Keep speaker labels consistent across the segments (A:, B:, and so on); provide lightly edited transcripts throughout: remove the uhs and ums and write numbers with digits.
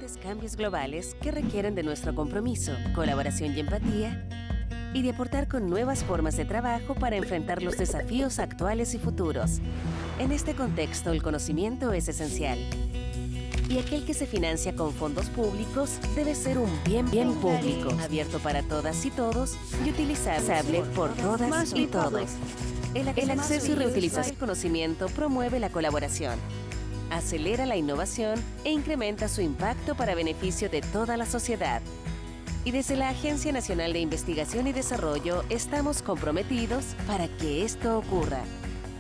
A: urgentes cambios globales que requieren de nuestro compromiso, colaboración y empatía, y de aportar con nuevas formas de trabajo para enfrentar los desafíos actuales y futuros. En este contexto, el conocimiento es esencial. Y aquel que se financia con fondos públicos debe ser un bien público, abierto para todas y todos y utilizable por todas y todos. El acceso y reutilización del conocimiento promueve la colaboración, acelera la innovación e incrementa su impacto para beneficio de toda la sociedad. Y desde la Agencia Nacional de Investigación y Desarrollo estamos comprometidos para que esto ocurra.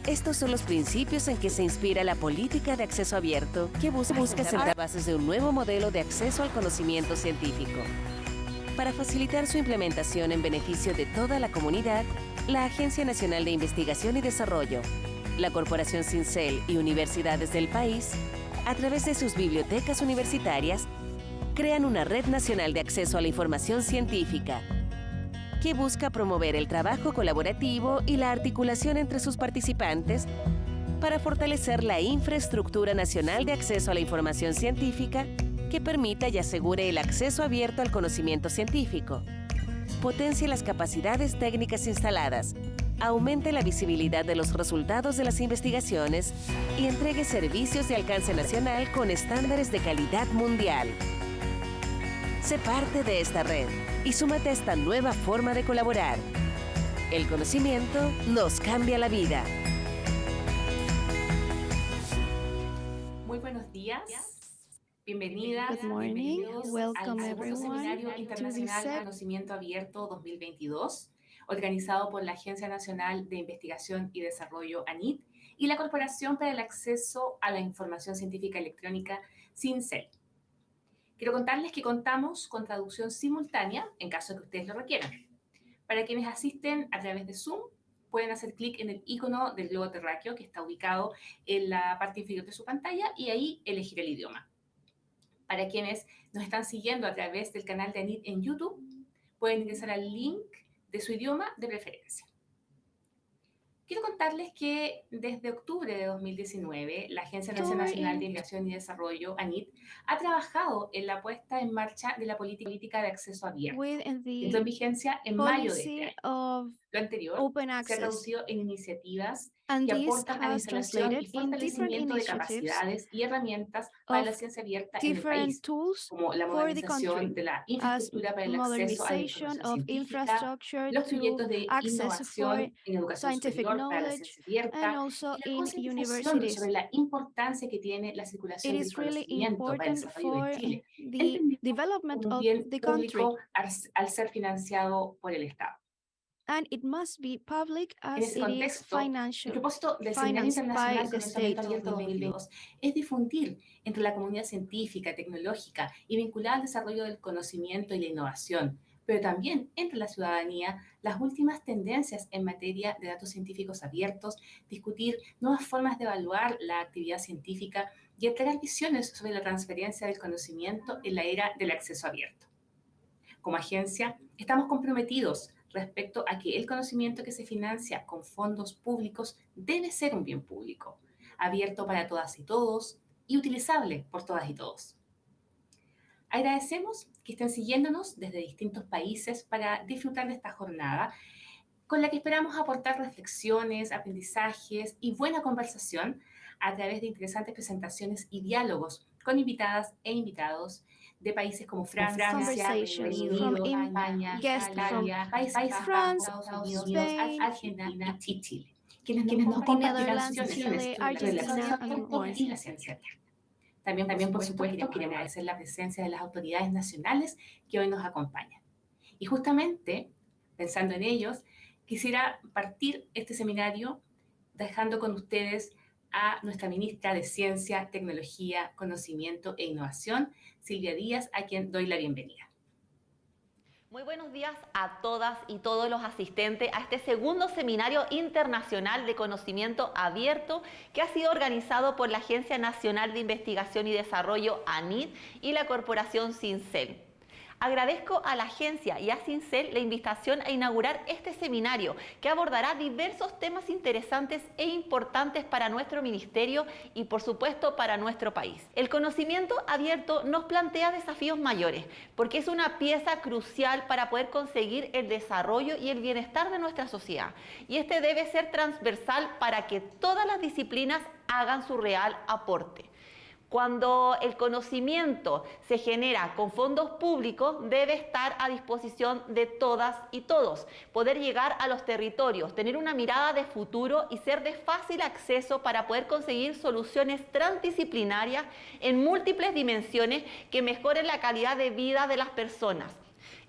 A: Estos son los principios en que se inspira la política de acceso abierto que busca sentar bases de un nuevo modelo de acceso al conocimiento científico. Para facilitar su implementación en beneficio de toda la comunidad, la Agencia Nacional de Investigación y Desarrollo, la Corporación Cincel y universidades del país, a través de sus bibliotecas universitarias, crean una red nacional de acceso a la información científica que busca promover el trabajo colaborativo y la articulación entre sus participantes para fortalecer la infraestructura nacional de acceso a la información científica que permita y asegure el acceso abierto al conocimiento científico, potencie las capacidades técnicas instaladas, aumente la visibilidad de los resultados de las investigaciones y entregue servicios de alcance nacional con estándares de calidad mundial. Sé parte de esta red y súmate a esta nueva forma de colaborar. El conocimiento nos cambia la vida.
B: Muy buenos días. Bienvenidas,
C: Good morning.
B: bienvenidos
C: Welcome
B: al segundo
C: everyone
B: Seminario
C: to
B: Internacional
C: the
B: Conocimiento Abierto 2022, organizado por la Agencia Nacional de Investigación y Desarrollo ANIT y la Corporación para el Acceso a la Información Científica Electrónica CINCEL. Quiero contarles que contamos con traducción simultánea en caso de que ustedes lo requieran. Para quienes asisten a través de Zoom, pueden hacer clic en el icono del globo terráqueo que está ubicado en la parte inferior de su pantalla y ahí elegir el idioma. Para quienes nos están siguiendo a través del canal de ANIT en YouTube, pueden ingresar al link de su idioma de preferencia. Quiero contarles que desde octubre de 2019, la Agencia Nacional de Investigación y Desarrollo, ANIT, ha trabajado en la puesta en marcha de la política de acceso abierto, que entró en vigencia en mayo de este año. Lo anterior se ha traducido en iniciativas que aportan a la instalación y fortalecimiento de capacidades y herramientas para la ciencia abierta en el país, como la modernización de la infraestructura para el acceso a la información científica, los proyectos de innovación en educación superior para la ciencia abierta y la concientización sobre la importancia que tiene la circulación del conocimiento para el desarrollo de Chile, entendido como un bien público al ser financiado por el Estado.
C: And it must be public
B: En ese contexto, el propósito del Seminario Internacional Conocimiento Abierto 2022 es difundir entre la comunidad científica, tecnológica y vinculada al desarrollo del conocimiento y la innovación, pero también entre la ciudadanía, las últimas tendencias en materia de datos científicos abiertos, discutir nuevas formas de evaluar la actividad científica y entregar visiones sobre la transferencia del conocimiento en la era del acceso abierto. Como agencia, estamos comprometidos respecto a que el conocimiento que se financia con fondos públicos debe ser un bien público, abierto para todas y todos y utilizable por todas y todos. Agradecemos que estén siguiéndonos desde distintos países para disfrutar de esta jornada, con la que esperamos aportar reflexiones, aprendizajes y buena conversación a través de interesantes presentaciones y diálogos con invitadas e invitados de países como Francia, Reino Unido, España, Italia, Países Bajos, Estados Unidos, Argentina y Chile, quienes nos comparten visiones sobre la ciencia y la ciencia abierta. También, por supuesto, queremos agradecer la presencia de las autoridades nacionales que hoy nos acompañan. Y justamente, pensando en ellos, quisiera partir este seminario dejando con ustedes a nuestra ministra de Ciencia, Tecnología, Conocimiento e Innovación, Silvia Díaz, a quien doy la bienvenida.
D: Muy buenos días a todas y todos los asistentes a este segundo Seminario Internacional de Conocimiento Abierto que ha sido organizado por la Agencia Nacional de Investigación y Desarrollo, ANIT, y la Corporación CINCEL. Agradezco a la agencia y a Cincel la invitación a inaugurar este seminario que abordará diversos temas interesantes e importantes para nuestro ministerio y por supuesto para nuestro país. El conocimiento abierto nos plantea desafíos mayores porque es una pieza crucial para poder conseguir el desarrollo y el bienestar de nuestra sociedad. Y este debe ser transversal para que todas las disciplinas hagan su real aporte. Cuando el conocimiento se genera con fondos públicos, debe estar a disposición de todas y todos, poder llegar a los territorios, tener una mirada de futuro y ser de fácil acceso para poder conseguir soluciones transdisciplinarias en múltiples dimensiones que mejoren la calidad de vida de las personas.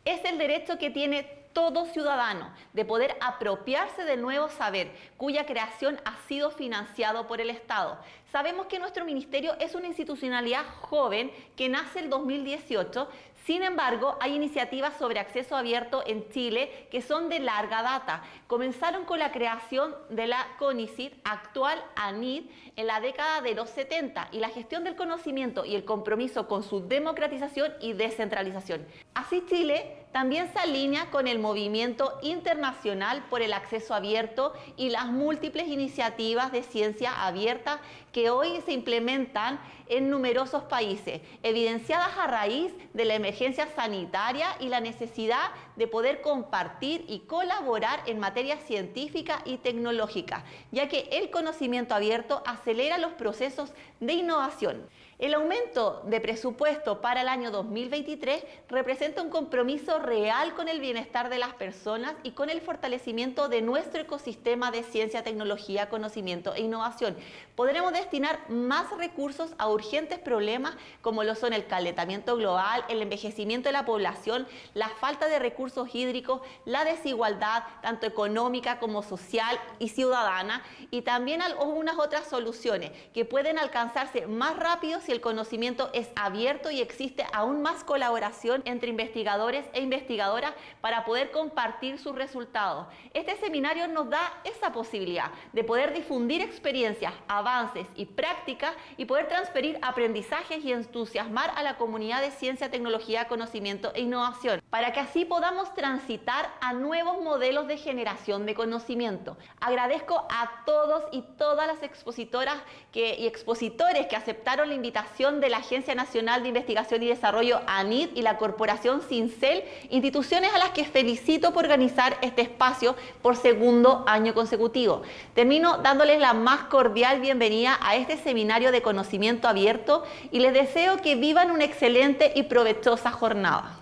D: Es el derecho que tiene todo ciudadano de poder apropiarse del nuevo saber, cuya creación ha sido financiado por el Estado. Sabemos que nuestro ministerio es una institucionalidad joven que nace en 2018. Sin embargo, hay iniciativas sobre acceso abierto en Chile que son de larga data. Comenzaron con la creación de la CONICIT, actual ANIT, en la década de los 70 y la gestión del conocimiento y el compromiso con su democratización y descentralización. Así Chile también se alinea con el movimiento internacional por el acceso abierto y las múltiples iniciativas de ciencia abierta que hoy se implementan en numerosos países, evidenciadas a raíz de la emergencia sanitaria y la necesidad de poder compartir y colaborar en materia científica y tecnológica, ya que el conocimiento abierto acelera los procesos de innovación. El aumento de presupuesto para el año 2023 representa un compromiso real con el bienestar de las personas y con el fortalecimiento de nuestro ecosistema de ciencia, tecnología, conocimiento e innovación. Podremos destinar más recursos a urgentes problemas como lo son el calentamiento global, el envejecimiento de la población, la falta de recursos hídricos, la desigualdad tanto económica como social y ciudadana, y también algunas otras soluciones que pueden alcanzarse más rápido si el conocimiento es abierto y existe aún más colaboración entre investigadores e investigadoras para poder compartir sus resultados. Este seminario nos da esa posibilidad de poder difundir experiencias, avances y prácticas y poder transferir aprendizajes y entusiasmar a la comunidad de ciencia, tecnología, conocimiento e innovación, para que así podamos transitar a nuevos modelos de generación de conocimiento. Agradezco a todos y todas las expositoras y expositores que aceptaron la invitación de la Agencia Nacional de Investigación y Desarrollo ANIT y la Corporación Cincel, instituciones a las que felicito por organizar este espacio por segundo año consecutivo. Termino dándoles la más cordial bienvenida a este seminario de conocimiento abierto y les deseo que vivan una excelente y provechosa jornada.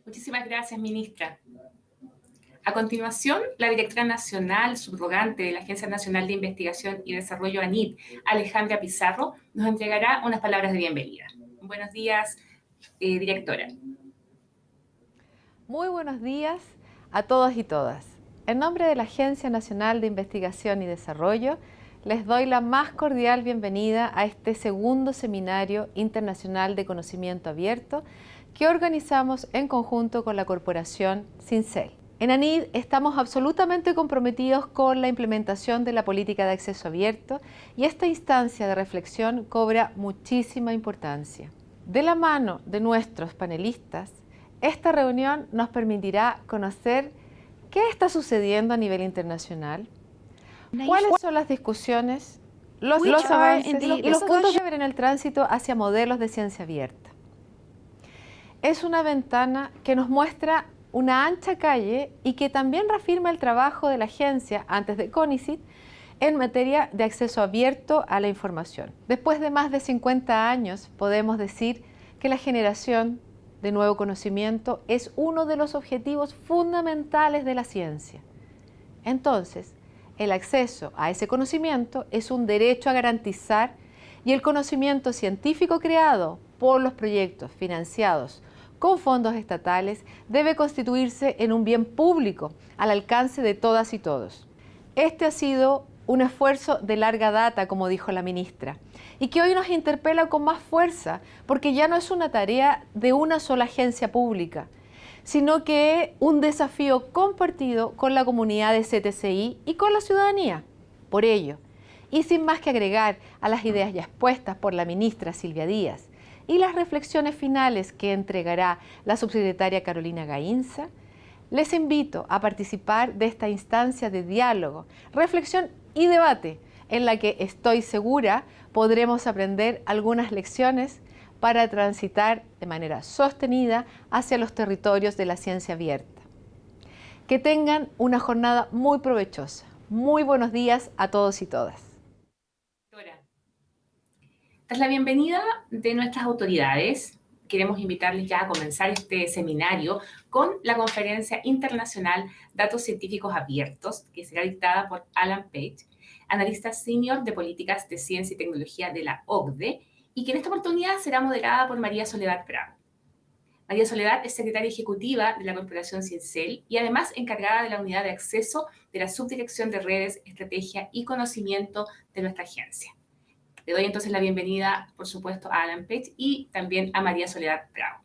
B: Muchísimas gracias, ministra. A continuación, la directora nacional subrogante de la Agencia Nacional de Investigación y Desarrollo ANIT, Alejandra Pizarro, nos entregará unas palabras de bienvenida. Buenos días, directora.
E: Muy buenos días a todos y todas. En nombre de la Agencia Nacional de Investigación y Desarrollo, les doy la más cordial bienvenida a este segundo Seminario Internacional de Conocimiento Abierto que organizamos en conjunto con la Corporación Cincel. En ANID estamos absolutamente comprometidos con la implementación de la política de acceso abierto y esta instancia de reflexión cobra muchísima importancia. De la mano de nuestros panelistas, esta reunión nos permitirá conocer qué está sucediendo a nivel internacional, cuáles son las discusiones, los avances y los puntos de ver en el tránsito hacia modelos de ciencia abierta. Es una ventana que nos muestra una ancha calle y que también reafirma el trabajo de la agencia antes de CONICIT en materia de acceso abierto a la información. Después de más de 50 años podemos decir que la generación de nuevo conocimiento es uno de los objetivos fundamentales de la ciencia. Entonces, el acceso a ese conocimiento es un derecho a garantizar y el conocimiento científico creado por los proyectos financiados con fondos estatales debe constituirse en un bien público al alcance de todas y todos. Este ha sido un esfuerzo de larga data, como dijo la ministra, y que hoy nos interpela con más fuerza, porque ya no es una tarea de una sola agencia pública, sino que es un desafío compartido con la comunidad de CTCI y con la ciudadanía. Por ello, y sin más que agregar a las ideas ya expuestas por la ministra Silvia Díaz, y las reflexiones finales que entregará la subsecretaria Carolina Gainza, les invito a participar de esta instancia de diálogo, reflexión y debate, en la que estoy segura podremos aprender algunas lecciones para transitar de manera sostenida hacia los territorios de la ciencia abierta. Que tengan una jornada muy provechosa. Muy buenos días a todos y todas.
B: Tras la bienvenida de nuestras autoridades, queremos invitarles ya a comenzar este seminario con la Conferencia Internacional Datos Científicos Abiertos, que será dictada por Alan Page, analista senior de políticas de ciencia y tecnología de la OCDE, y que en esta oportunidad será moderada por María Soledad Bravo. María Soledad es secretaria ejecutiva de la Corporación Cincel y además encargada de la unidad de acceso de la Subdirección de Redes, Estrategia y Conocimiento de nuestra agencia. Le doy entonces la bienvenida, por supuesto, a Alan Page y también a María Soledad Bravo.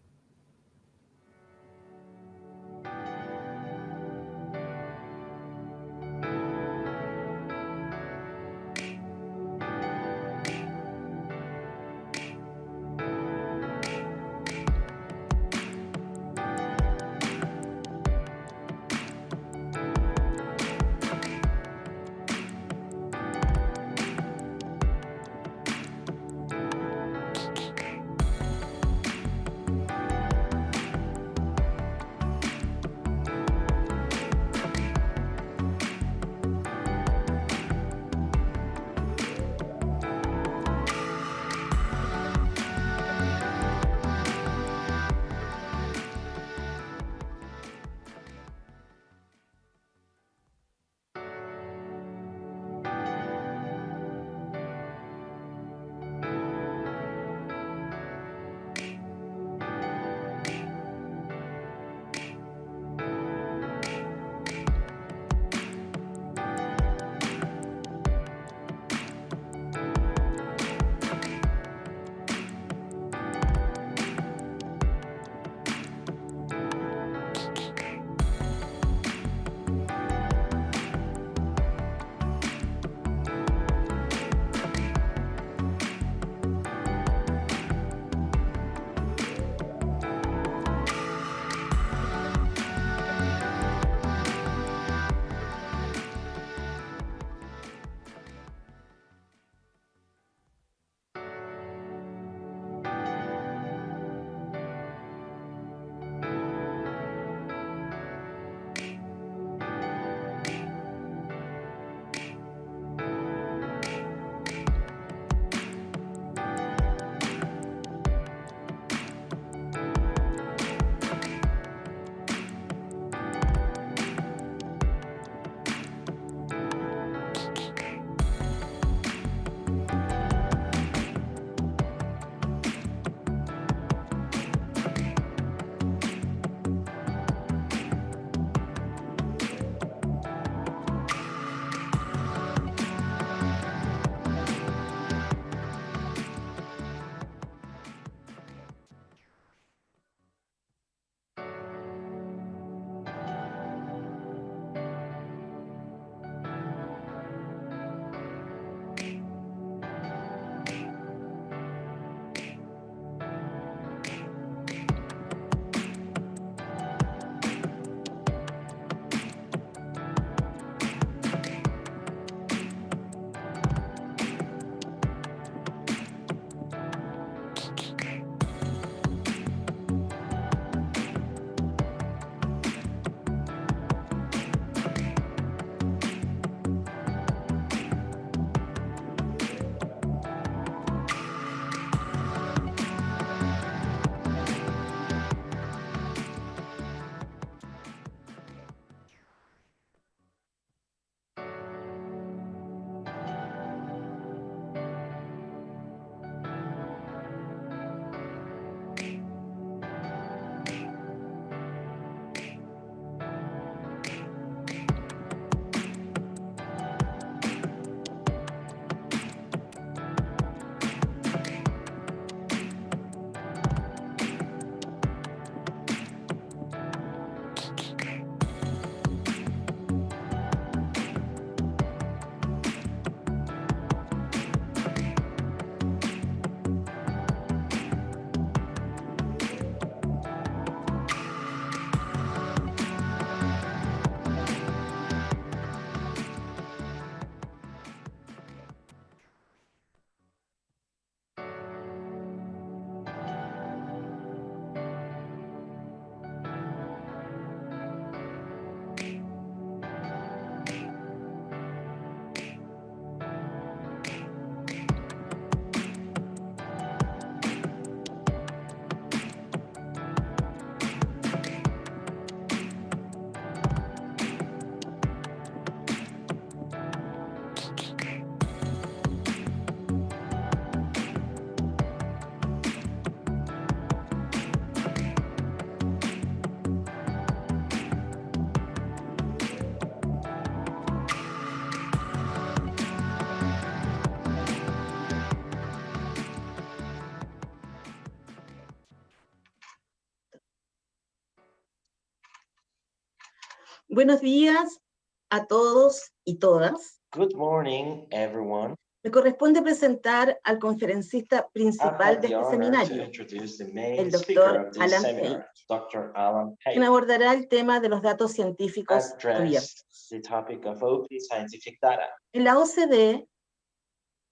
F: Buenos días a todos y todas.
G: Good morning, everyone.
F: Me corresponde presentar al conferencista
G: I
F: principal
G: have
F: de
G: the
F: este
G: honor to
F: seminario,
G: introduce the main
F: el
G: speaker
F: doctor
G: of this
F: Alan
G: seminar,
F: Page,
G: Dr. Alan
F: quien
G: Page,
F: abordará el tema de los datos científicos abiertos.
G: address the topic of open scientific data.
F: En la OCDE,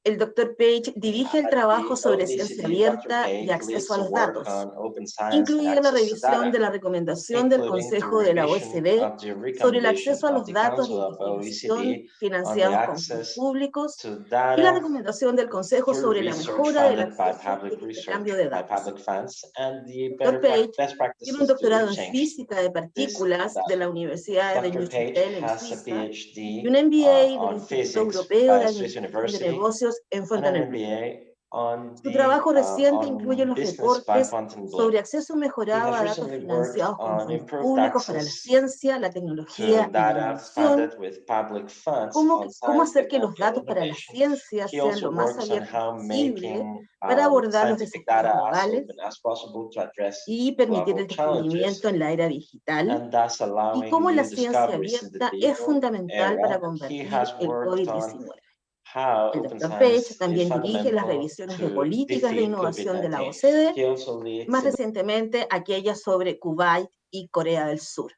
F: el doctor Page dirige el
G: At
F: trabajo
G: the
F: sobre
G: OECD,
F: ciencia
G: Dr.
F: abierta
G: Page
F: y
G: leads
F: acceso a
G: the
F: los
G: work
F: datos,
G: on open science and
F: incluida la
G: access to
F: revisión
G: data,
F: de la recomendación del
G: including the
F: Consejo de la
G: revision
F: OCDE
G: of the
F: sobre el
G: recommendation
F: acceso a
G: of
F: los
G: the
F: datos de
G: Council of
F: investigación
G: OECD on the
F: financiados con fondos
G: access
F: públicos
G: to
F: y la
G: data
F: recomendación del Consejo
G: through
F: sobre la
G: research
F: mejora del
G: funded by
F: acceso y
G: public
F: el
G: research
F: intercambio de
G: by
F: datos.
G: public funds and the
F: Dr. Page
G: best
F: tiene un
G: practices to
F: doctorado en
G: exchange
F: física de
G: this
F: partículas de
G: data.
F: la Universidad de
G: Dr. Page
F: Neuchâtel en
G: has a
F: Suiza
G: PhD
F: y un MBA del
G: on
F: Instituto
G: physics
F: Europeo
G: by
F: de
G: Swiss
F: Administración de
G: University
F: Negocios en
G: and an
F: Fontainebleau.
G: MBA on
F: Su trabajo reciente incluye
G: on
F: los
G: business by
F: reportes
G: Fontainebleau.
F: sobre acceso
G: He
F: mejorado
G: has
F: a datos
G: recently worked
F: financiados con
G: on
F: fondos
G: improved
F: públicos para la
G: access
F: ciencia, la
G: to
F: tecnología y la
G: data
F: innovación,
G: funded with public funds on
F: cómo
G: science,
F: hacer que los
G: technology, and
F: datos para la
G: innovation.
F: ciencia
G: He
F: sean
G: also
F: lo más
G: works on
F: abiertos
G: how
F: posible
G: making
F: para abordar los
G: scientific
F: desafíos
G: data as
F: globales
G: open as possible to address
F: y permitir
G: global
F: el
G: challenges,
F: descubrimiento en la era digital,
G: and thus
F: y
G: allowing
F: cómo la
G: new
F: ciencia
G: discoveries in the
F: abierta es
G: digital
F: fundamental
G: era.
F: para
G: He
F: combatir
G: has
F: el
G: worked on
F: COVID-19.
G: how
F: El
G: open
F: Dr. Page
G: science is
F: también dirige las
G: fundamental
F: revisiones de
G: to
F: políticas de
G: defeat
F: innovación de la
G: COVID-19.
F: OCDE,
G: He also leads
F: más recientemente aquellas sobre Kuwait y Corea del Sur.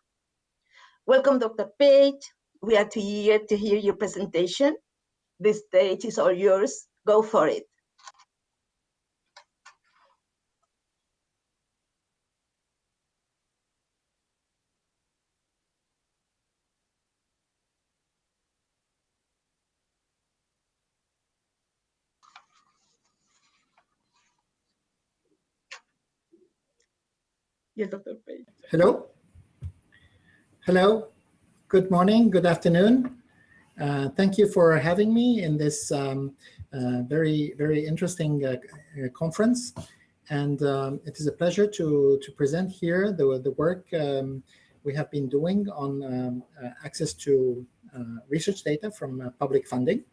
F: Welcome, Dr. Page. We are here to hear your presentation. The stage is all yours. Go for it. Yes, Dr. Page.
H: Hello. Hello. Good morning. Good afternoon. Thank you for having me in this very, very interesting conference. And it is a pleasure to present here the work we have been doing on access to research data from public funding.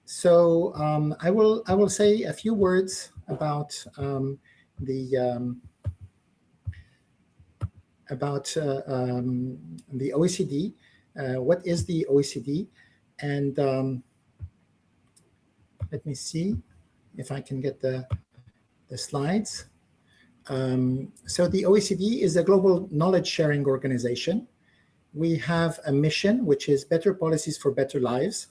H: So I will say a few words about the OECD. What is the OECD? And let me see if I can get the slides. So the OECD is a global knowledge sharing organization. We have a mission, which is better policies for better lives.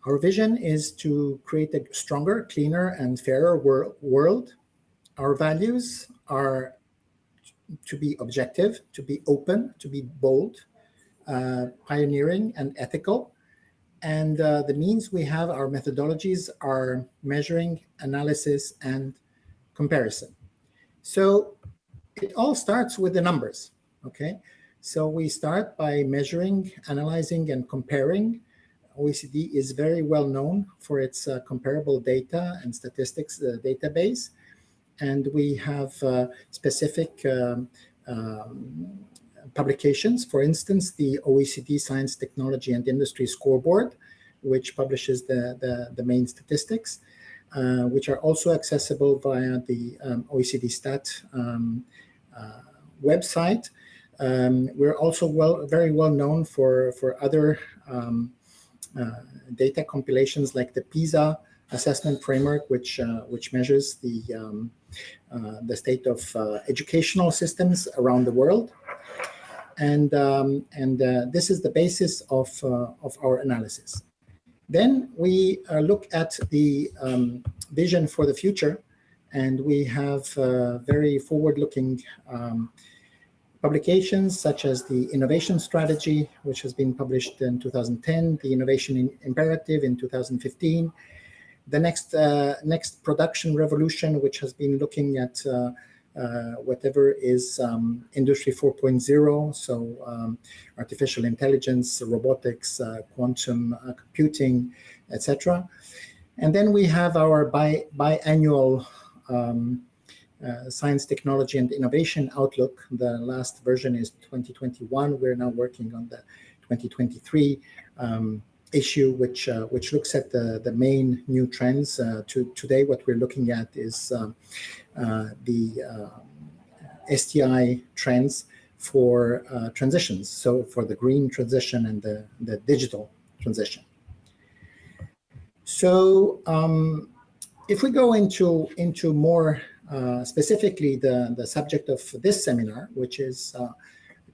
H: Our vision is to create a stronger, cleaner, and fairer world. Our values are to be objective, to be open, to be bold, pioneering, and ethical. And the means we have, our methodologies are measuring, analysis, and comparison. So it all starts with the numbers, okay? So we start by measuring, analyzing, and comparing. OECD is very well known for its comparable data and statistics database. And we have specific publications. For instance, the OECD Science, Technology, and Industry Scoreboard, which publishes the main statistics, which are also accessible via the OECD Stat website. We're also very well known for other data compilations like the PISA assessment framework, which measures the state of educational systems around the world, and this is the basis of our analysis. Then we look at the vision for the future, and we have very forward-looking publications such as the Innovation Strategy, which has been published in 2010, the Innovation Imperative in 2015, the next production revolution, which has been looking at whatever is Industry 4.0, so artificial intelligence, robotics, quantum computing, etc. And then we have our biannual Science, Technology, and Innovation Outlook. The last version is 2021. We're now working on the 2023 issue, which looks at the main new trends. Today, what we're looking at is the STI trends for transitions, so for the green transition and the digital transition. So if we go into more specifically the subject of this seminar, which is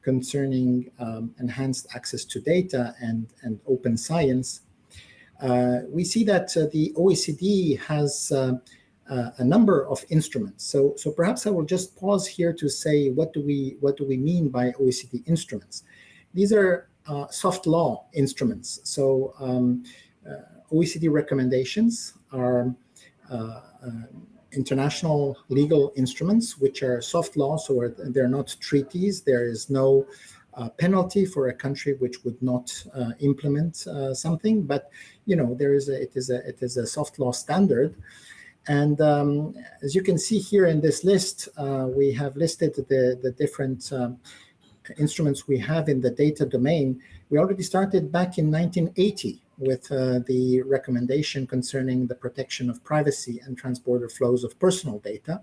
H: concerning enhanced access to data and open science, we see that the OECD has a number of instruments. So perhaps I will just pause here to say what do we mean by OECD instruments? These are soft law instruments. So OECD recommendations are international legal instruments, which are soft law, so they're not treaties. There is no penalty for a country which would not implement something, but it is a soft law standard. And as you can see here in this list, we have listed the different instruments we have in the data domain. We already started back in 1980 with the recommendation concerning the protection of privacy and transborder flows of personal data.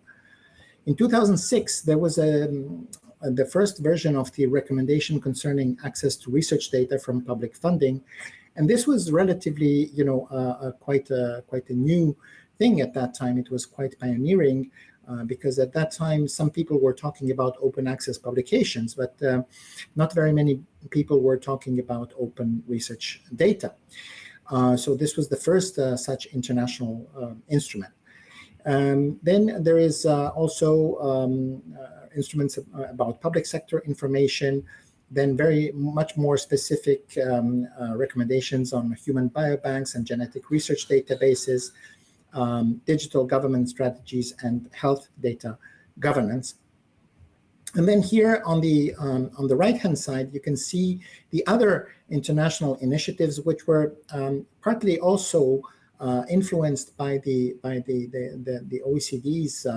H: In 2006, there was the first version of the recommendation concerning access to research data from public funding. And this was relatively, quite a new thing at that time. It was quite pioneering because at that time, some people were talking about open access publications, but not very many people were talking about open research data. So this was the first such international instrument. Then there is also instruments about public sector information, then very much more specific recommendations on human biobanks and genetic research databases, digital government strategies, and health data governance. And then here on the right-hand side, you can see the other international initiatives, which were partly also influenced by the OECD's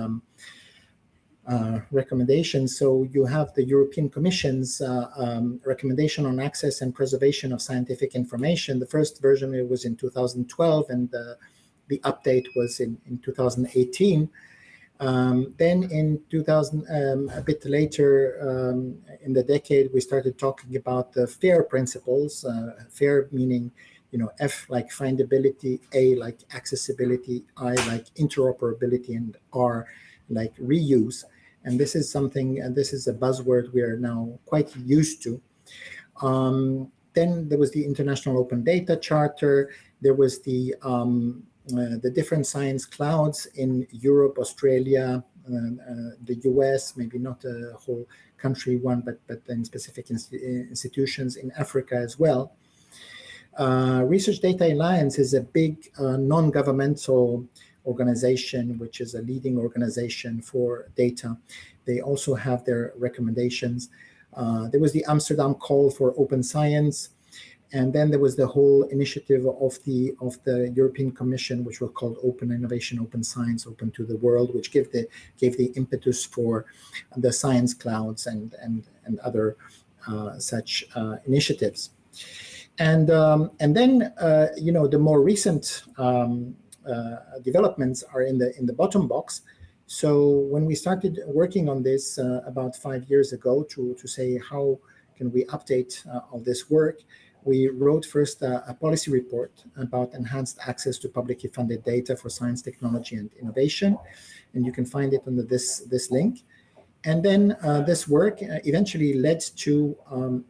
H: recommendations. So you have the European Commission's recommendation on access and preservation of scientific information. The first version was in 2012, and the update was in 2018. Then in 2000, a bit later in the decade, we started talking about the FAIR principles. FAIR meaning, F like findability, A like accessibility, I like interoperability, and R like reuse. And this is something, and this is a buzzword we are now quite used to. Then there was the International Open Data Charter. There was the different science clouds in Europe, Australia, the US, maybe not a whole country one, but in specific institutions in Africa as well. Research Data Alliance is a big non-governmental organization, which is a leading organization for data. They also have their recommendations. There was the Amsterdam Call for Open Science. And then there was the whole initiative of the European Commission, which was called Open Innovation, Open Science, Open to the World, which gave the impetus for the science clouds and other such initiatives. And then the more recent developments are in the bottom box. So when we started working on this about 5 years ago to say how can we update all this work, we wrote first a policy report about enhanced access to publicly funded data for science, technology, and innovation. And you can find it under this link. And then this work eventually led to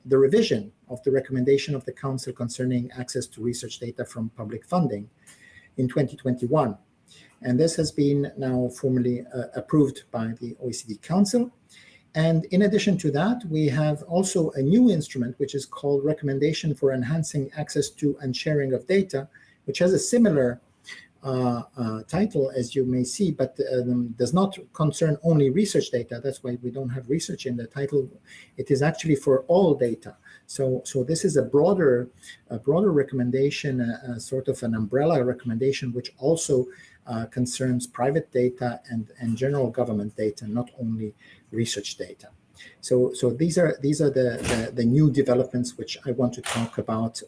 H: the revision of the recommendation of the Council concerning access to research data from public funding in 2021. And this has been now formally approved by the OECD Council. And in addition to that, we have also a new instrument, which is called Recommendation for Enhancing Access to and Sharing of Data, which has a similar title, as you may see, but does not concern only research data. That's why we don't have research in the title. It is actually for all data. So this is a broader recommendation, sort of an umbrella recommendation, which also concerns private data and general government data, not only research data. So these are the new developments which I want to talk about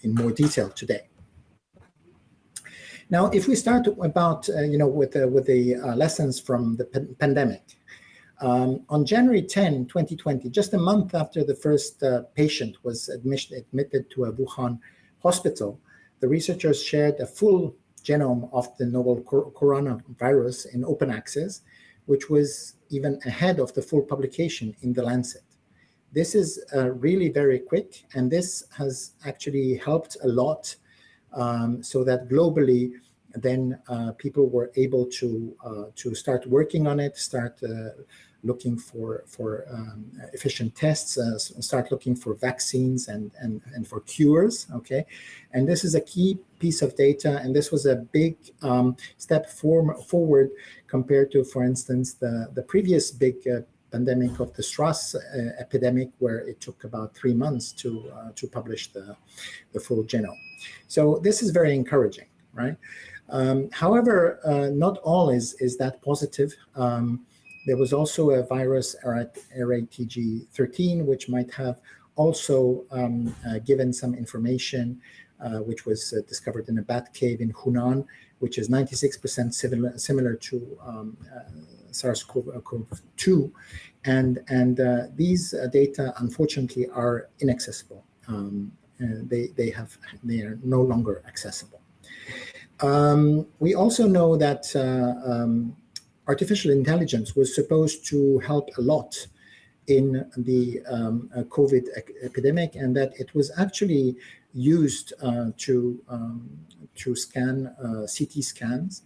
H: in more detail today. Now, if we start about with the lessons from the pandemic, On January 10, 2020, just a month after the first patient was admitted to a Wuhan hospital, the researchers shared a full genome of the novel coronavirus in open access, which was even ahead of the full publication in The Lancet. This is really very quick, and this has actually helped a lot, so that globally, then people were able to start working on it, start looking for efficient tests, start looking for vaccines and for cures, okay? And this is a key piece of data, and this was a big step forward compared to, for instance, the previous big pandemic of the SARS epidemic, where it took about 3 months to publish the full genome. So this is very encouraging, right? However, not all is that positive. There was also a virus, RATG13, which might have also given some information, which was discovered in a bat cave in Hunan, which is 96% similar to SARS-CoV-2, and these data, unfortunately, are inaccessible. They are no longer accessible. We also know that artificial intelligence was supposed to help a lot in the COVID epidemic, and that it was actually used to scan CT scans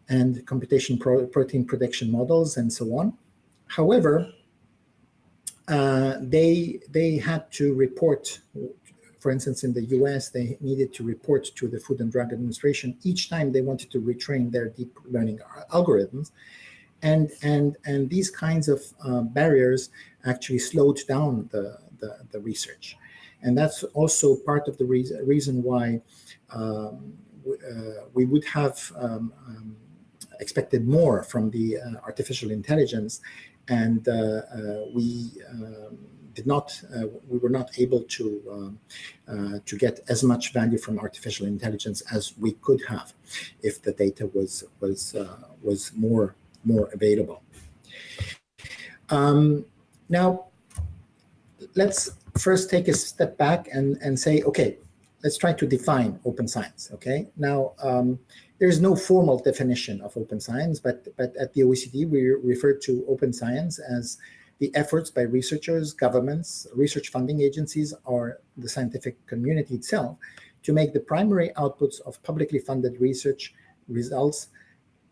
H: and computation protein prediction models and so on. However, they had to report, for instance, in the US, they needed to report to the Food and Drug Administration each time they wanted to retrain their deep learning algorithms. And these kinds of barriers actually slowed down the research. And that's also part of the reason why we would have expected more from the artificial intelligence, and we were not able to get as much value from artificial intelligence as we could have if the data was more available. Now, let's first take a step back and say, okay, let's try to define open science. Okay, now there is no formal definition of open science, but at the OECD we refer to open science as the efforts by researchers, governments, research funding agencies, or the scientific community itself to make the primary outputs of publicly funded research results,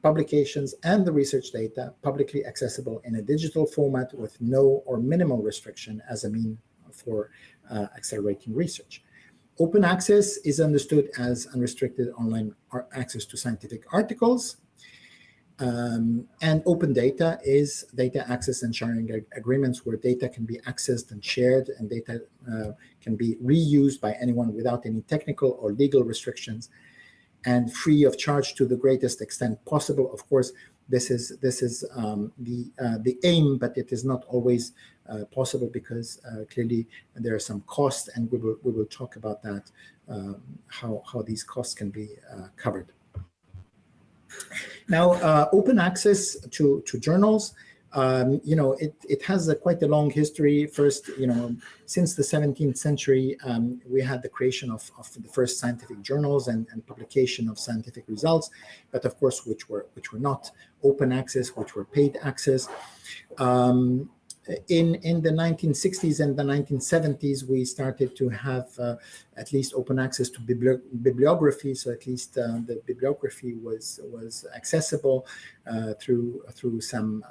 H: publications, and the research data publicly accessible in a digital format with no or minimal restriction as a mean for accelerating research. Open access is understood as unrestricted online access to scientific articles, and open data is data access and sharing agreements where data can be accessed and shared, and data can be reused by anyone without any technical or legal restrictions, and free of charge to the greatest extent possible. Of course, this is the aim, but it is not always possible because clearly there are some costs, and we will talk about that, how these costs can be covered. Now, open access to journals, it has quite a long history. First, since the 17th century, we had the creation of the first scientific journals and publication of scientific results, but of course, which were not open access, which were paid access. In the 1960s and the 1970s, we started to have at least open access to bibliography. So at least the bibliography was accessible through some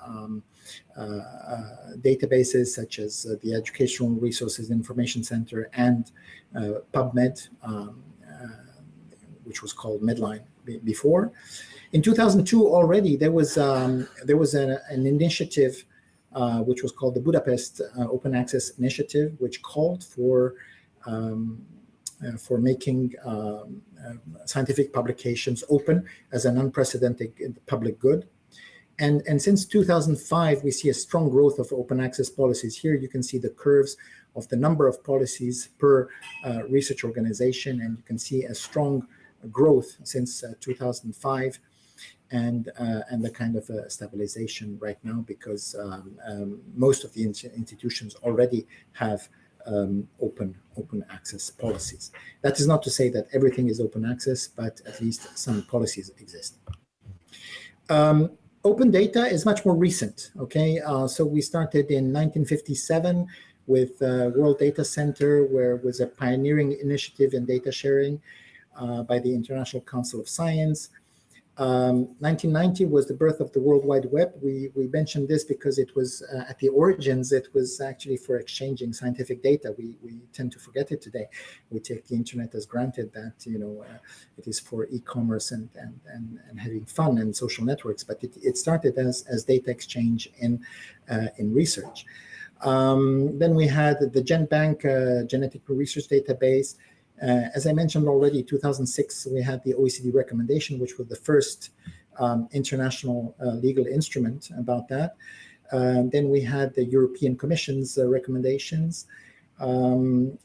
H: databases such as the Educational Resources Information Center and PubMed, which was called Medline before. In 2002 already, there was an initiative which was called the Budapest Open Access Initiative, which called for making scientific publications open as an unprecedented public good. And since 2005, we see a strong growth of open access policies. Here you can see the curves of the number of policies per research organization, and you can see a strong growth since 2005. and the kind of stabilization right now, because most of the institutions already have open access policies. That is not to say that everything is open access, but at least some policies exist. Open data is much more recent, okay? So we started in 1957 with World Data Center, where it was a pioneering initiative in data sharing by the International Council of Science. 1990 was the birth of the World Wide Web. We mentioned this because it was at the origins, it was actually for exchanging scientific data. We tend to forget it today. We take the internet as granted that, you know, it is for e-commerce and having fun and social networks, but it started as data exchange in research. Then we had the GenBank, Genetic Research Database. As I mentioned already, 2006, we had the OECD recommendation, which was the first international legal instrument about that. Then we had the European Commission's recommendations,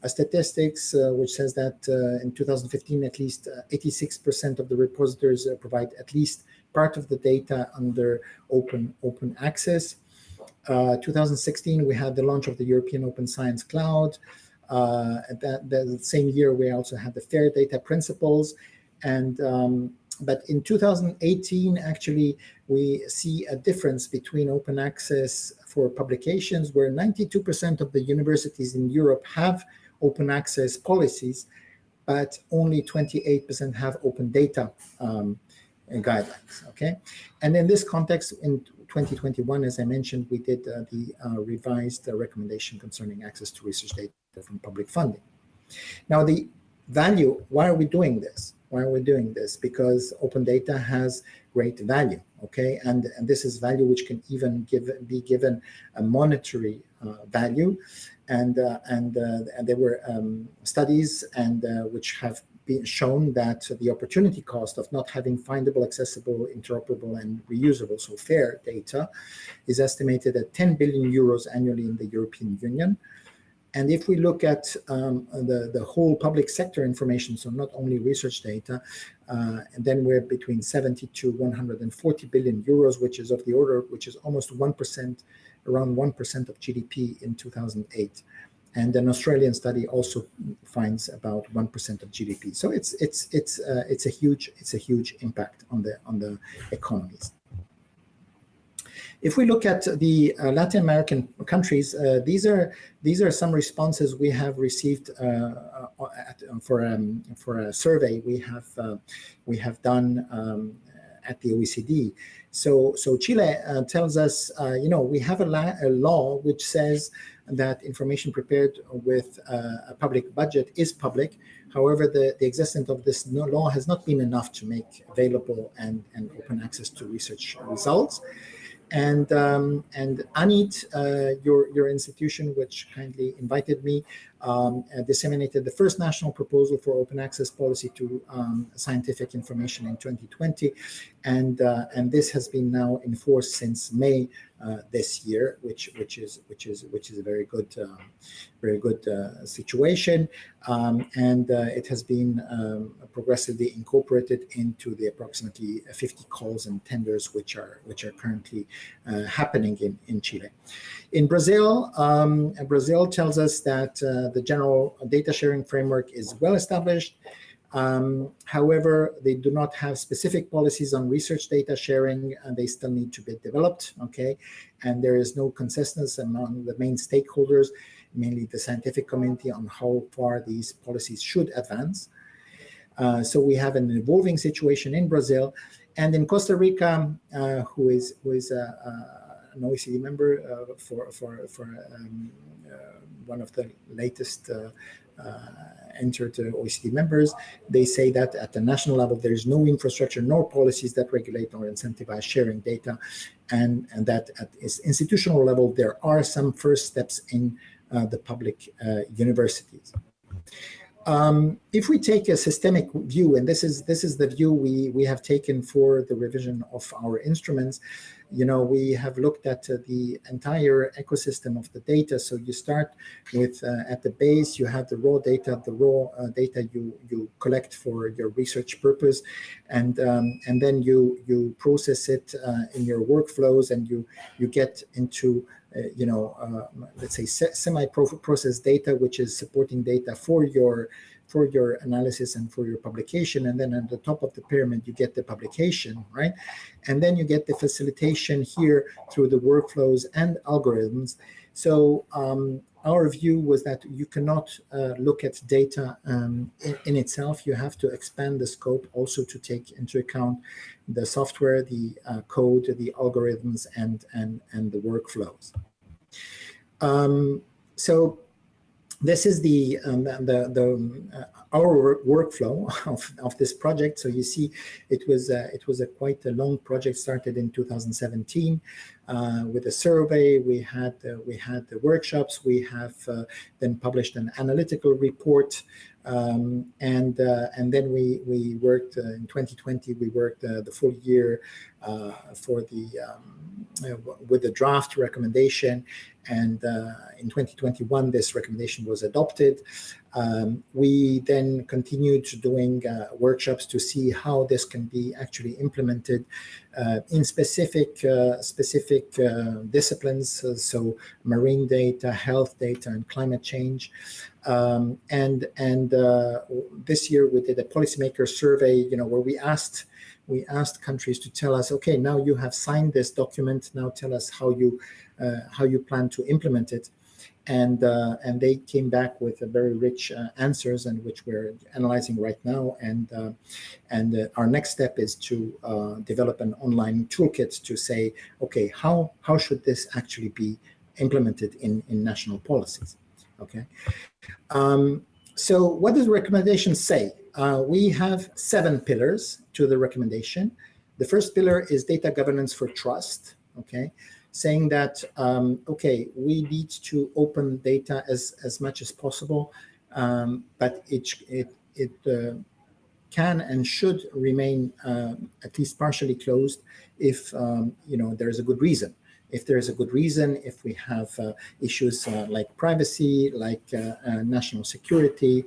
H: statistics, which says that in 2015, at least 86% of the repositories provide at least part of the data under open access. 2016, we had the launch of the European Open Science Cloud. The same year, we also had the FAIR data principles. And but in 2018, actually, we see a difference between open access for publications, where 92% of the universities in Europe have open access policies, but only 28% have open data guidelines, okay? And in this context, in 2021, as I mentioned, we did the revised recommendation concerning access to research data from public funding. Now, the value, why are we doing this? Why are we doing this? Because open data has great value, okay? And this is value which can even be given a monetary value. And there were studies which have been shown that the opportunity cost of not having findable, accessible, interoperable, and reusable, so FAIR data, is estimated at 10 billion euros annually in the European Union. And if we look at the whole public sector information, so not only research data, and then we're between 70 to 140 billion euros, which is of the order, which is almost 1%, around 1% of GDP in 2008. And an Australian study also finds about 1% of GDP. So it's a huge impact on the economies. If we look at the Latin American countries, these are some responses we have received for a survey we have done at the OECD. So Chile tells us, we have a law which says that information prepared with a public budget is public. However, the existence of this law has not been enough to make available and open access to research results. And ANIT, your institution, which kindly invited me, disseminated the first national proposal for open access policy to scientific information in 2020, and this has been now in force since May this year, which is a very good situation, and it has been progressively incorporated into the approximately 50 calls and tenders which are currently happening in Chile. In Brazil, Brazil tells us that the general data sharing framework is well established. However, they do not have specific policies on research data sharing, and they still need to be developed, okay? And there is no consensus among the main stakeholders, mainly the scientific community, on how far these policies should advance. So we have an evolving situation in Brazil. And in Costa Rica, who is an OECD member for one of the latest entered OECD members, they say that at the national level, there is no infrastructure nor policies that regulate or incentivize sharing data, and that at institutional level, there are some first steps in the public universities. If we take a systemic view, and this is the view we have taken for the revision of our instruments, we have looked at the entire ecosystem of the data. So you start with at the base, you have the raw data you collect for your research purpose, and then you process it in your workflows, and you get into let's say semi-processed data, which is supporting data for your analysis and for your publication. And then at the top of the pyramid, you get the publication, right? And then you get the facilitation here through the workflows and algorithms. So our view was that you cannot look at data in itself. You have to expand the scope also to take into account the software, the code, the algorithms, and the workflows. So this is our workflow of this project. So you see, it was a quite a long project, started in 2017 with a survey. We had the workshops. We have then published an analytical report, and then we worked in 2020. We worked the full year for with the draft recommendation, and in 2021 this recommendation was adopted. We then continued doing workshops to see how this can be actually implemented in specific disciplines, so marine data, health data, and climate change. And this year we did a policymaker survey, where we asked countries to tell us, okay, now you have signed this document, now tell us how you plan to implement it. And they came back with a very rich answers, and which we're analyzing right now. And our next step is to develop an online toolkit to say, okay, how should this actually be implemented in national policies? Okay. So what does the recommendation say? We have 7 pillars to the recommendation. The first pillar is data governance for trust. Okay. Saying that, okay, we need to open data as much as possible, but it can and should remain at least partially closed if there is a good reason. If there is a good reason, if we have issues like privacy, like national security,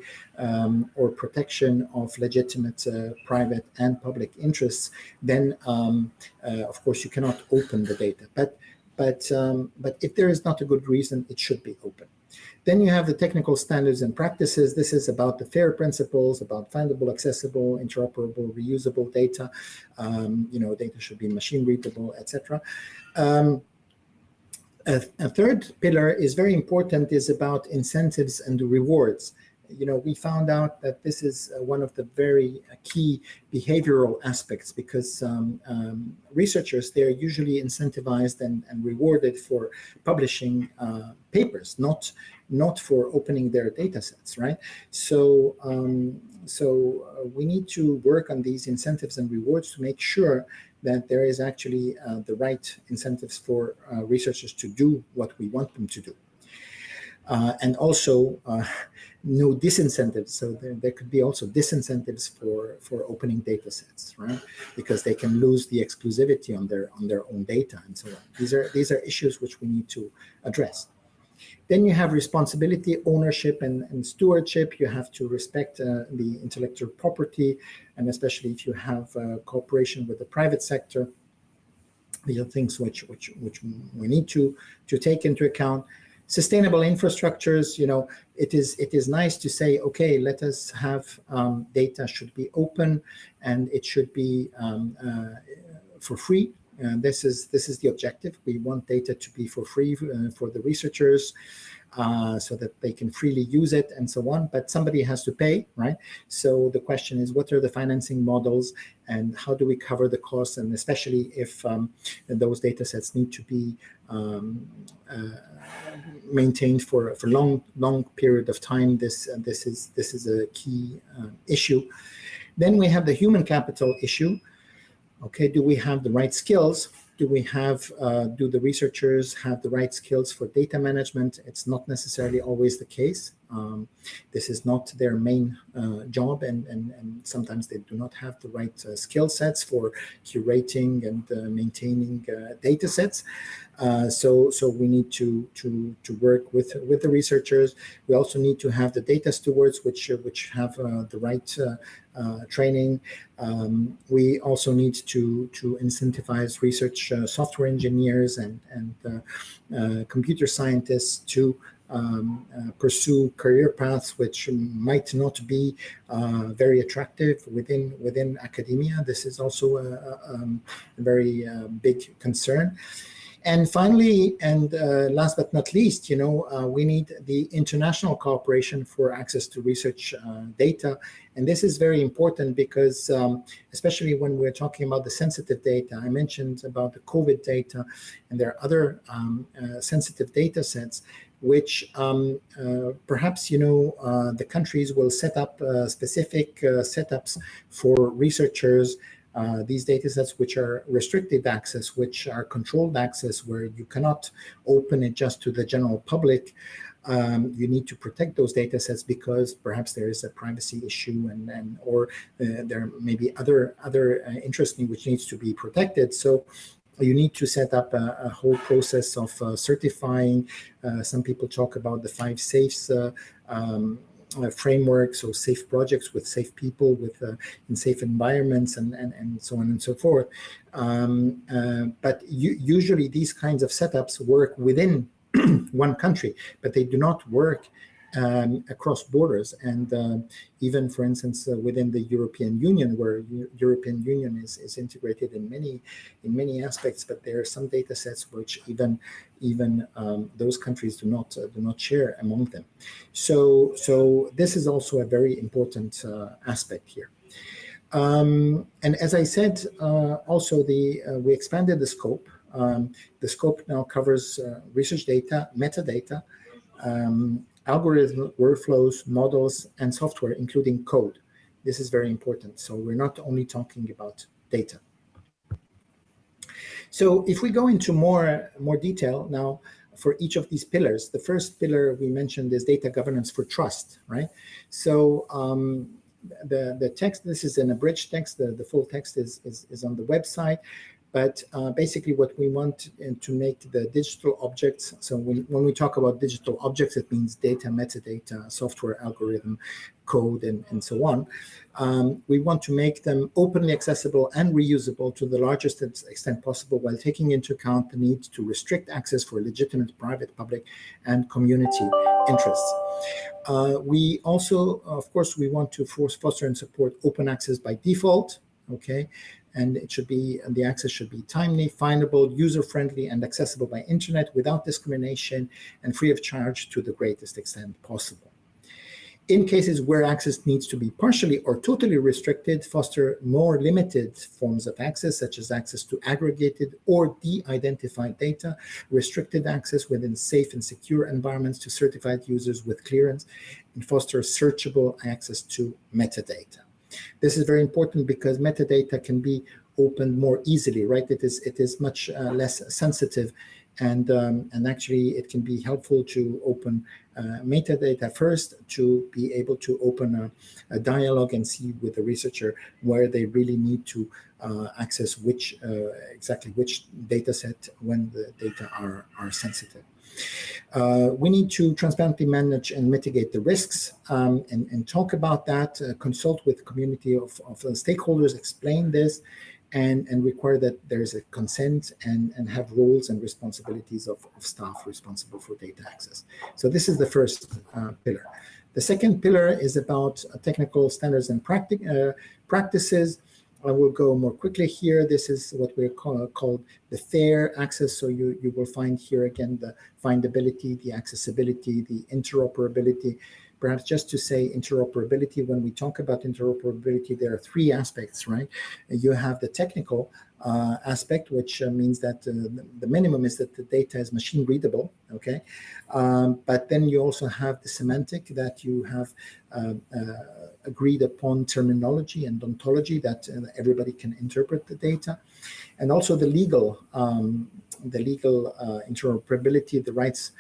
H: or protection of legitimate private and public interests, then of course you cannot open the data. But if there is not a good reason, it should be open. Then you have the technical standards and practices. This is about the FAIR principles, about findable, accessible, interoperable, reusable data. Data should be machine readable, etc. A third pillar is very important, is about incentives and rewards. We found out that this is one of the very key behavioral aspects, because researchers, they're usually incentivized and rewarded for publishing papers, not for opening their data sets, right? So we need to work on these incentives and rewards to make sure that there is actually the right incentives for researchers to do what we want them to do. And also no disincentives. So there could be also disincentives for opening data sets, right? Because they can lose the exclusivity on their own data and so on. These are issues which we need to address. Then you have responsibility, ownership, and stewardship. You have to respect the intellectual property, and especially if you have cooperation with the private sector. These are things which we need to take into account. Sustainable infrastructures, it is nice to say, okay, let us have data should be open, and it should be for free. This is the objective. We want data to be for free for the researchers, so that they can freely use it and so on. But somebody has to pay, right? So the question is, what are the financing models, and how do we cover the costs? And especially if those data sets need to be maintained for a long period of time, this is a key issue. Then we have the human capital issue. Okay, do we have the right skills? do the researchers have the right skills for data management? It's not necessarily always the case. This is not their main job, and sometimes they do not have the right skill sets for curating and maintaining data sets. So we need to work with the researchers. We also need to have the data stewards, which have the right training. We also need to incentivize research software engineers and computer scientists to pursue career paths which might not be very attractive within academia. This is also a very big concern. And finally, and last but not least, we need the international cooperation for access to research data. And this is very important because, especially when we're talking about the sensitive data, I mentioned about the COVID data, and there are other sensitive data sets, which perhaps, the countries will set up specific setups for researchers. These data sets which are restricted access, which are controlled access, where you cannot open it just to the general public. You need to protect those data sets because perhaps there is a privacy issue or there may be other interests which needs to be protected. So you need to set up a whole process of certifying. Some people talk about the 5 safes framework, so safe projects with safe people, in safe environments, and so on and so forth. But usually these kinds of setups work within one country, but they do not work across borders. And even, for instance, within the European Union, where European Union is integrated in many aspects, but there are some data sets which even those countries do not share among them. So this is also a very important aspect here. And as I said, also we expanded the scope. The scope now covers research data, metadata, algorithm, workflows, models, and software, including code. This is very important. So we're not only talking about data. So if we go into more detail now for each of these pillars, the first pillar we mentioned is data governance for trust, right? So the text, this is an abridged text. The full text is on the website. But basically what we want to make the digital objects, so when we talk about digital objects, it means data, metadata, software, algorithm, code, and so on. We want to make them openly accessible and reusable to the largest extent possible, while taking into account the need to restrict access for legitimate private, public, and community interests. We also, of course, we want to foster and support open access by default, okay? And the access should be timely, findable, user-friendly, and accessible by internet without discrimination and free of charge to the greatest extent possible. In cases where access needs to be partially or totally restricted, foster more limited forms of access, such as access to aggregated or de-identified data, restricted access within safe and secure environments to certified users with clearance, and foster searchable access to metadata. This is very important because metadata can be opened more easily, right? It is much less sensitive, and actually it can be helpful to open metadata first to be able to open a dialogue and see with the researcher where they really need to access exactly which data set when the data are sensitive. We need to transparently manage and mitigate the risks and talk about that, consult with the community of stakeholders, explain this, and require that there is a consent and have roles and responsibilities of staff responsible for data access. So this is the first pillar. The second pillar is about technical standards and practices. I will go more quickly here. This is what we called the fair access. So you will find here again the findability, the accessibility, the interoperability. Perhaps just to say interoperability, when we talk about interoperability, there are 3 aspects, right? You have the technical aspect, which means that the minimum is that the data is machine readable, okay? But then you also have the semantic, that you have agreed upon terminology and ontology that everybody can interpret the data, and also the legal interoperability, the rights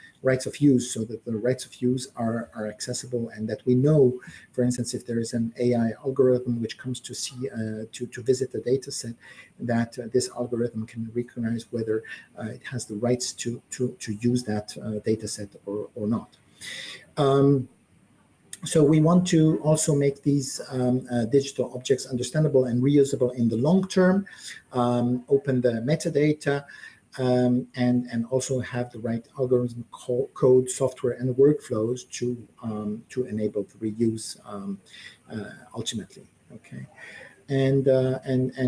H: of use, so that the rights of use are accessible, and that we know, for instance, if there is an AI algorithm which comes to see to visit the data set, that this algorithm can recognize whether it has the rights to use that data set or not. So we want to also make these digital objects understandable and reusable in the long term, open the metadata, and also have the right algorithm code, software, and workflows to enable the reuse ultimately. Okay, and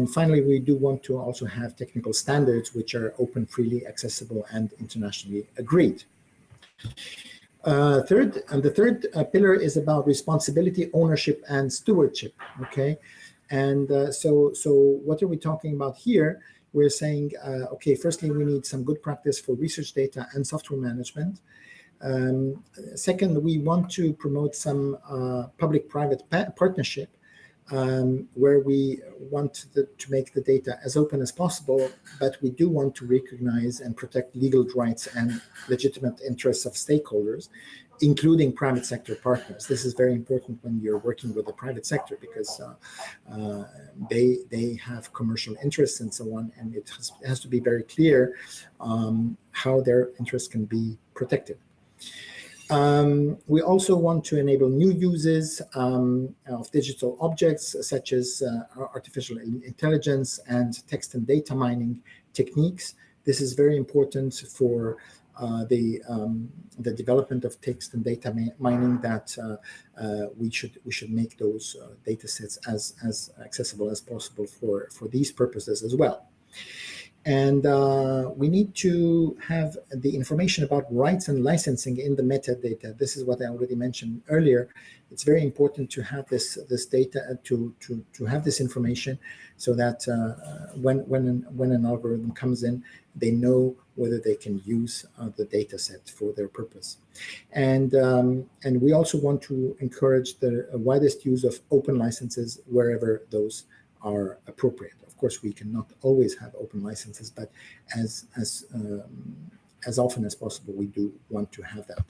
H: finally, we do want to also have technical standards which are open, freely accessible, and internationally agreed. The third pillar is about responsibility, ownership, and stewardship. Okay, and so what are we talking about here? We're saying, okay, firstly, we need some good practice for research data and software management. Second, we want to promote some public-private partnership where we want to make the data as open as possible, but we do want to recognize and protect legal rights and legitimate interests of stakeholders, including private sector partners. This is very important when you're working with the private sector, because they have commercial interests and so on, and it has to be very clear how their interests can be protected. We also want to enable new uses of digital objects, such as artificial intelligence and text and data mining techniques. This is very important for the development of text and data mining, that we should make those data sets as accessible as possible for these purposes as well. And we need to have the information about rights and licensing in the metadata. This is what I already mentioned earlier. It's very important to have this data, to have this information, so that when an algorithm comes in, they know whether they can use the data set for their purpose. And we also want to encourage the widest use of open licenses wherever those are appropriate. Of course, we cannot always have open licenses, but as often as possible, we do want to have that.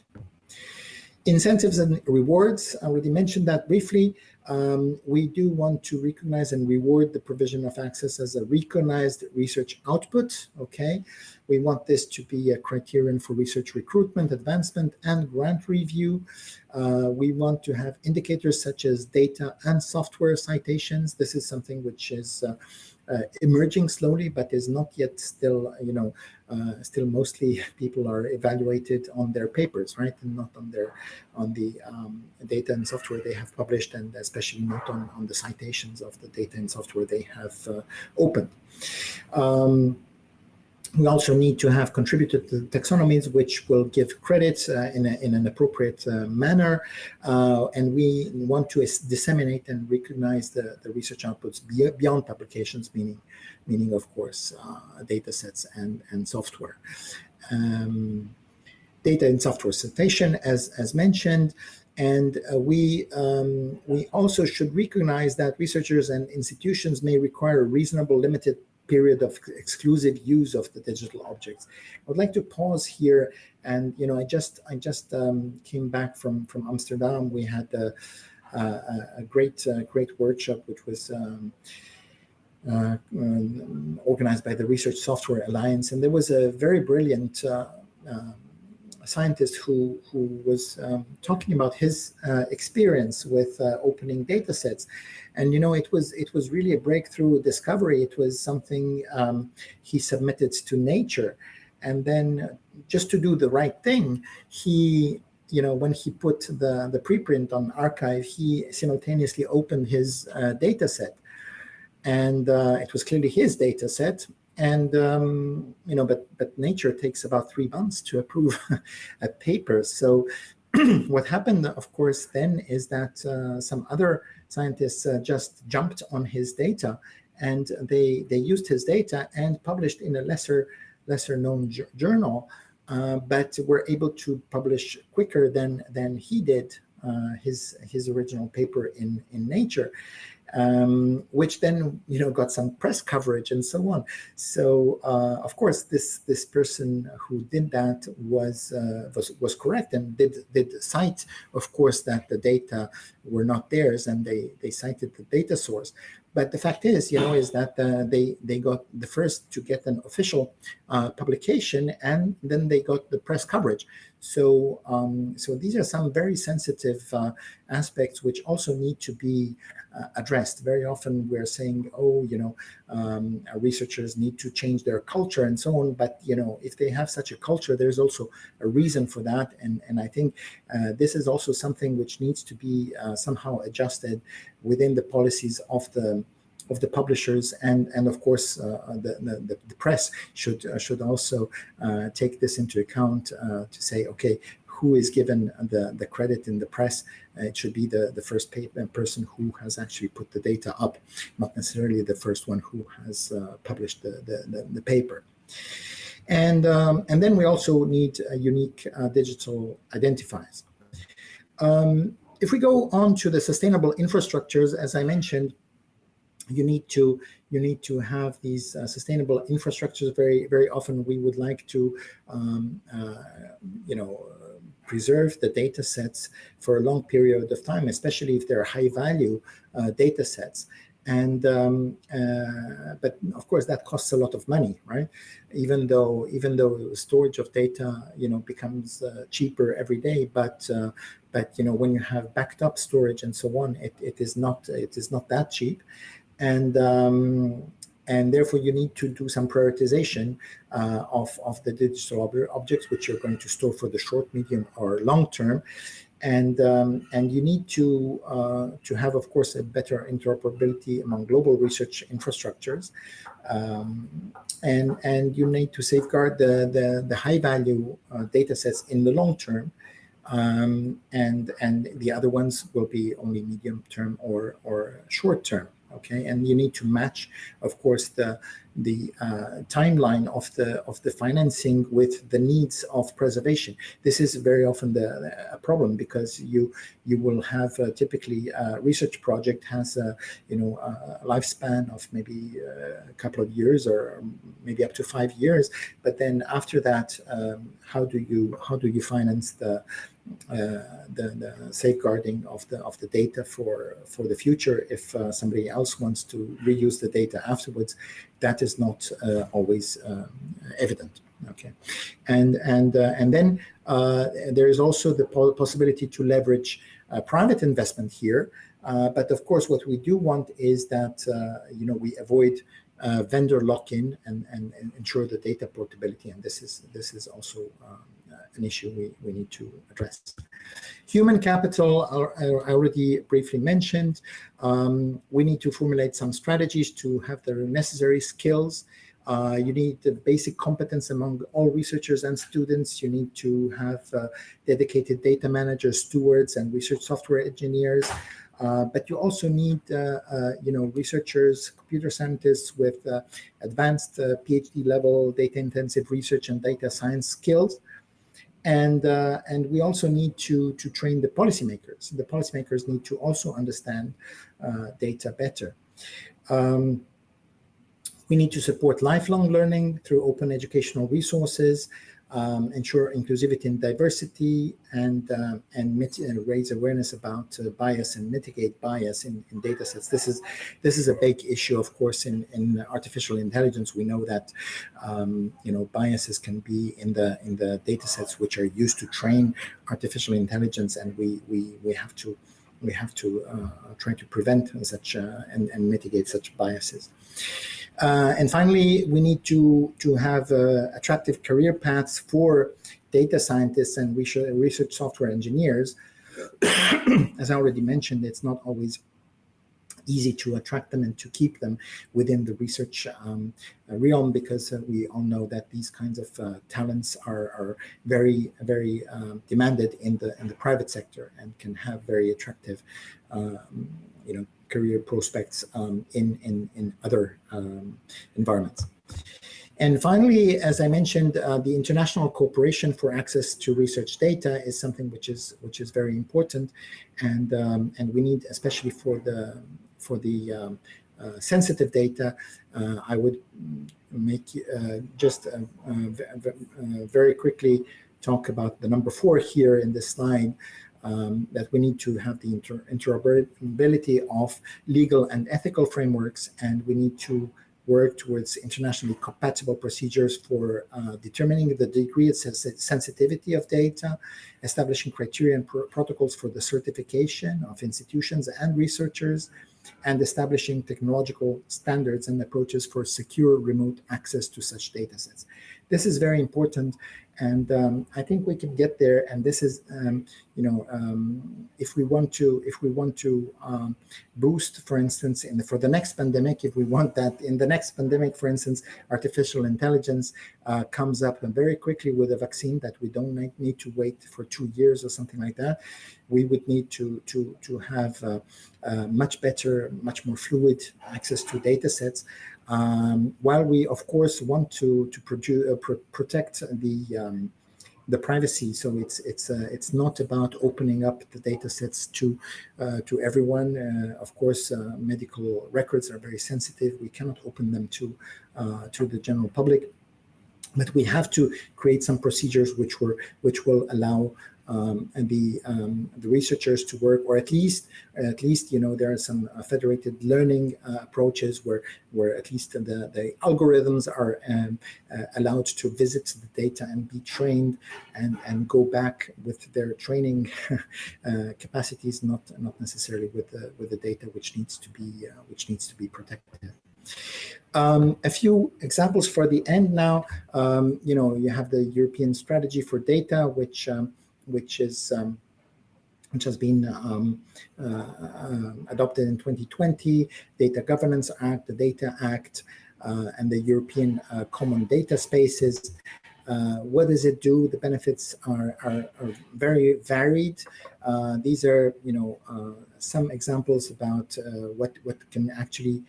H: Incentives and rewards, I already mentioned that briefly. We do want to recognize and reward the provision of access as a recognized research output, okay? We want this to be a criterion for research recruitment, advancement, and grant review. We want to have indicators such as data and software citations. This is something which is emerging slowly, but is not yet still, still mostly people are evaluated on their papers, right? And not on the data and software they have published, and especially not on the citations of the data and software they have opened. We also need to have contributed to taxonomies, which will give credits in an appropriate manner. And we want to disseminate and recognize the research outputs beyond publications, meaning of course, data sets and software. Data and software citation, as mentioned. And we also should recognize that researchers and institutions may require a reasonable limited period of exclusive use of the digital objects. I would like to pause here, and I just came back from Amsterdam. We had a great workshop, which was organized by the Research Software Alliance, and there was a very brilliant scientist who was talking about his experience with opening data sets. And it was really a breakthrough discovery. It was something he submitted to Nature, and then just to do the right thing, he when he put the preprint on archive, he simultaneously opened his data set, and it was clearly his data set. And but Nature takes about 3 months to approve a paper. So what happened, of course, then is that some other scientists just jumped on his data and they used his data and published in a lesser known journal, but were able to publish quicker than he did his original paper in Nature. Which then got some press coverage and so on. So of course this person who did that was correct and did cite, of course, that the data were not theirs, and they cited the data source. But the fact is, is that they got the first to get an official publication, and then they got the press coverage. So so these are some very sensitive aspects which also need to be addressed. Very often we're saying, oh, researchers need to change their culture and so on. But if they have such a culture, there's also a reason for that. And I think this is also something which needs to be somehow adjusted within the policies of the publishers, and of course the press should also take this into account to say, okay, who is given the credit in the press? It should be the first person who has actually put the data up, not necessarily the first one who has published the paper. And then we also need unique digital identifiers. If we go on to the sustainable infrastructures, as I mentioned, you need to have these sustainable infrastructures. Very often we would like to preserve the data sets for a long period of time, especially if they're high value data sets. And but of course that costs a lot of money, right? Even though storage of data becomes cheaper every day, but when you have backed up storage and so on, it is not that cheap. And therefore you need to do some prioritization of the digital objects which you're going to store for the short, medium, or long term. And you need to have, of course, a better interoperability among global research infrastructures, and you need to safeguard the high value data sets in the long term, and the other ones will be only medium term or short term. Okay, and you need to match, of course, the timeline of the financing with the needs of preservation. This is very often a problem, because you will have typically a research project has a lifespan of maybe a couple of years or maybe up to 5 years, but then after that, how do you finance the safeguarding of the data for the future if somebody else wants to reuse the data afterwards? That is not always evident. Okay, and then there is also the possibility to leverage private investment here, but of course what we do want is that we avoid vendor lock-in and ensure the data portability, and this is also an issue we need to address. Human capital, I already briefly mentioned. We need to formulate some strategies to have the necessary skills. You need the basic competence among all researchers and students. You need to have dedicated data managers, stewards, and research software engineers. But you also need, researchers, computer scientists with advanced PhD level data-intensive research and data science skills. And we also need to train the policymakers. The policymakers need to also understand data better. We need to support lifelong learning through open educational resources, ensure inclusivity and diversity, and raise awareness about bias and mitigate bias in data sets. This is a big issue, of course, in artificial intelligence. We know that biases can be in the data sets which are used to train artificial intelligence, and we have to try to prevent such and mitigate such biases. And finally, we need to have attractive career paths for data scientists and research software engineers. As I already mentioned, it's not always easy to attract them and to keep them within the research realm, because we all know that these kinds of talents are very, very demanded in the private sector and can have very attractive career prospects in other environments. And finally, as I mentioned, the international cooperation for access to research data is something which is very important, and we need, especially for the sensitive data. I would make just very quickly talk about the number 4 here in this slide. That we need to have the interoperability of legal and ethical frameworks, and we need to work towards internationally compatible procedures for determining the degree of sensitivity of data, establishing criteria and protocols for the certification of institutions and researchers, and establishing technological standards and approaches for secure remote access to such data sets. This is very important, and I think we can get there. And this is, if we want to boost, for instance, for the next pandemic, if we want that in the next pandemic, for instance, artificial intelligence comes up very quickly with a vaccine that we don't need to wait for 2 years or something like that. We would need to have much better, much more fluid access to data sets. While we, of course, want to protect the privacy, so it's not about opening up the data sets to everyone. Of course, medical records are very sensitive. We cannot open them to the general public, but we have to create some procedures which will allow the researchers to work, or at least there are some federated learning approaches where at least the algorithms are allowed to visit the data and be trained and go back with their training capacities, not necessarily with the data which needs to be protected. A few examples for the end now. You have the European Strategy for Data, which has been adopted in 2020, Data Governance Act, the Data Act, and the European Common Data Spaces. What does it do? The benefits are very varied. These are, some examples about what can actually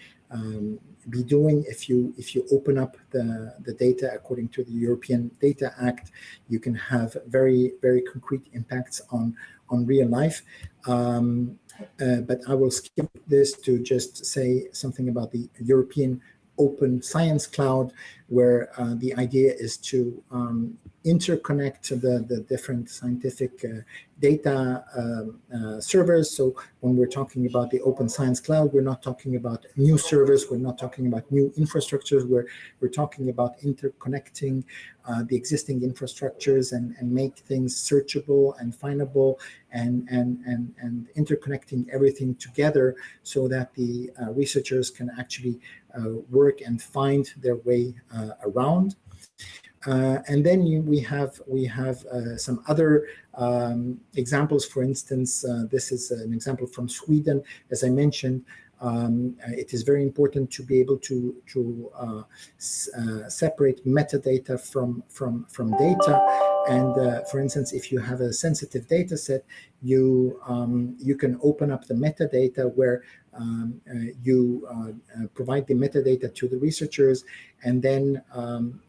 H: be doing if you open up the data according to the European Data Act. You can have very, very concrete impacts on real life. But I will skip this to just say something about the European Open Science Cloud, where the idea is to interconnect the different scientific data servers. So when we're talking about the Open Science Cloud, we're not talking about new servers, we're not talking about new infrastructures, we're talking about interconnecting the existing infrastructures and make things searchable and findable, and interconnecting everything together so that the researchers can actually work and find their way around. And then we have some other examples. For instance, this is an example from Sweden. As I mentioned, it is very important to be able to separate metadata from data. And for instance, if you have a sensitive data set, you can open up the metadata where you provide the metadata to the researchers, and then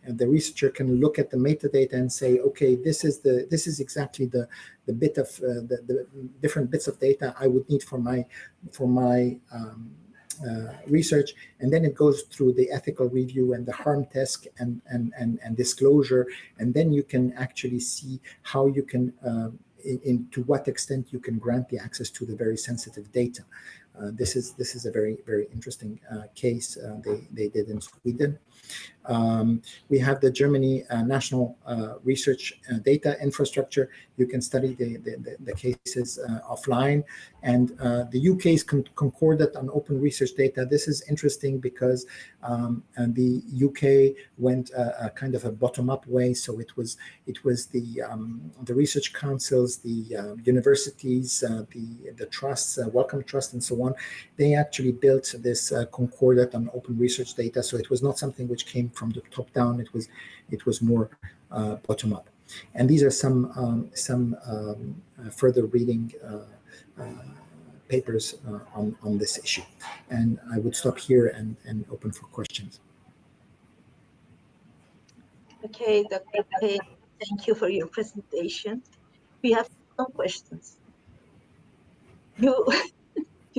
H: the researcher can look at the metadata and say, okay, this is exactly the bit of the different bits of data I would need for my research, and then it goes through the ethical review and the harm test and disclosure, and then you can actually see how you can to what extent you can grant the access to the very sensitive data. This is a very, very interesting case they did in Sweden. We have the Germany National Research Data Infrastructure. You can study the cases offline. And the UK's Concordat on Open Research Data. This is interesting because the UK went a kind of a bottom-up way. So it was the research councils, the universities, the trusts, Wellcome Trust, and so on. They actually built this Concordat on Open Research Data. So it was not something which came from the top down. It was more bottom up. And these are some further reading papers on this issue. And I would stop here and open for questions.
F: Okay, Dr. Pei, thank you for your presentation. We have some questions. You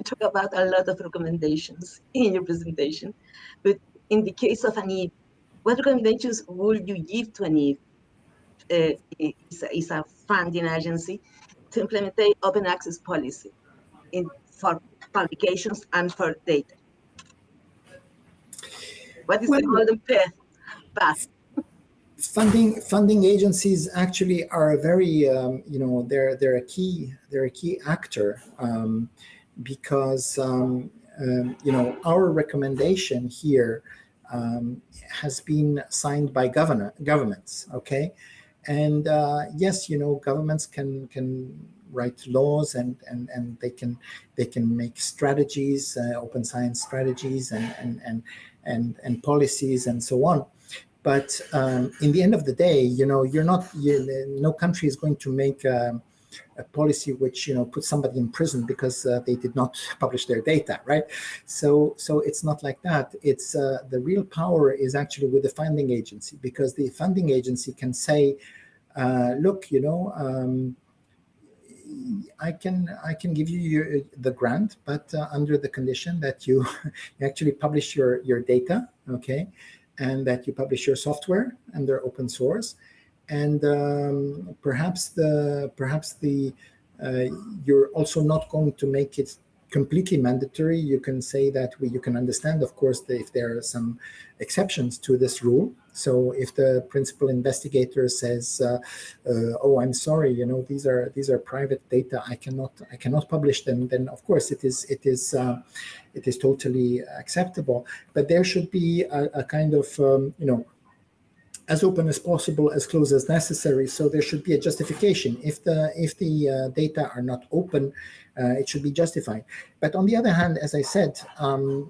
F: talk about a lot of recommendations in your presentation, but in the case of ANIB, what recommendations would you give to ANIB? Is a funding agency to implement a open access policy for publications and for data. What is the golden path?
H: Funding agencies actually are a very they're a key actor, because our recommendation here has been signed by governments. Okay, and yes, governments can write laws and they can make strategies, open science strategies and policies and so on. But in the end of the day, no country is going to make a policy which puts somebody in prison because they did not publish their data, right? So it's not like that. It's the real power is actually with the funding agency, because the funding agency can say, look, I can give you the grant, but under the condition that you actually publish your data, okay, and that you publish your software and they're open source, and perhaps you're also not going to make it completely mandatory. You can say that you can understand, of course, if there are some exceptions to this rule. So if the principal investigator says, "Oh, I'm sorry, these are private data. I cannot publish them," then of course it is totally acceptable. But there should be a kind of as open as possible, as close as necessary. So there should be a justification. If the data are not open, it should be justified. But on the other hand, as I said,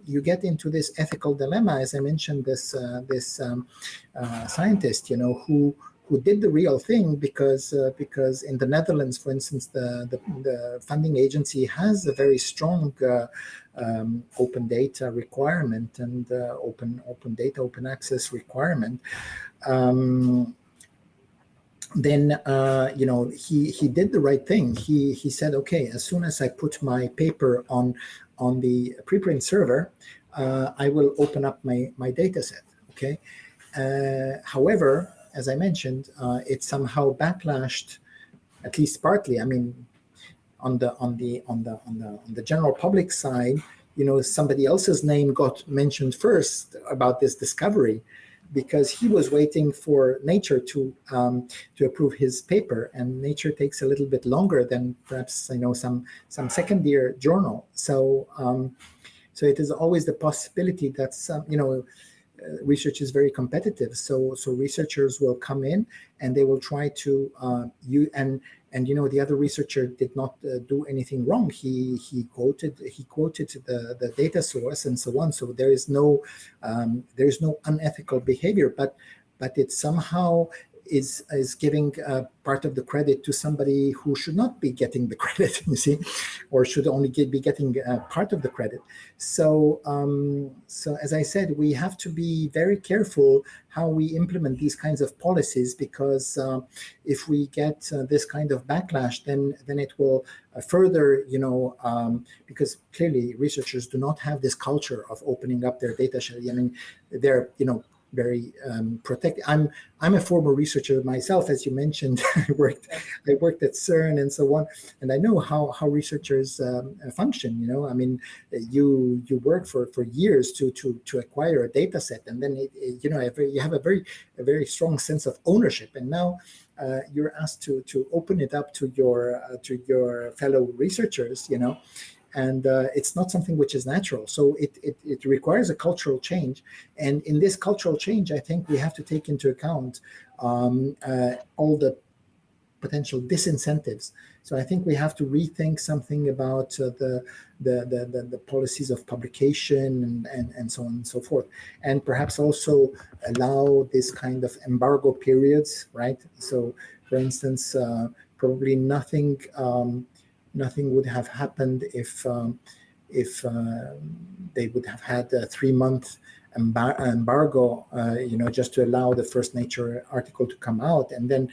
H: you get into this ethical dilemma. As I mentioned, this scientist, who did the real thing, because in the Netherlands, for instance, the funding agency has a very strong open data requirement and open data, open access requirement. Then he did the right thing. He said, okay, as soon as I put my paper on the preprint server, I will open up my data set. Okay. However, as I mentioned, it somehow backlashed, at least partly. I mean, on the general public side, somebody else's name got mentioned first about this discovery, because he was waiting for Nature to approve his paper, and Nature takes a little bit longer than perhaps some second-year journal. So it is always the possibility that research is very competitive. So researchers will come in and they will try to the other researcher did not do anything wrong. He quoted the data source and so on. So there is no unethical behavior, but it somehow is giving part of the credit to somebody who should not be getting the credit, you see, or should only be getting part of the credit. So as I said, we have to be very careful how we implement these kinds of policies, because if we get this kind of backlash, then it will further, because clearly researchers do not have this culture of opening up their data. I mean, they're, very protected. I'm a former researcher myself, as you mentioned. I worked at CERN and so on, and I know how researchers function. I mean, you work for years to acquire a data set, and then you have a very strong sense of ownership, and now you're asked to open it up to your fellow researchers. And it's not something which is natural. So it requires a cultural change. And in this cultural change, I think we have to take into account all the potential disincentives. So I think we have to rethink something about the policies of publication and so on and so forth. And perhaps also allow this kind of embargo periods, right? So for instance, probably nothing nothing would have happened if they would have had a 3-month embargo, just to allow the first Nature article to come out, and then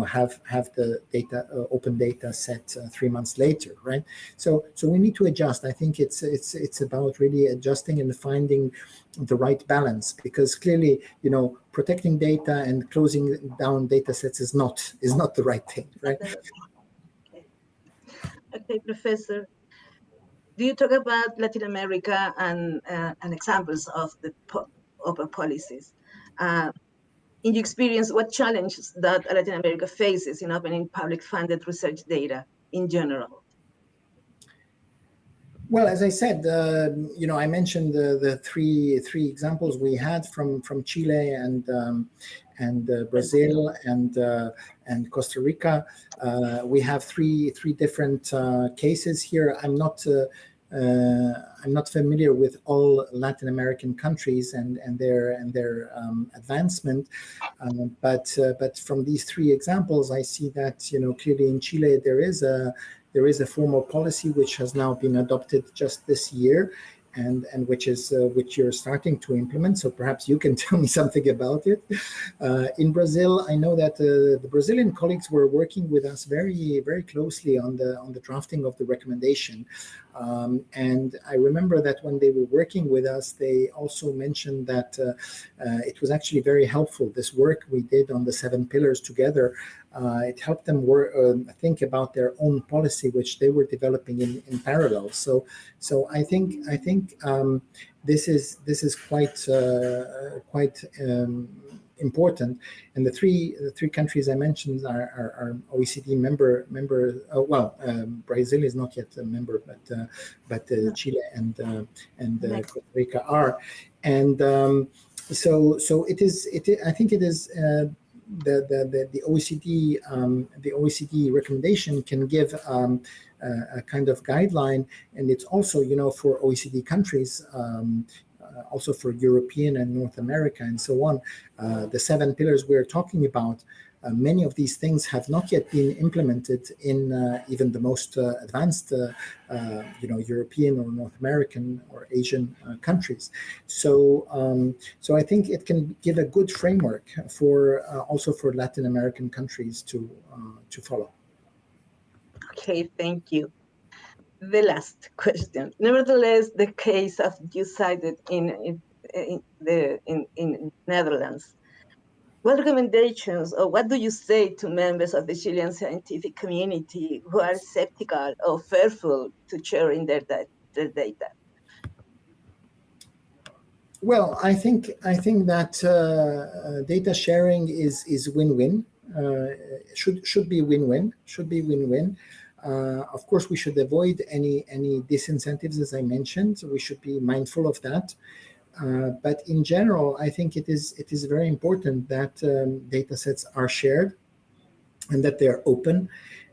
H: have the data, open data set 3 months later, right? So we need to adjust. I think it's about really adjusting and finding the right balance, because clearly, protecting data and closing down data sets is not the right thing, right?
F: Okay, Professor. Do you talk about Latin America and examples of the open policies? In your experience, what challenges that Latin America faces in opening public-funded research data in general?
H: Well, as I said, I mentioned the three examples we had from Chile and Brazil and Costa Rica. We have three different cases here. I'm not familiar with all Latin American countries and their advancement, but from these three examples, I see that clearly in Chile there is a formal policy which has now been adopted just this year, and which you're starting to implement. So perhaps you can tell me something about it. In Brazil, I know that the Brazilian colleagues were working with us very, very closely on the drafting of the recommendation. And I remember that when they were working with us, they also mentioned that it was actually very helpful, this work we did on the 7 pillars together. It helped them think about their own policy, which they were developing in parallel. So I think this is quite important. And the three countries I mentioned are OECD member. Brazil is not yet a member, but Chile and Costa Rica are. And so it is. I think it is. The OECD recommendation can give a kind of guideline, and it's also for OECD countries, also for European and North America and so on. The 7 pillars we're talking about, many of these things have not yet been implemented in even the most advanced European or North American or Asian countries. So I think it can give a good framework for also for Latin American countries to follow.
F: Okay, thank you. The last question. Nevertheless, the case of you cited in Netherlands. What recommendations or what do you say to members of the Chilean scientific community who are skeptical or fearful to sharing their data?
H: Well, I think that data sharing is win-win. Should be win-win. Of course, we should avoid any disincentives, as I mentioned. We should be mindful of that. But in general, I think it is very important that data sets are shared, and that they are open,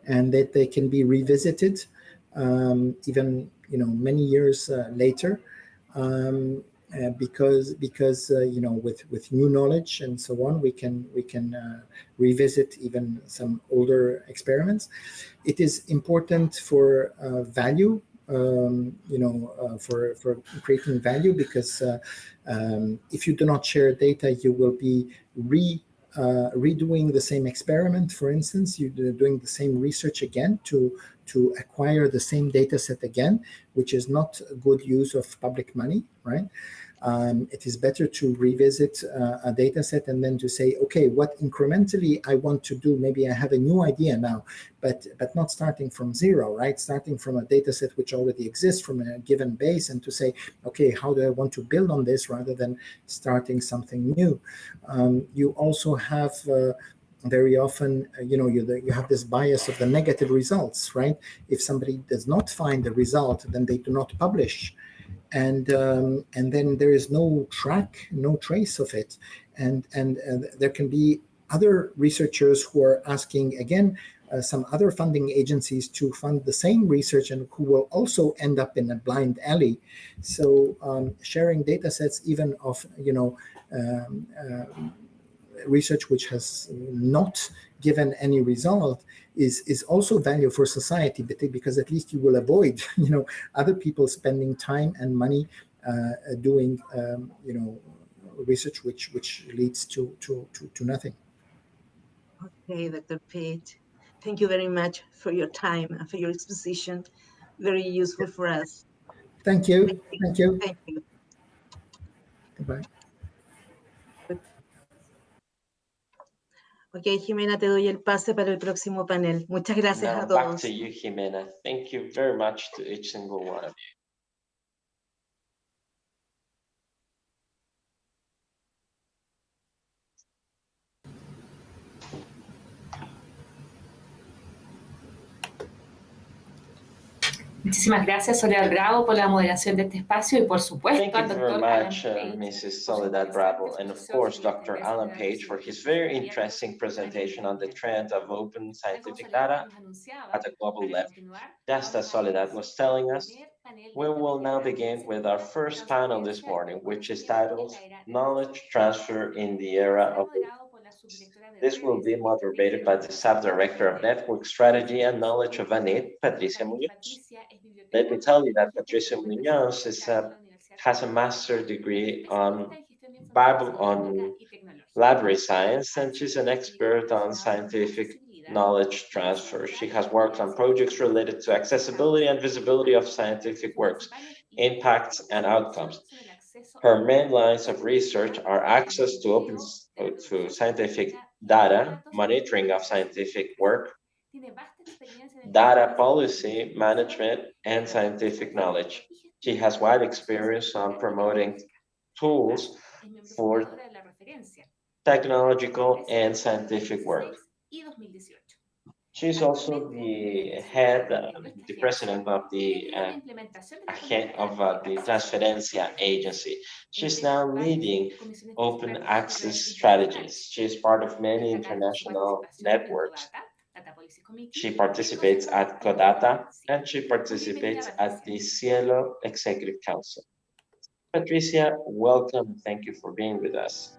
H: and that they can be revisited even many years later. Because with new knowledge and so on, we can revisit even some older experiments. It is important for value, for creating value, because if you do not share data, you will be redoing the same experiment. For instance, you're doing the same research again to acquire the same data set again, which is not a good use of public money, right? It is better to revisit a data set and then to say, okay, what incrementally I want to do? Maybe I have a new idea now, but not starting from zero, right? Starting from a data set which already exists from a given base, and to say, okay, how do I want to build on this, rather than starting something new? You also have very often, you have this bias of the negative results, right? If somebody does not find the result, then they do not publish. And then there is no trace of it. And there can be other researchers who are asking, again, some other funding agencies to fund the same research, and who will also end up in a blind alley. So sharing data sets, even of, research which has not given any result is also value for society, because at least you will avoid, other people spending time and money doing, research which leads to nothing.
F: Okay, Dr. Page, thank you very much for your time and for your exposition. Very useful for us.
H: Thank you. Thank you.
F: Thank you.
H: Goodbye.
F: Ok, Jimena, te doy el pase para el próximo panel. Muchas gracias
G: Now
F: a
G: back
F: todos.
G: to you, Jimena. Thank you very much to each single one of you.
B: Muchísimas gracias, Soledad Bravo, por la moderación de este espacio y, por supuesto,
G: Thank you
B: al
G: very
B: doctor Alan
G: much,
B: Page,
G: Mrs.
B: por su
G: Soledad
B: interesante
G: Bravo, and of
B: exposición
G: course,
B: sobre el
G: Dr.
B: interés
G: Alan
B: de la
G: Page for his
B: científica
G: very
B: abierto
G: interesting
B: a nivel
G: presentation on the
B: mundial.
G: trend of open
B: Tal como
G: scientific
B: Soledad
G: data
B: nos anunciaba,
G: at a global
B: para
G: level.
B: continuar,
G: Just
B: vamos
G: as
B: a dar
G: Soledad
B: inicio
G: was
B: al
G: telling us,
B: primer panel de
G: we
B: esta
G: will now
B: mañana,
G: begin
B: que se
G: with our
B: titula
G: first panel this
B: Transferencia
G: morning,
B: del
G: which is
B: conocimiento en
G: titled
B: la era de la
G: Knowledge
B: información.
G: Transfer in the Era
B: Estará
G: of
B: moderado por la subdirectora de
G: This will
B: redes
G: be
B: y
G: moderated
B: estrategia
G: by
B: de
G: the
B: la
G: Subdirector of Network Strategy and Knowledge of ANIT, Patricia Muñoz.
B: Patricia es
G: Let me
B: bibliotecóloga
G: tell you that
B: y
G: Patricia
B: estudió documentación
G: Muñoz
B: bibliotecaria en la Universidad
G: has a
B: Católica,
G: master's degree
B: especialista
G: on
B: en gestión de información
G: Bible
B: científica
G: on
B: y tecnológica.
G: library science,
B: Ha
G: and she's an
B: desempeñado proyectos
G: expert on
B: relacionados con la
G: scientific
B: accesibilidad,
G: knowledge
B: la
G: transfer. She
B: visibilidad
G: has
B: y la
G: worked on projects
B: científica.
G: related to accessibility and visibility of scientific
B: Sus
G: works,
B: principales
G: impacts,
B: intereses
G: and
B: en investigación
G: outcomes.
B: son el acceso a
G: Her
B: la
G: main lines of research
B: accesibilidad,
G: are
B: el
G: access to
B: monitoreo de la
G: to
B: producción
G: scientific
B: científica y de los
G: data,
B: datos y
G: monitoring
B: la
G: of
B: accesibilidad.
G: scientific work,
B: Tiene vasta experiencia en el
G: data
B: desarrollo de
G: policy,
B: información
G: management, and
B: herramientas de
G: scientific knowledge.
B: conocimiento y
G: She
B: gestión
G: has
B: de la
G: wide
B: información
G: experience on
B: científica y
G: promoting
B: tecnológica.
G: tools
B: Es miembro
G: for
B: fundadora de la referencia
G: technological
B: 2013,
G: and scientific work.
B: 2016 y 2018.
G: She's also the head, the president of the Transferencia Agency. She's now leading open access strategies. She's part of many international networks. She participates at CODATA and she participates at the Cielo Executive Council. Patricia, welcome and thank you for being with us.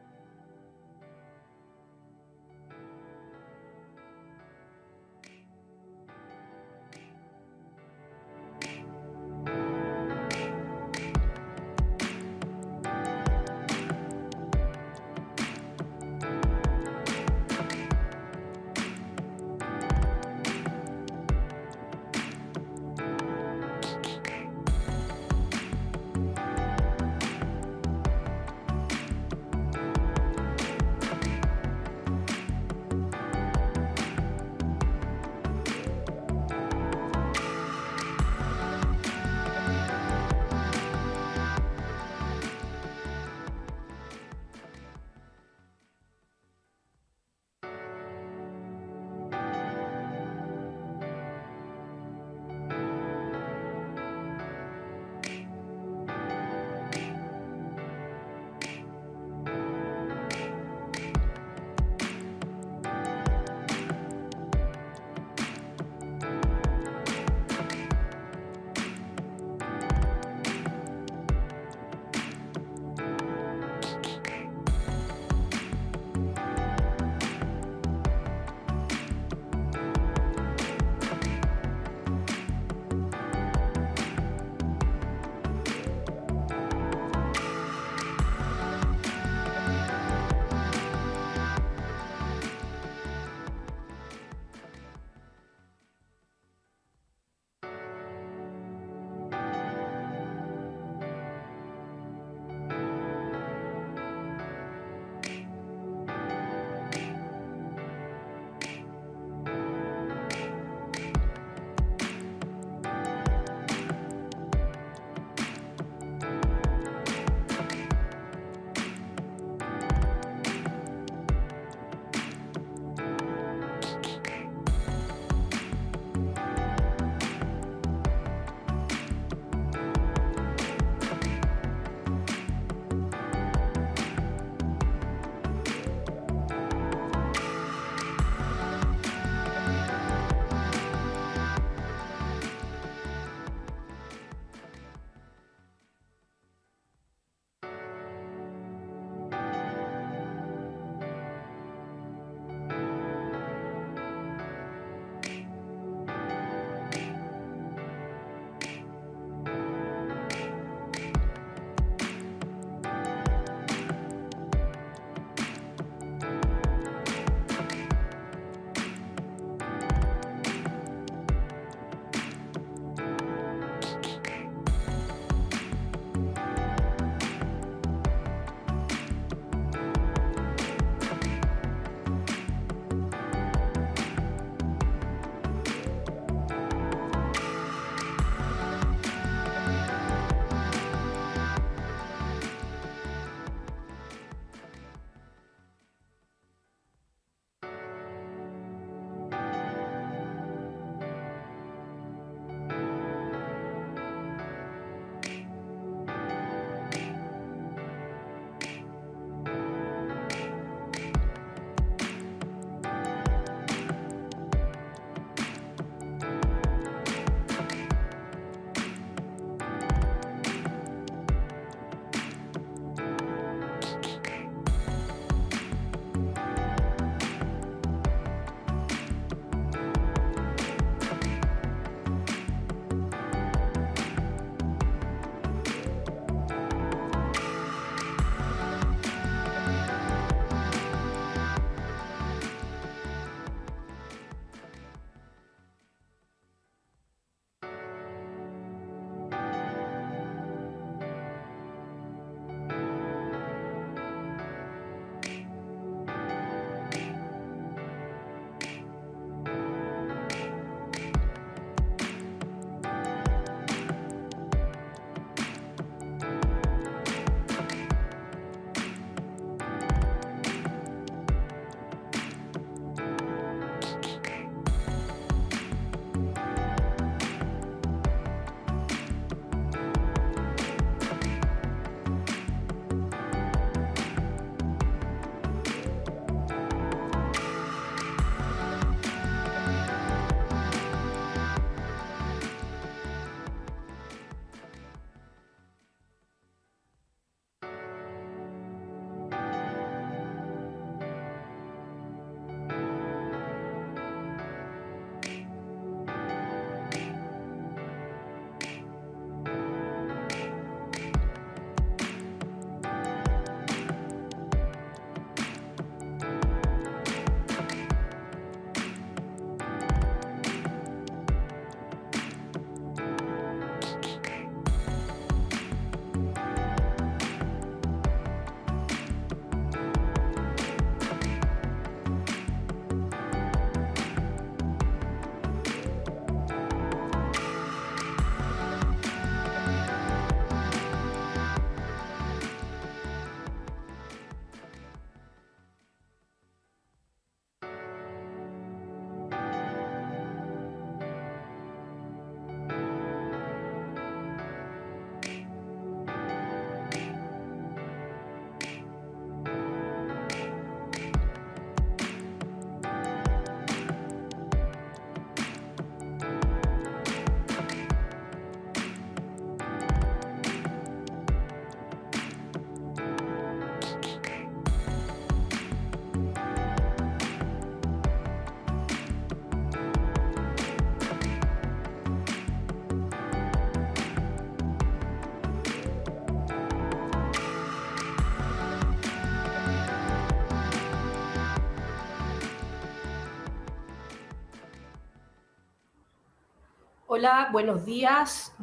I: Hola, buenos días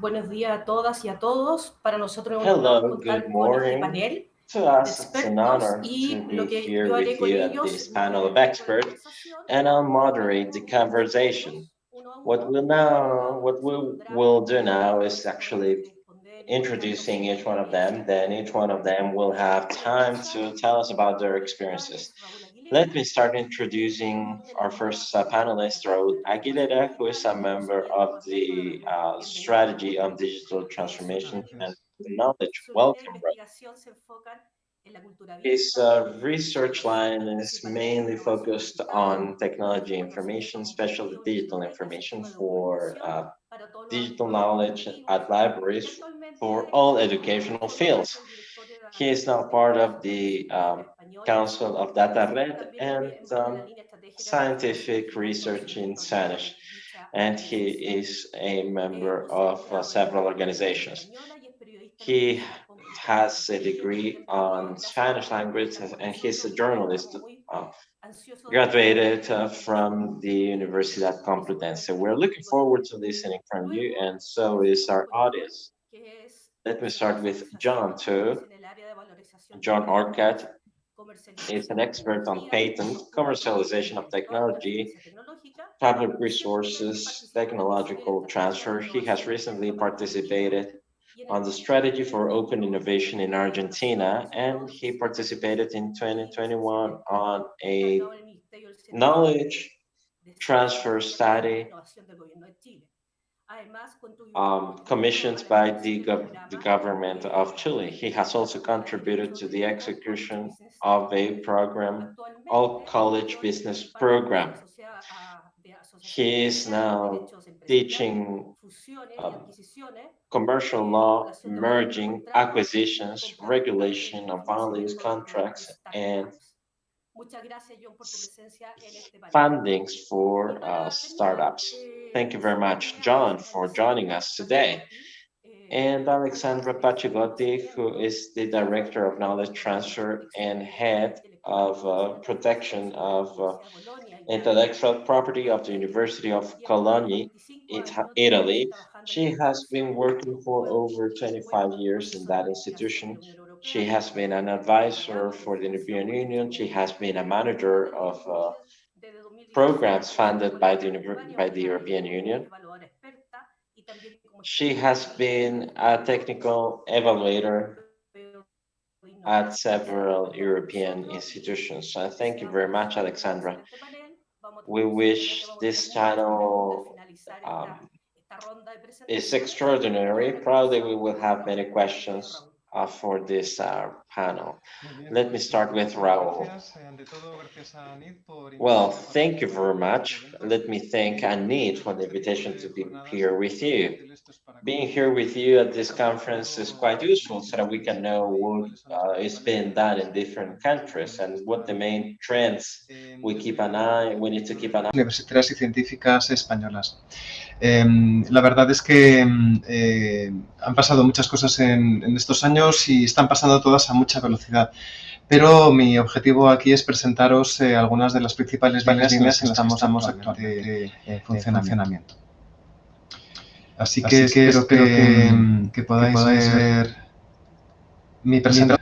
I: a todas y a todos. Para nosotros es un honor
G: Hello, good
I: contar con este
G: morning.
I: panel
G: To
I: de
G: us, it's an
I: expertos
G: honor
I: y
G: to
I: lo
G: be
I: que
G: here
I: yo haré
G: with
I: con
G: you at
I: ellos,
G: this
I: los que
G: panel of
I: haremos la
G: experts,
I: conversación,
G: and I'll moderate
I: haremos
G: the
I: un par de
G: conversation.
I: turnos, uno a
G: What
I: uno,
G: what we
I: se pondrán
G: will do now is actually
I: responder y contarnos
G: introducing
I: su
G: each one of them.
I: experiencia.
G: Then each one of them will have time to tell us about their experiences. Let me start introducing our first panelist, Raul Aguilera, who is a member of the Strategy on Digital Transformation and Knowledge.
I: Su línea de
G: Welcome, Raul.
I: investigación se enfocan en la cultura
G: His
I: abierta,
G: research line is mainly focused on technology
I: la
G: information,
I: información como
G: especially
I: contenido en
G: digital
I: bibliotecas,
G: information
I: sistemas de
G: for
I: documentación para todos los
G: digital
I: ámbitos
G: knowledge
I: educativos
G: at
I: y
G: libraries for
I: actualmente
G: all educational fields.
I: el director de la
G: He is now
I: Red
G: part
I: de
G: of the
I: Bibliotecas Españolas
G: Council of Data
I: y
G: Red
I: también
G: and
I: miembro de la línea estratégica de investigación
G: scientific
I: digital y
G: research in
I: conocimiento
G: Spanish.
I: de dicha
G: And he
I: alianza.
G: is a member
I: Posee un
G: of
I: grado en
G: several
I: literatura
G: organizations.
I: española y es periodista en la
G: He
I: Universidad Complutense.
G: has a degree
I: Siempre
G: on
I: gracias por
G: Spanish language
I: estar con
G: and he's a
I: nosotros y
G: journalist.
I: estamos muy ansiosos de
G: Graduated
I: escuchar
G: from the Universidad
I: y
G: Complutense.
I: seguramente
G: We're looking
I: contribuirán
G: forward to
I: mucho.
G: listening from you,
I: Luego
G: and so is
I: contaremos
G: our
I: con John,
G: audience.
I: que es
G: Let me start with John,
I: especialización
G: too.
I: es en el área de valorización de
G: John
I: patentes,
G: Orcutt is an
I: comercialización de
G: expert on
I: tecnología,
G: patent,
I: publicidad
G: commercialization
I: y
G: of
I: director de
G: technology,
I: excelencia tecnológica
G: public
I: y recientemente
G: resources,
I: participó en el diseño y la
G: technological
I: estrategia de
G: transfer. He has
I: innovación de
G: recently
I: Abierto en Argentina
G: participated
I: y en
G: on
I: el
G: the strategy for
I: 2021
G: open innovation in Argentina, and he participated in 2021 on a
I: encargado del Ministerio del
G: knowledge
I: de Ciencia,
G: transfer
I: Tecnología e
G: study
I: Innovación del Gobierno de Chile. Además, contribuyó
G: commissioned
I: a la
G: by
I: ejecución del
G: the
I: programa
G: government of Chile. He has also contributed to the execution of a program, all college business program. He is now teaching commercial law, merging, acquisitions, regulation of values, contracts, and fundings for startups. Thank you very much, John, for joining us today. And Alexandra Pacigotti, who is the Director of Knowledge Transfer and Head of Protection of Intellectual Property of the University of Cologne, Italy. She has been working for over 25 years in that institution. She has been an advisor for the European Union. She has been a manager of programs funded by the European Union. She has been a technical evaluator at several European institutions. So thank you very much, Alexandra. We wish this channel is extraordinary. Probably we will have many questions for this panel. Let me start with Raul. Well, thank you very much. Let me thank Anit for the invitation to be here with you. Being here with you at this conference is quite useful so that we can know what is being done in different countries and what the main trends we need to keep an eye.
J: Universitarias y científicas españolas. La verdad es que han pasado muchas cosas en estos años y están pasando todas a mucha velocidad. Pero mi objetivo aquí es presentaros algunas de las principales líneas en las que estamos actualmente en funcionamiento. Así que espero que podáis ver mi presentación.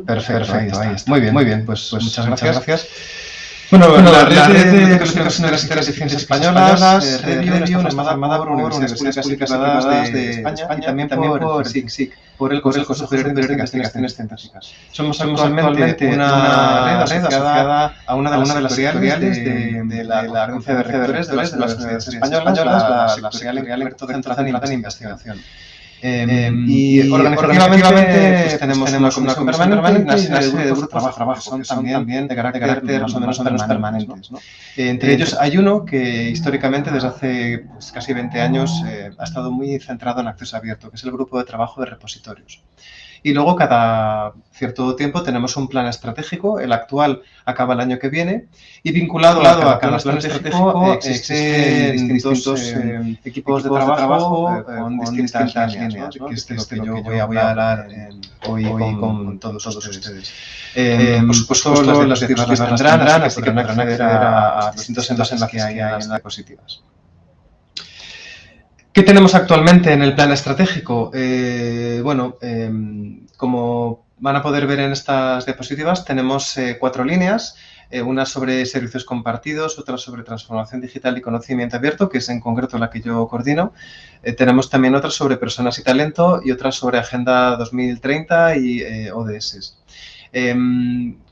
J: Perfecto, ahí está. Muy bien, pues muchas gracias. Bueno, la red de bibliotecas universitarias y ciencias españolas, Review, está formada por universidades públicas y privadas de España y también por SIC, por el Consejo Superior de Investigaciones Científicas. Somos actualmente una red asociada a una de las sectoriales de la Conferencia de Rectores de las Universidades Españolas, la sectorial Abierto de Investigación. Y organizativamente pues, tenemos una comisión permanente y una serie de grupos de trabajo que son también de carácter más o menos permanentes, ¿no? Entre ellos hay uno que históricamente desde hace pues, casi 20 años ha estado muy centrado en acceso abierto, que es el grupo de trabajo de repositorios. Y luego cada cierto tiempo tenemos un plan estratégico, el actual acaba el año que viene, y vinculado a cada plan estratégico existen distintos equipos de trabajo con distintas líneas, ¿no? Que es de lo que yo voy a hablar hoy con todos ustedes. Por supuesto, las diapositivas las tendrán, así que podrán acceder a distintos enlaces que hay en las diapositivas. ¿Qué tenemos actualmente en el plan estratégico? Como van a poder ver en estas diapositivas, tenemos 4 líneas, una sobre servicios compartidos, otra sobre transformación digital y conocimiento abierto, que es en concreto la que yo coordino. Tenemos también otra sobre personas y talento y otra sobre Agenda 2030 y ODS.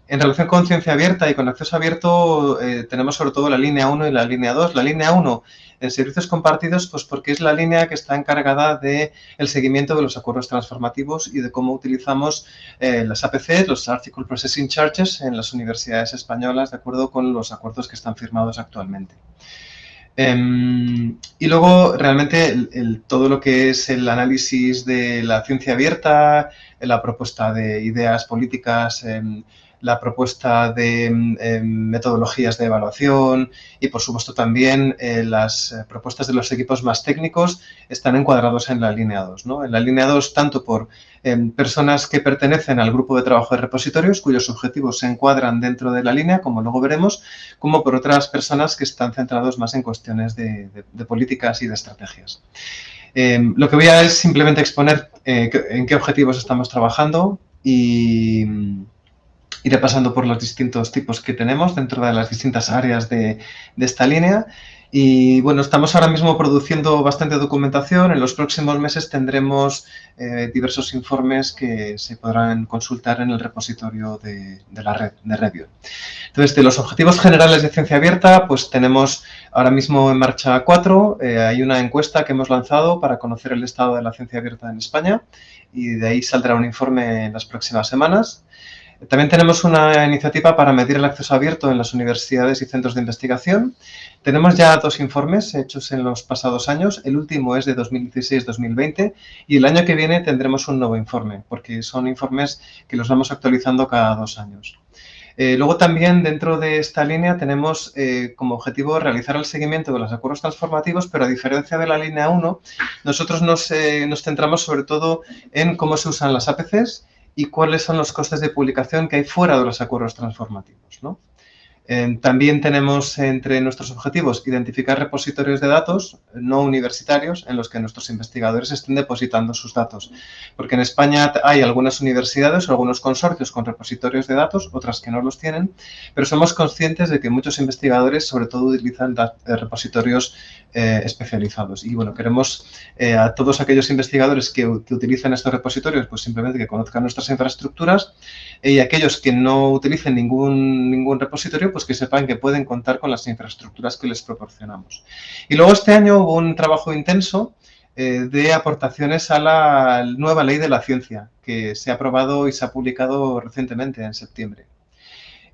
J: En relación con ciencia abierta y con acceso abierto, tenemos sobre todo la línea 1 y la línea 2. La línea 1 en servicios compartidos, pues porque es la línea que está encargada del seguimiento de los acuerdos transformativos y de cómo utilizamos las APC, los Article Processing Charges, en las universidades españolas, de acuerdo con los acuerdos que están firmados actualmente. Y luego, realmente, todo lo que es el análisis de la ciencia abierta, la propuesta de ideas políticas, la propuesta de metodologías de evaluación y, por supuesto, también las propuestas de los equipos más técnicos están encuadrados en la línea 2, ¿no? En la línea 2, tanto por personas que pertenecen al grupo de trabajo de repositorios, cuyos objetivos se encuadran dentro de la línea, como luego veremos, como por otras personas que están centrados más en cuestiones de políticas y de estrategias. Lo que voy a es simplemente exponer en qué objetivos estamos trabajando y iré pasando por los distintos tipos que tenemos dentro de las distintas áreas de esta línea. Y bueno, estamos ahora mismo produciendo bastante documentación. En los próximos meses tendremos diversos informes que se podrán consultar en el repositorio de la red de Review. Entonces, de los objetivos generales de ciencia abierta, pues tenemos ahora mismo en marcha 4. Hay una encuesta que hemos lanzado para conocer el estado de la ciencia abierta en España y de ahí saldrá un informe en las próximas semanas. También tenemos una iniciativa para medir el acceso abierto en las universidades y centros de investigación. Tenemos ya 2 informes hechos en los pasados años. El último es de 2016-2020 y el año que viene tendremos un nuevo informe, porque son informes que los vamos actualizando cada 2 años. Luego también dentro de esta línea tenemos como objetivo realizar el seguimiento de los acuerdos transformativos, pero a diferencia de la línea 1, nosotros nos centramos sobre todo en cómo se usan las APCs y cuáles son los costes de publicación que hay fuera de los acuerdos transformativos, ¿no? También tenemos entre nuestros objetivos identificar repositorios de datos no universitarios en los que nuestros investigadores estén depositando sus datos. Porque en España hay algunas universidades o algunos consorcios con repositorios de datos, otras que no los tienen, pero somos conscientes de que muchos investigadores sobre todo utilizan repositorios especializados. Y bueno, queremos a todos aquellos investigadores que utilizan estos repositorios, pues simplemente que conozcan nuestras infraestructuras y aquellos que no utilicen ningún repositorio, pues que sepan que pueden contar con las infraestructuras que les proporcionamos. Y luego este año hubo un trabajo intenso de aportaciones a la nueva ley de la ciencia, que se ha aprobado y se ha publicado recientemente, en septiembre.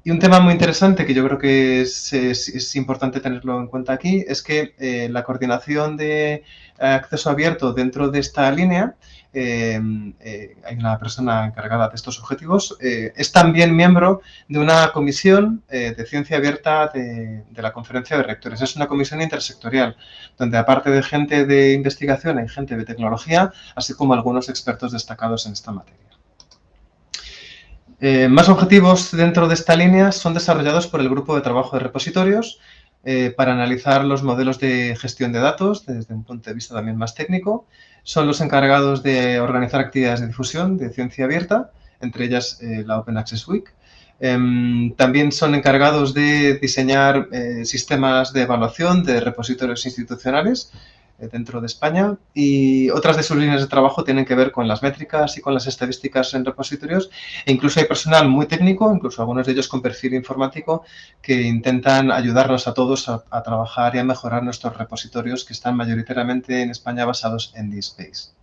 J: Y un tema muy interesante que yo creo que es importante tenerlo en cuenta aquí es que la coordinación de acceso abierto dentro de esta línea, hay una persona encargada de estos objetivos, es también miembro de una comisión de ciencia abierta de la Conferencia de Rectores. Es una comisión intersectorial, donde aparte de gente de investigación hay gente de tecnología, así como algunos expertos destacados en esta materia. Más objetivos dentro de esta línea son desarrollados por el Grupo de Trabajo de Repositorios para analizar los modelos de gestión de datos desde un punto de vista también más técnico. Son los encargados de organizar actividades de difusión de ciencia abierta, entre ellas la Open Access Week. También son encargados de diseñar sistemas de evaluación de repositorios institucionales dentro de España, y otras de sus líneas de trabajo tienen que ver con las métricas y con las estadísticas en repositorios, e incluso hay personal muy técnico, incluso algunos de ellos con perfil informático, que intentan ayudarnos a todos a trabajar y a mejorar nuestros repositorios que están mayoritariamente en España basados en DSpace.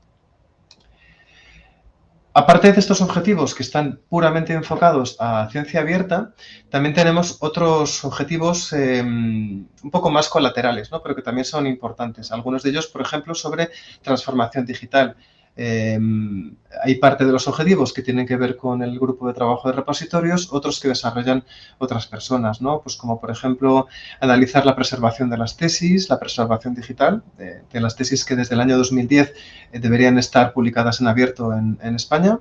J: Aparte de estos objetivos que están puramente enfocados a ciencia abierta, también tenemos otros objetivos un poco más colaterales, ¿no? Pero que también son importantes. Algunos de ellos, por ejemplo, sobre transformación digital. Hay parte de los objetivos que tienen que ver con el grupo de trabajo de repositorios, otros que desarrollan otras personas, ¿no? Pues como, por ejemplo, analizar la preservación de las tesis, la preservación digital de las tesis que desde el año 2010 deberían estar publicadas en abierto en España,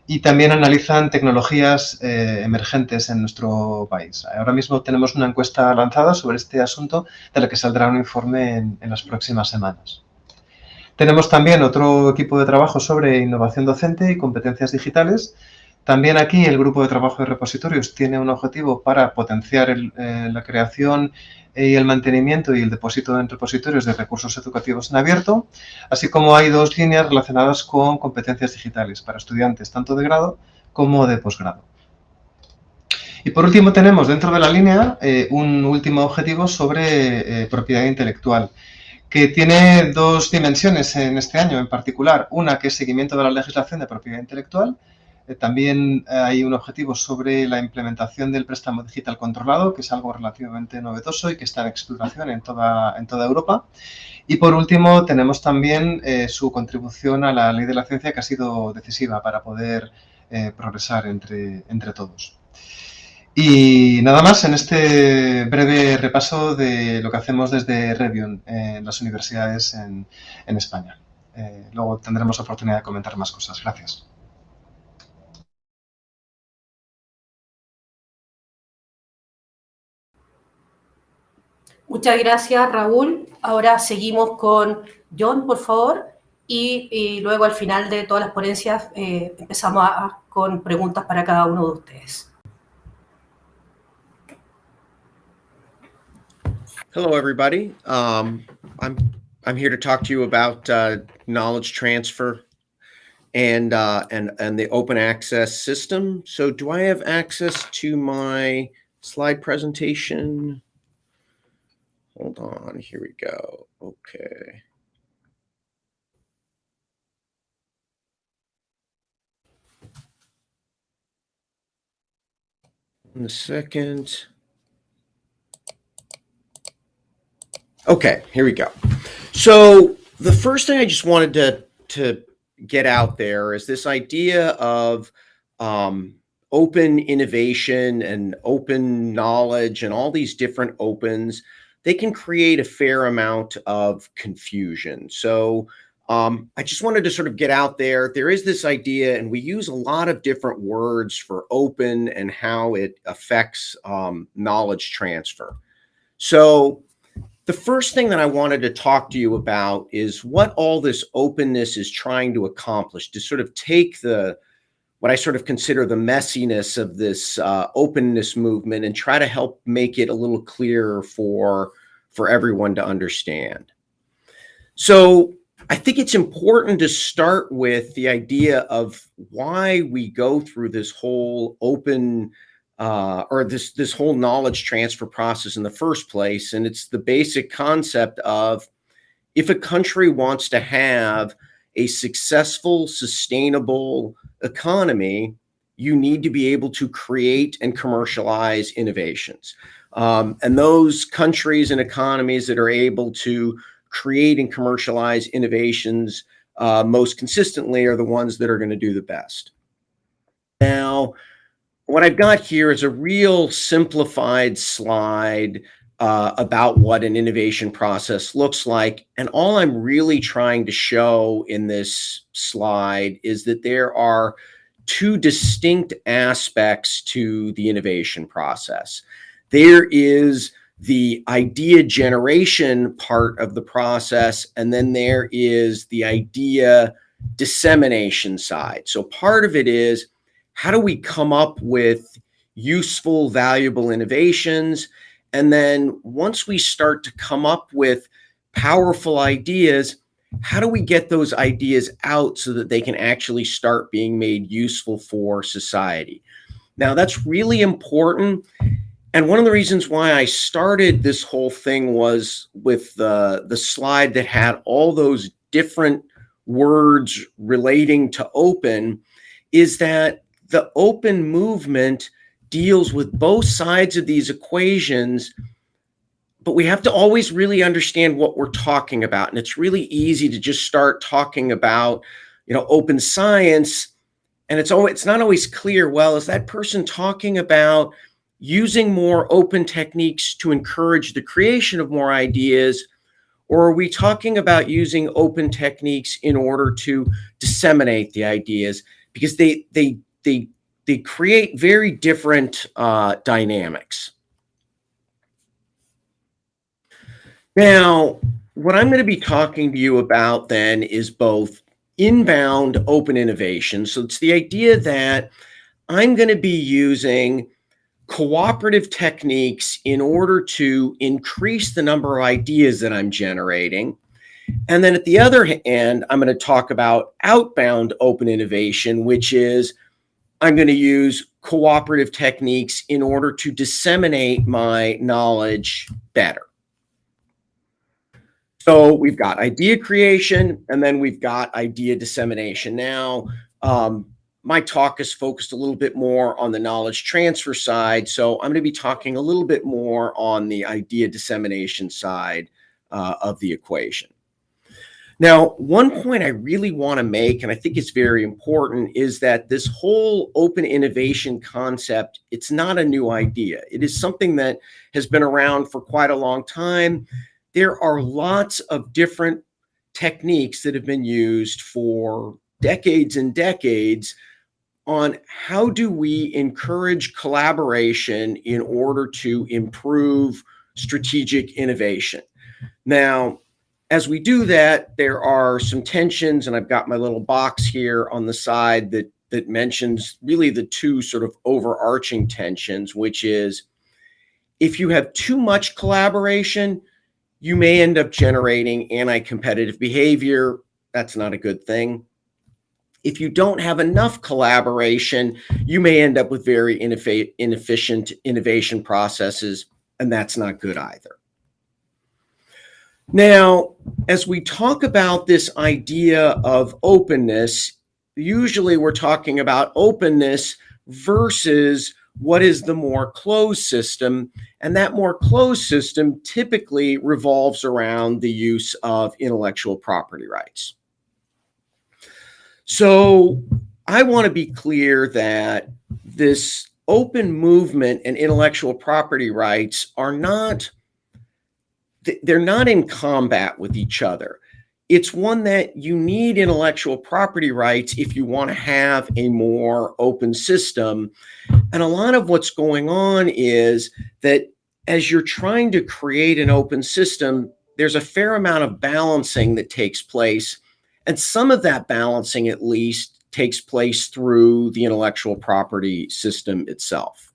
J: y también analizan tecnologías emergentes en nuestro país. Ahora mismo tenemos una encuesta lanzada sobre este asunto de la que saldrá un informe en las próximas semanas. Tenemos también otro equipo de trabajo sobre innovación docente y competencias digitales. También aquí el grupo de trabajo de repositorios tiene un objetivo para potenciar la creación y el mantenimiento y el depósito en repositorios de recursos educativos en abierto, así como hay 2 líneas relacionadas con competencias digitales para estudiantes tanto de grado como de posgrado. Y por último tenemos dentro de la línea un último objetivo sobre propiedad intelectual, que tiene 2 dimensiones en este año en particular. Una que es seguimiento de la legislación de propiedad intelectual. También hay un objetivo sobre la implementación del préstamo digital controlado, que es algo relativamente novedoso y que está en exploración en toda Europa. Y por último tenemos también su contribución a la ley de la ciencia, que ha sido decisiva para poder progresar entre todos. Y nada más en este breve repaso de lo que hacemos desde Revion en las universidades en España. Luego tendremos oportunidad de comentar más cosas. Gracias.
I: Muchas gracias, Raúl. Ahora seguimos con John, por favor, y luego al final de todas las ponencias empezamos con preguntas para cada uno de ustedes.
K: Hello, everybody. I'm here to talk to you about knowledge transfer and the open access system. So, do I have access to my slide presentation? Hold on. Here we go. Okay. In a second. Okay, here we go. So the first thing I just wanted to get out there is this idea of open innovation and open knowledge and all these different opens. They can create a fair amount of confusion. So I just wanted to sort of get out there. There is this idea, and we use a lot of different words for open and how it affects knowledge transfer. So the first thing that I wanted to talk to you about is what all this openness is trying to accomplish, to sort of take what I sort of consider the messiness of this openness movement and try to help make it a little clearer for everyone to understand. So I think it's important to start with the idea of why we go through this whole open or this whole knowledge transfer process in the first place. And it's the basic concept of, if a country wants to have a successful, sustainable economy, you need to be able to create and commercialize innovations. And those countries and economies that are able to create and commercialize innovations most consistently are the ones that are going to do the best. Now, what I've got here is a real simplified slide about what an innovation process looks like. And all I'm really trying to show in this slide is that there are 2 distinct aspects to the innovation process. There is the idea generation part of the process, and then there is the idea dissemination side. So part of it is, how do we come up with useful, valuable innovations? And then once we start to come up with powerful ideas, how do we get those ideas out so that they can actually start being made useful for society? Now, that's really important. And one of the reasons why I started this whole thing was with the slide that had all those different words relating to open, is that the open movement deals with both sides of these equations, but we have to always really understand what we're talking about. And it's really easy to just start talking about, open science, and it's not always clear, well, is that person talking about using more open techniques to encourage the creation of more ideas, or are we talking about using open techniques in order to disseminate the ideas? Because they create very different dynamics. Now, what I'm going to be talking to you about then is both inbound open innovation. So it's the idea that I'm going to be using cooperative techniques in order to increase the number of ideas that I'm generating. And then at the other end, I'm going to talk about outbound open innovation, which is I'm going to use cooperative techniques in order to disseminate my knowledge better. So we've got idea creation, and then we've got idea dissemination. Now, my talk is focused a little bit more on the knowledge transfer side, so I'm going to be talking a little bit more on the idea dissemination side of the equation. Now, one point I really want to make, and I think it's very important, is that this whole open innovation concept, it's not a new idea. It is something that has been around for quite a long time. There are lots of different techniques that have been used for decades and decades on how do we encourage collaboration in order to improve strategic innovation. Now, as we do that, there are some tensions, and I've got my little box here on the side that mentions really the two sort of overarching tensions, which is if you have too much collaboration, you may end up generating anti-competitive behavior. That's not a good thing. If you don't have enough collaboration, you may end up with very inefficient innovation processes, and that's not good either. Now, as we talk about this idea of openness, usually we're talking about openness versus what is the more closed system, and that more closed system typically revolves around the use of intellectual property rights. So I want to be clear that this open movement and intellectual property rights are not, they're not in combat with each other. It's one that you need intellectual property rights if you want to have a more open system. And a lot of what's going on is that as you're trying to create an open system, there's a fair amount of balancing that takes place. And some of that balancing, at least, takes place through the intellectual property system itself.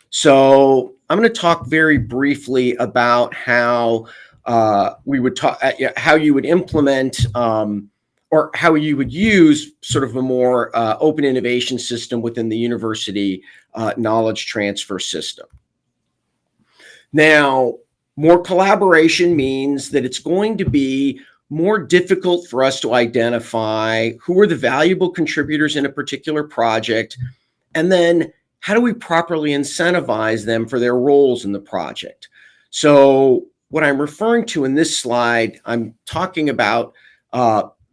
K: So I'm going to talk very briefly about how we would talk, how you would implement or how you would use sort of a more open innovation system within the university knowledge transfer system. Now, more collaboration means that it's going to be more difficult for us to identify who are the valuable contributors in a particular project, and then how do we properly incentivize them for their roles in the project. So what I'm referring to in this slide, I'm talking about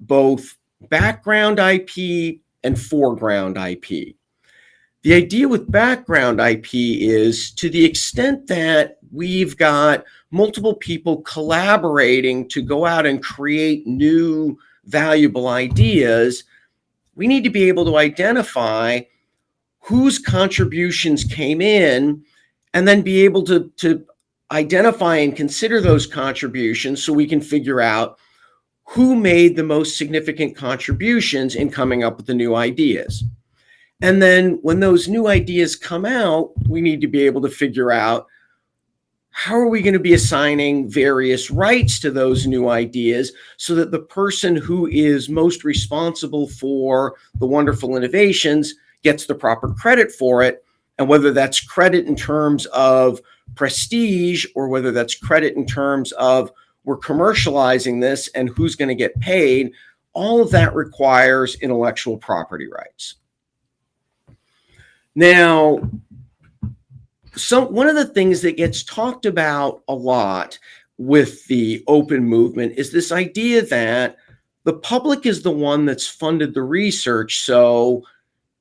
K: both background IP and foreground IP. The idea with background IP is to the extent that we've got multiple people collaborating to go out and create new valuable ideas, we need to be able to identify whose contributions came in and then be able to identify and consider those contributions so we can figure out who made the most significant contributions in coming up with the new ideas. And then when those new ideas come out, we need to be able to figure out how are we going to be assigning various rights to those new ideas so that the person who is most responsible for the wonderful innovations gets the proper credit for it. And whether that's credit in terms of prestige or whether that's credit in terms of we're commercializing this and who's going to get paid, all of that requires intellectual property rights. Now, one of the things that gets talked about a lot with the open movement is this idea that the public is the one that's funded the research. So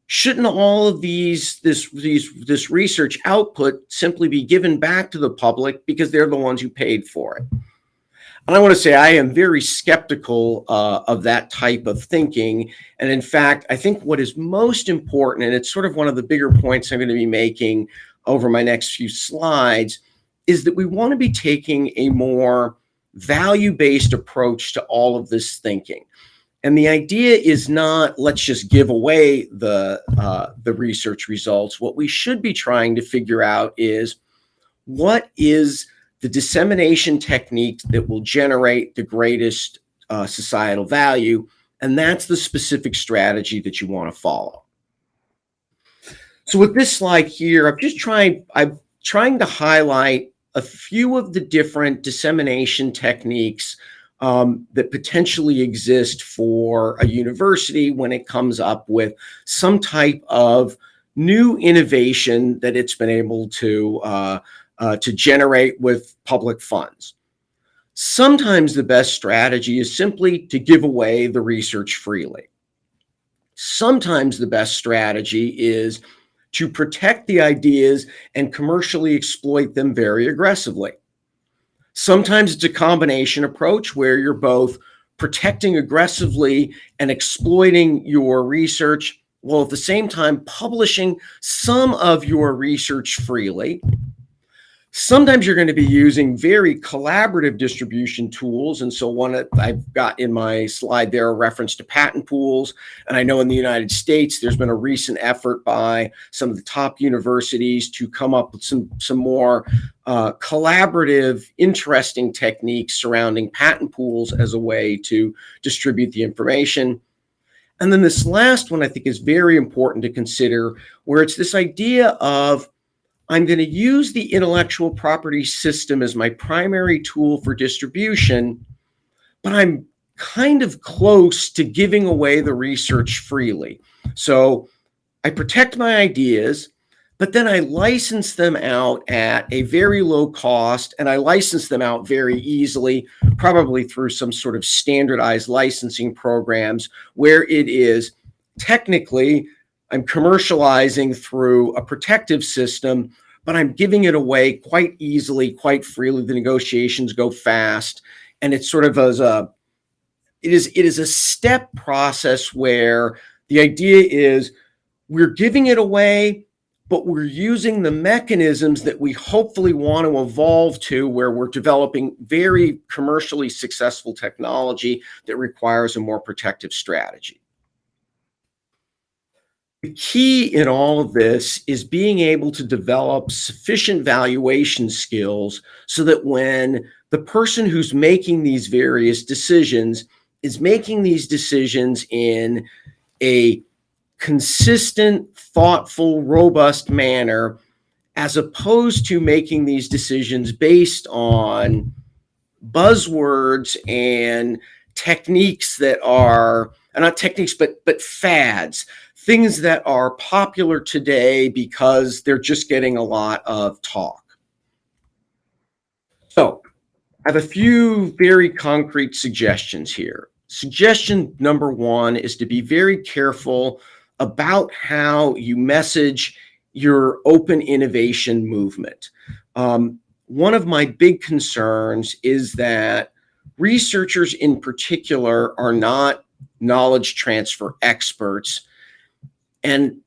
K: shouldn't all of this research output simply be given back to the public because they're the ones who paid for it? And I want to say I am very skeptical of that type of thinking. And in fact, I think what is most important, and it's sort of one of the bigger points I'm going to be making over my next few slides, is that we want to be taking a more value-based approach to all of this thinking. And the idea is not, let's just give away the research results. What we should be trying to figure out is, what is the dissemination technique that will generate the greatest societal value? And that's the specific strategy that you want to follow. So with this slide here, I'm trying to highlight a few of the different dissemination techniques that potentially exist for a university when it comes up with some type of new innovation that it's been able to generate with public funds. Sometimes the best strategy is simply to give away the research freely. Sometimes the best strategy is to protect the ideas and commercially exploit them very aggressively. Sometimes it's a combination approach where you're both protecting aggressively and exploiting your research, while at the same time publishing some of your research freely. Sometimes you're going to be using very collaborative distribution tools. And so one that I've got in my slide there, a reference to patent pools. And I know in the United States, there's been a recent effort by some of the top universities to come up with some more collaborative, interesting techniques surrounding patent pools as a way to distribute the information. And then this last one I think is very important to consider, where it's this idea of, I'm going to use the intellectual property system as my primary tool for distribution, but I'm kind of close to giving away the research freely. So I protect my ideas, but then I license them out at a very low cost, and I license them out very easily, probably through some sort of standardized licensing programs where it is technically I'm commercializing through a protective system, but I'm giving it away quite easily, quite freely. The negotiations go fast, and it's sort of it is a step process where the idea is we're giving it away, but we're using the mechanisms that we hopefully want to evolve to, where we're developing very commercially successful technology that requires a more protective strategy. The key in all of this is being able to develop sufficient valuation skills so that when the person who's making these various decisions is making these decisions in a consistent, thoughtful, robust manner, as opposed to making these decisions based on buzzwords and techniques that are, not techniques, but fads. Things that are popular today because they're just getting a lot of talk. So I have a few very concrete suggestions here. Suggestion number one is to be very careful about how you message your open innovation movement. One of my big concerns is that researchers in particular are not knowledge transfer experts. And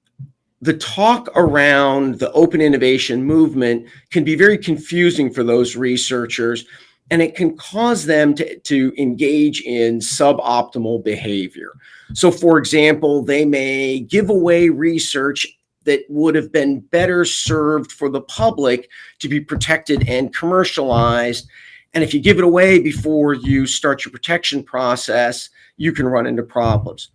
K: the talk around the open innovation movement can be very confusing for those researchers, and it can cause them to engage in suboptimal behavior. So, for example, they may give away research that would have been better served for the public to be protected and commercialized. And if you give it away before you start your protection process, you can run into problems.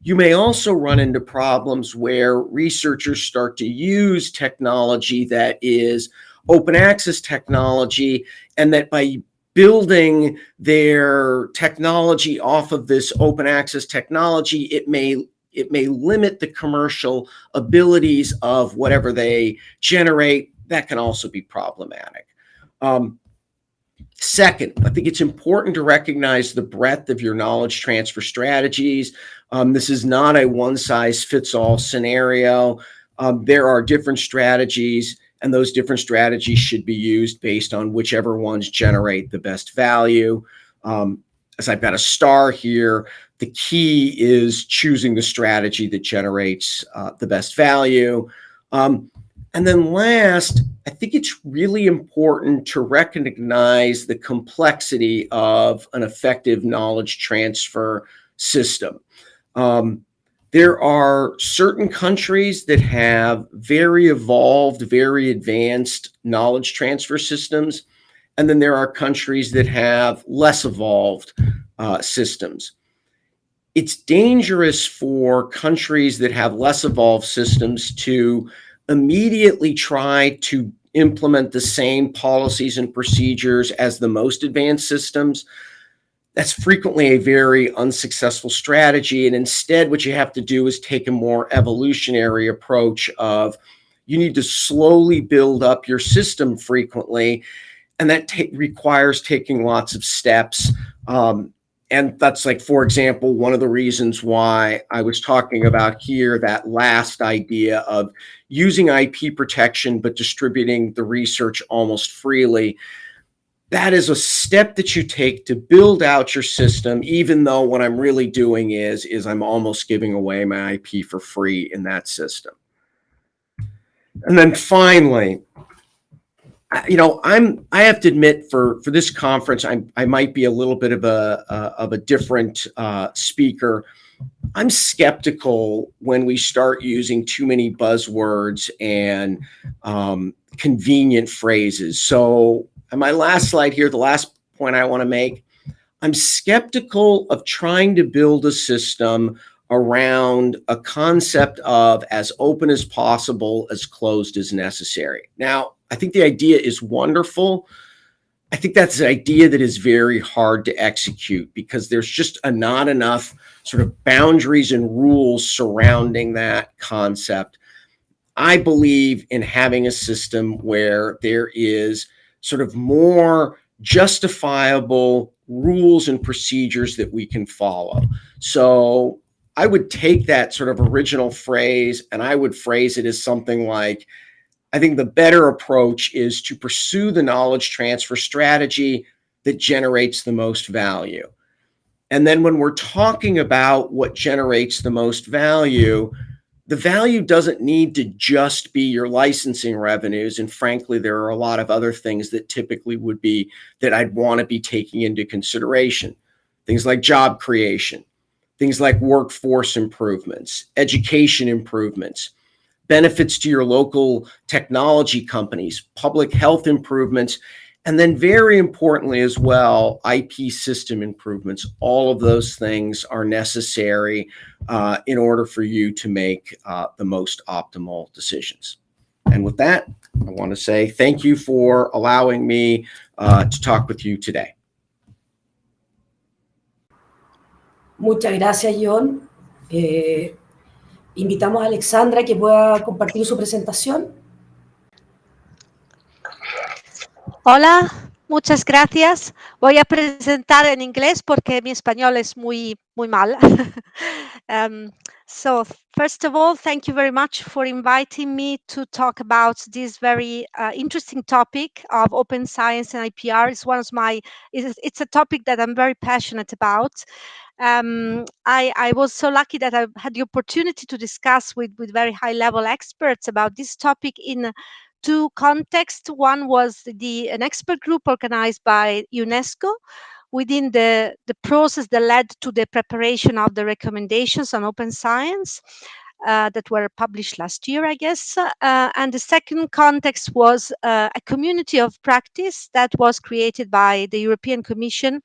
K: You may also run into problems where researchers start to use technology that is open access technology, and that by building their technology off of this open access technology, it may limit the commercial abilities of whatever they generate. That can also be problematic. Second, I think it's important to recognize the breadth of your knowledge transfer strategies. This is not a one-size-fits-all scenario. There are different strategies, and those different strategies should be used based on whichever ones generate the best value. As I've got a star here, the key is choosing the strategy that generates the best value. And then last, I think it's really important to recognize the complexity of an effective knowledge transfer system. There are certain countries that have very evolved, very advanced knowledge transfer systems, and then there are countries that have less evolved systems. It's dangerous for countries that have less evolved systems to immediately try to implement the same policies and procedures as the most advanced systems. That's frequently a very unsuccessful strategy. And instead, what you have to do is take a more evolutionary approach of you need to slowly build up your system frequently. And that requires taking lots of steps. And that's like, for example, one of the reasons why I was talking about here, that last idea of using IP protection, but distributing the research almost freely. That is a step that you take to build out your system, even though what I'm really doing is I'm almost giving away my IP for free in that system. And then finally, I have to admit for this conference, I might be a little bit of a different speaker. I'm skeptical when we start using too many buzzwords and convenient phrases. So on my last slide here, the last point I want to make, I'm skeptical of trying to build a system around a concept of as open as possible, as closed as necessary. Now, I think the idea is wonderful. I think that's an idea that is very hard to execute because there's just not enough sort of boundaries and rules surrounding that concept. I believe in having a system where there is sort of more justifiable rules and procedures that we can follow. So I would take that sort of original phrase and I would phrase it as something like, I think the better approach is to pursue the knowledge transfer strategy that generates the most value. And then when we're talking about what generates the most value, the value doesn't need to just be your licensing revenues. And frankly, there are a lot of other things that typically would be that I'd want to be taking into consideration. Things like job creation, things like workforce improvements, education improvements, benefits to your local technology companies, public health improvements, and then very importantly as well, IP system improvements. All of those things are necessary in order for you to make the most optimal decisions. And with that, I want to say thank you for allowing me to talk with you today.
I: Muchas gracias, John. Invitamos a Alexandra que pueda compartir su presentación.
C: Hola, muchas gracias. Voy a presentar en inglés porque mi español es muy mal. So first of all, thank you very much for inviting me to talk about this very interesting topic of open science and IPR. It's a topic that I'm very passionate about. I was so lucky that I had the opportunity to discuss with very high level experts about this topic in two contexts. One was an expert group organized by UNESCO within the process that led to the preparation of the recommendations on open science that were published last year, I guess. And the second context was a community of practice that was created by the European Commission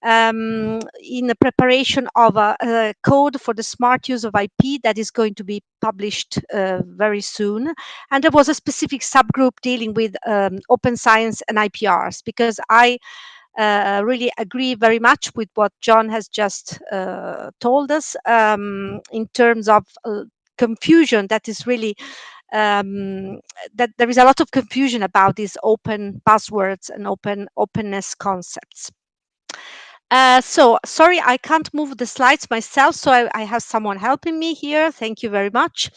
C: in the preparation of a code for the smart use of IP that is going to be published very soon. And there was a specific subgroup dealing with open science and IPRs, because I really agree very much with what John has just told us in terms of confusion that is really that there is a lot of confusion about these open buzzwords and openness concepts. So sorry, I can't move the slides myself, so I have someone helping me here. Thank you very much.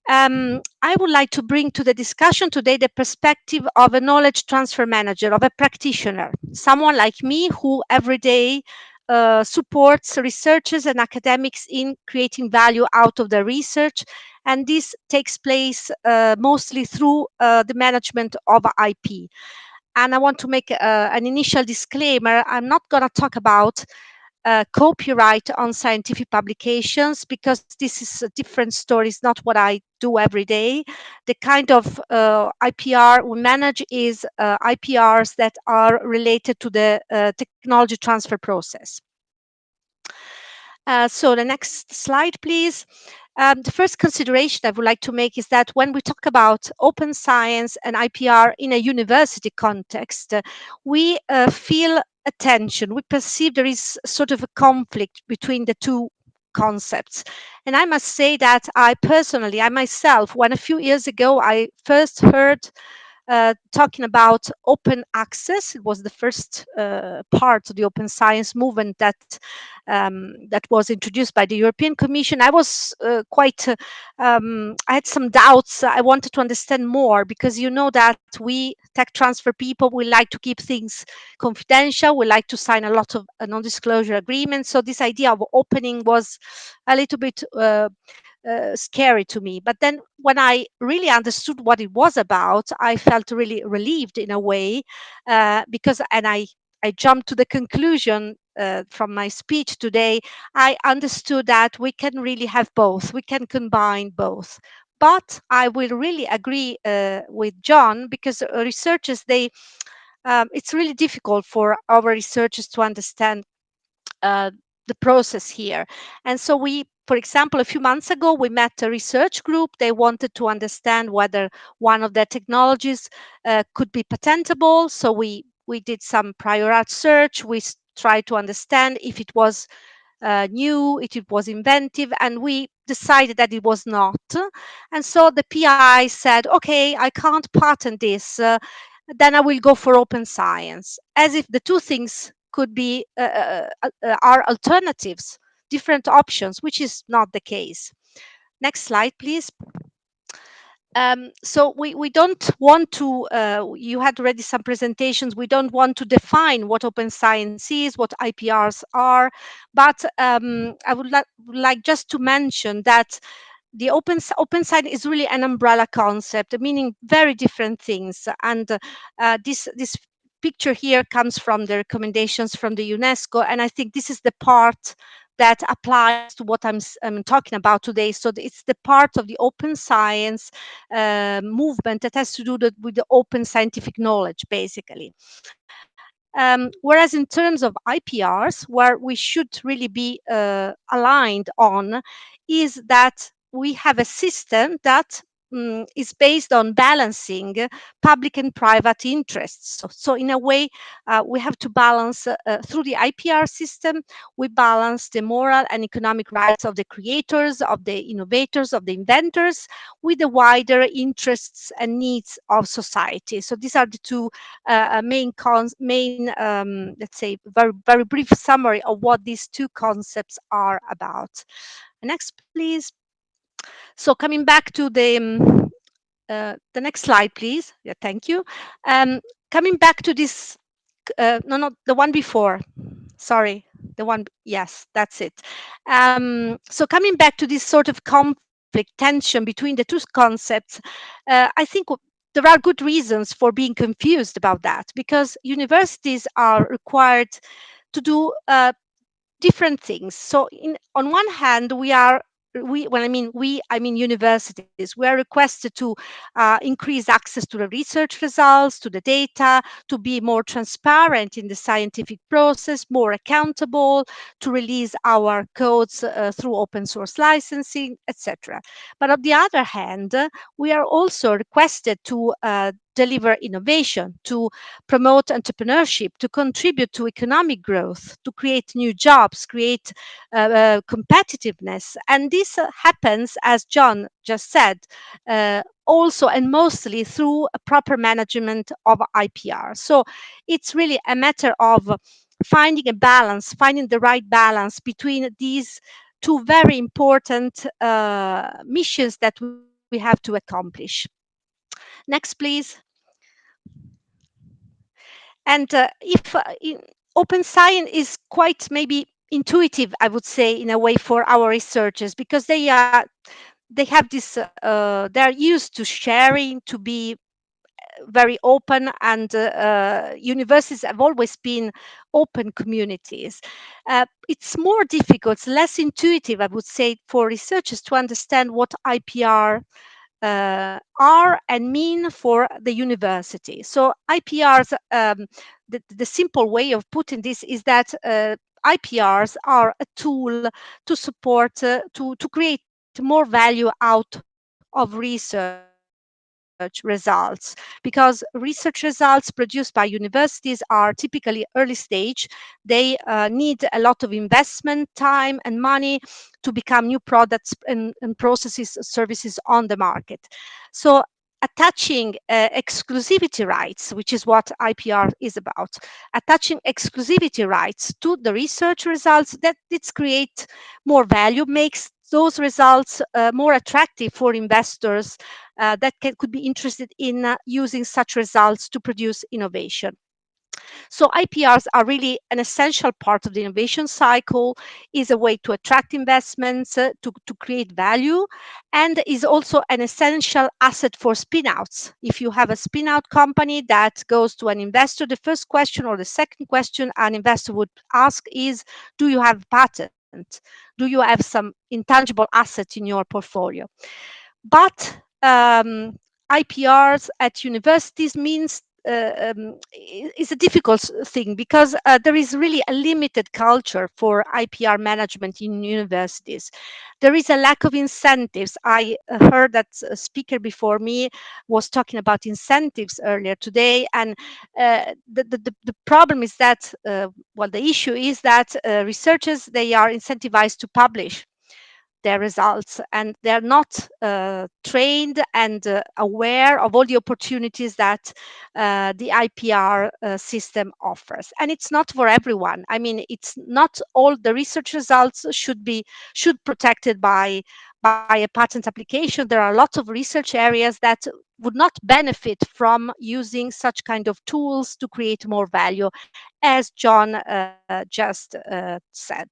C: I would like to bring to the discussion today the perspective of a knowledge transfer manager, of a practitioner, someone like me who every day supports researchers and academics in creating value out of their research, and this takes place mostly through the management of IP. And I want to make an initial disclaimer. I'm not going to talk about copyright on scientific publications, because this is a different story. It's not what I do every day. The kind of IPR we manage is IPRs that are related to the technology transfer process. So the next slide, please. The first consideration I would like to make is that when we talk about open science and IPR in a university context, we feel a tension. We perceive there is sort of a conflict between the two concepts. And I must say that I myself, when a few years ago I first heard talking about open access. It was the first part of the open science movement that was introduced by the European Commission. I was I had some doubts. I wanted to understand more, because you know that we tech transfer people, we like to keep things confidential. We like to sign a lot of non-disclosure agreements. So this idea of opening was a little bit scary to me. But then when I really understood what it was about, I felt really relieved in a way, I jumped to the conclusion from my speech today. I understood that we can really have both. We can combine both. But I will really agree with John, because researchers, it's really difficult for our researchers to understand uh, the process here. And so for example, a few months ago, we met a research group. They wanted to understand whether one of their technologies could be patentable. So we did some prior art search. We tried to understand if it was new, if it was inventive, and we decided that it was not. And so the PI said, okay, I can't patent this. Then I will go for open science, as if the two things could be are alternatives, different options, which is not the case. Next slide, please. So we don't want to, you had already some presentations, we don't want to define what open science is, what IPRs are, but I would like just to mention that the open science is really an umbrella concept, meaning very different things. And this picture here comes from the recommendations from the UNESCO, and I think this is the part that applies to what I'm talking about today. So it's the part of the open science movement that has to do with the open scientific knowledge, basically. Whereas in terms of IPRs, where we should really be aligned on, is that we have a system that is based on balancing public and private interests. So in a way, we have to balance through the IPR system. We balance the moral and economic rights of the creators, of the innovators, of the inventors, with the wider interests and needs of society. So these are the two main let's say, very brief summary of what these two concepts are about. Next, please. So coming back to the next slide, please. Yeah, thank you. Coming back to this, no, the one before. Sorry, the one. Yes, that's it. So coming back to this sort of conflict, tension between the two concepts, I think there are good reasons for being confused about that, because universities are required to do different things. So on one hand, when I mean universities, we are requested to increase access to the research results, to the data, to be more transparent in the scientific process, more accountable, to release our codes through open source licensing, etc. But on the other hand, we are also requested to deliver innovation, to promote entrepreneurship, to contribute to economic growth, to create new jobs, create competitiveness. And this happens, as John just said, also and mostly through a proper management of IPR. So it's really a matter of finding a balance, finding the right balance between these two very important missions that we have to accomplish. Next, please. And open science is quite maybe intuitive, I would say, in a way for our researchers, because they have this they are used to sharing, to be very open, and universities have always been open communities. It's more difficult, less intuitive, I would say, for researchers to understand what IPR are and mean for the university. So IPRs, the simple way of putting this is that IPRs are a tool to support, to create more value out of research results, because research results produced by universities are typically early stage. They need a lot of investment, time, and money to become new products and processes, services on the market. So attaching exclusivity rights, which is what IPR is about, attaching exclusivity rights to the research results, that it's create more value, makes those results more attractive for investors could be interested in using such results to produce innovation. So IPRs are really an essential part of the innovation cycle, is a way to attract investments, to create value, and is also an essential asset for spinouts. If you have a spinout company that goes to an investor, the first question or the second question an investor would ask is, do you have patent? Do you have some intangible asset in your portfolio? But IPRs at universities means is a difficult thing, because there is really a limited culture for IPR management in universities. There is a lack of incentives. I heard that a speaker before me was talking about incentives earlier today, and the problem is that, well, the issue is that researchers, they are incentivized to publish their results, and they're not trained and aware of all the opportunities that the IPR system offers. And it's not for everyone. I mean, it's not all the research results should protected by a patent application. There are lots of research areas that would not benefit from using such kind of tools to create more value, as John just said.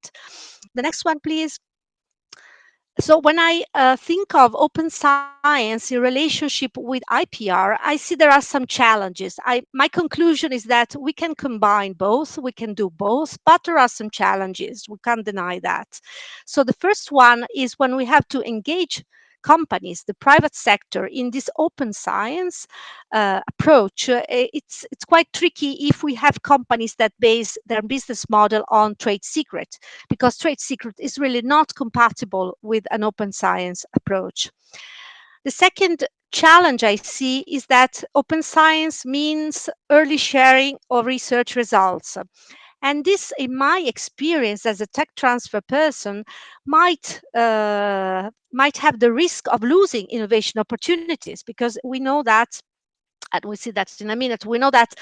C: The next one, please. So when I think of open science in relationship with IPR, I see there are some challenges. My conclusion is that we can combine both, we can do both, but there are some challenges. We can't deny that. So the first one is when we have to engage companies, the private sector, in this open science approach. It's quite tricky if we have companies that base their business model on trade secret, because trade secret is really not compatible with an open science approach. The second challenge I see is that open science means early sharing of research results. And this, in my experience as a tech transfer person, might have the risk of losing innovation opportunities, because we know that, and we'll see that in a minute, we know that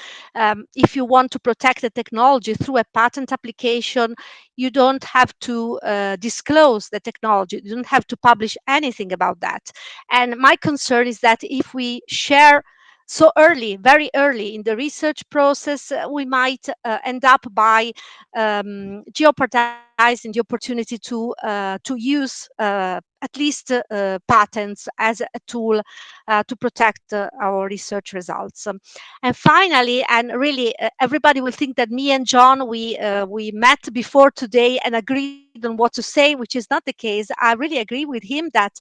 C: if you want to protect the technology through a patent application, you don't have to disclose the technology. You don't have to publish anything about that. And my concern is that if we share so early, very early in the research process, we might end up by jeopardizing the opportunity to use at least patents as a tool to protect our research results. And finally, and really, everybody will think that me and John, we met before today and agreed on what to say, which is not the case. I really agree with him that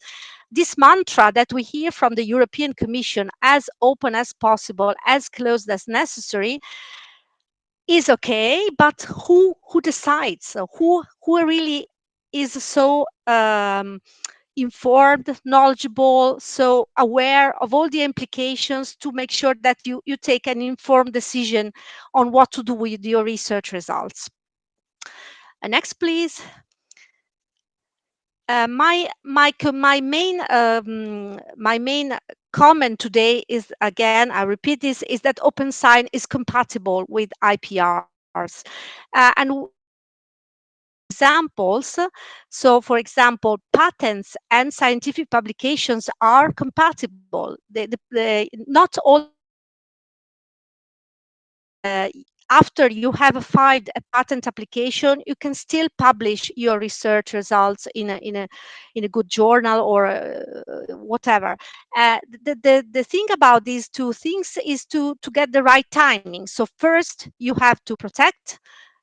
C: this mantra that we hear from the European Commission, as open as possible, as closed as necessary, is okay, but who decides? So who really is so informed, knowledgeable, so aware of all the implications to make sure that you take an informed decision on what to do with your research results? Next, please. My main comment today is, again, I repeat this, is that open science is compatible with IPRs, and examples. So, for example, patents and scientific publications are compatible. Not all after you have filed a patent application, you can still publish your research results in a good journal or whatever. The thing about these two things is to get the right timing. So first you have to protect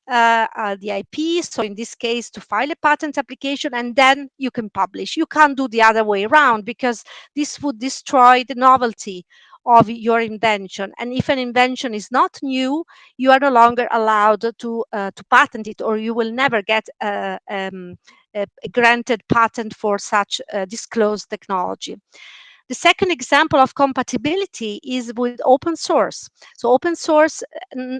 C: the IP. So in this case, to file a patent application, and then you can publish. You can't do the other way around, because this would destroy the novelty of your invention. And if an invention is not new, you are no longer allowed to patent it, or you will never get a granted patent for such disclosed technology. The second example of compatibility is with open source. So open source,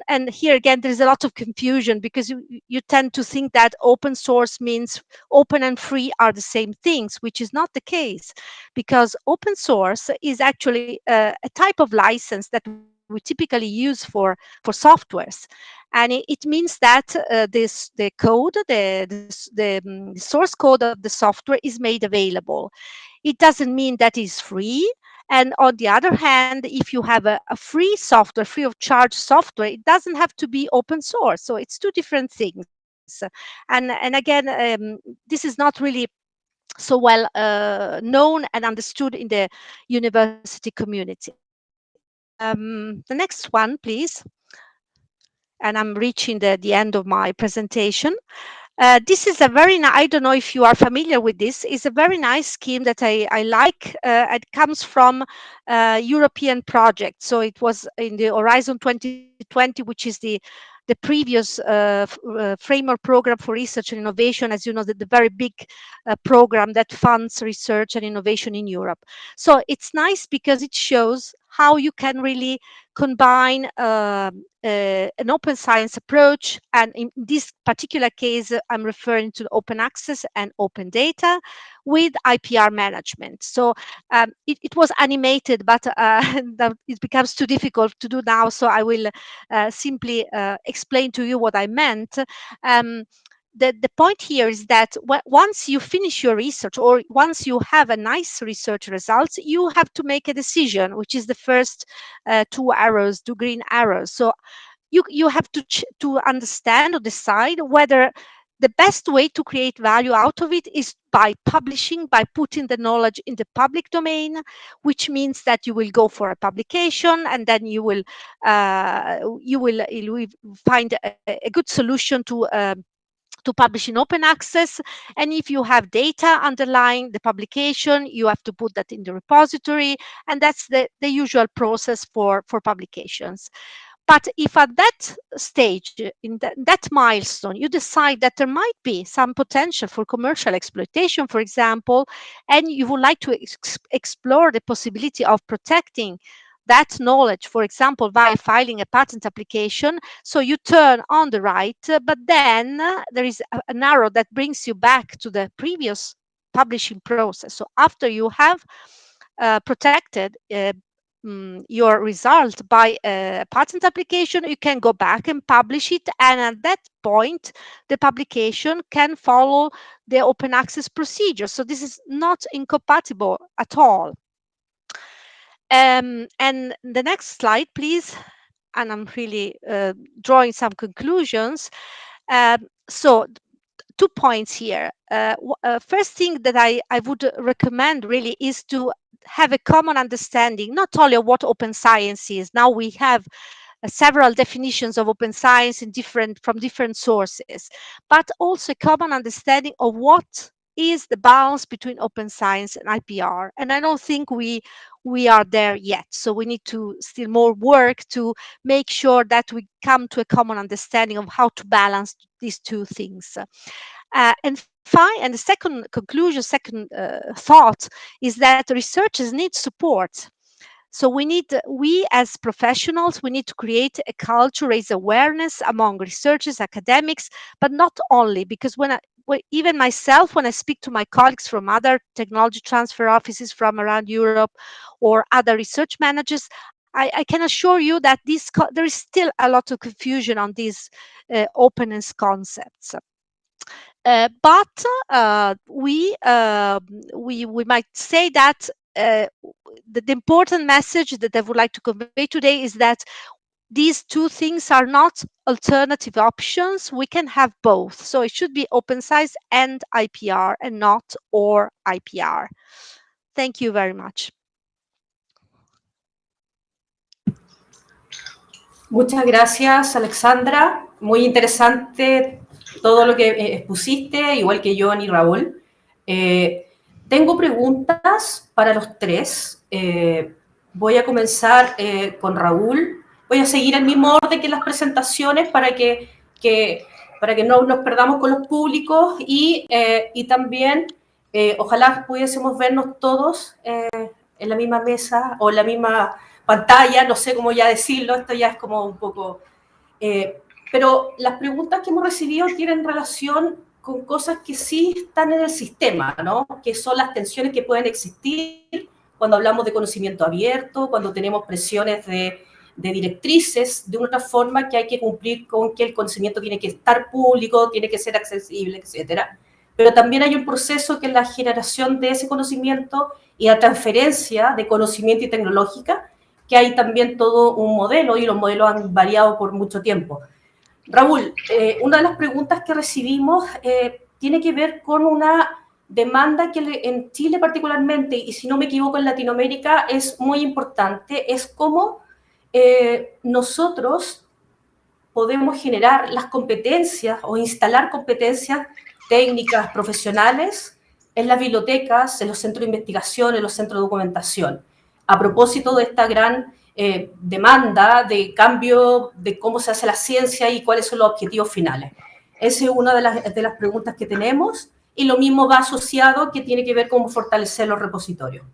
C: and here again, there's a lot of confusion, because you tend to think that open source means open and free are the same things, which is not the case, because open source is actually a type of license that we typically use for softwares. And it means that the code, the source code of the software is made available. It doesn't mean that it's free. And on the other hand, if you have a free software, free of charge software, it doesn't have to be open source. So it's two different things. And again, this is not really so well known and understood in the university community. The next one, please. And I'm reaching the end of my presentation. This is a very nice, I don't know if you are familiar with this, it's a very nice scheme that I like. It comes from European project. So it was in the Horizon 2020, which is the previous framework program for research and innovation, as you know, the very big program that funds research and innovation in Europe. So it's nice because it shows how you can really combine an open science approach, and in this particular case, I'm referring to open access and open data with IPR management. So it was animated, but it becomes too difficult to do now. So I will simply explain to you what I meant. The point here is that once you finish your research, or once you have a nice research results, you have to make a decision, which is the first two arrows, two green arrows. So you have to understand or decide whether the best way to create value out of it is by publishing, by putting the knowledge in the public domain, which means that you will go for a publication, and then you will find a good solution to publish in open access. And if you have data underlying the publication, you have to put that in the repository, and that's the usual process for publications. But if at that stage, in that milestone, you decide that there might be some potential for commercial exploitation, for example, and you would like to explore the possibility of protecting that knowledge, for example, by filing a patent application, so you turn on the right, but then there is an arrow that brings you back to the previous publishing process. So after you have protected your result by a patent application, you can go back and publish it, and at that point the publication can follow the open access procedure. So this is not incompatible at all. And the next slide, please. And I'm really drawing some conclusions. So 2 points here. First thing that I would recommend really is to have a common understanding, not only of what open science is. Now we have several definitions of open science from different sources, but also a common understanding of what is the balance between open science and IPR. And I don't think we are there yet. So we need to still more work to make sure that we come to a common understanding of how to balance these two things. And the second conclusion, second thought, is that researchers need support. So we as professionals, we need to create a culture, raise awareness among researchers, academics, but not only, because even myself, when I speak to my colleagues from other technology transfer offices from around Europe or other research managers, I can assure you that there is still a lot of confusion on these openness concepts. But we might say that the important message that I would like to convey today is that these two things are not alternative options. We can have both. So it should be open science and IPR and not or IPR. Thank you very much.
I: Muchas gracias, Alexandra. Muy interesante todo lo que expusiste, igual que John y Raúl. Tengo preguntas para los tres. Voy a comenzar con Raúl. Voy a seguir el mismo orden que las presentaciones para que no nos perdamos con los públicos y también ojalá pudiésemos vernos todos en la misma mesa o en la misma pantalla, no sé cómo ya decirlo, esto ya es como un poco... pero las preguntas que hemos recibido tienen relación con cosas que sí están en el sistema, ¿no? Que son las tensiones que pueden existir cuando hablamos de conocimiento abierto, cuando tenemos presiones de directrices de una forma que hay que cumplir con que el conocimiento tiene que estar público, tiene que ser accesible, etcétera. Pero también hay un proceso que es la generación de ese conocimiento y la transferencia de conocimiento y tecnológica, que hay también todo un modelo y los modelos han variado por mucho tiempo. Raúl, una de las preguntas que recibimos tiene que ver con una demanda que en Chile particularmente, y si no me equivoco en Latinoamérica, es muy importante, es cómo nosotros podemos generar las competencias o instalar competencias técnicas, profesionales en las bibliotecas, en los centros de investigación, en los centros de documentación. A propósito de esta gran demanda de cambio de cómo se hace la ciencia y cuáles son los objetivos finales. Esa es una de las preguntas que tenemos y lo mismo va asociado que tiene que ver con fortalecer los repositorios.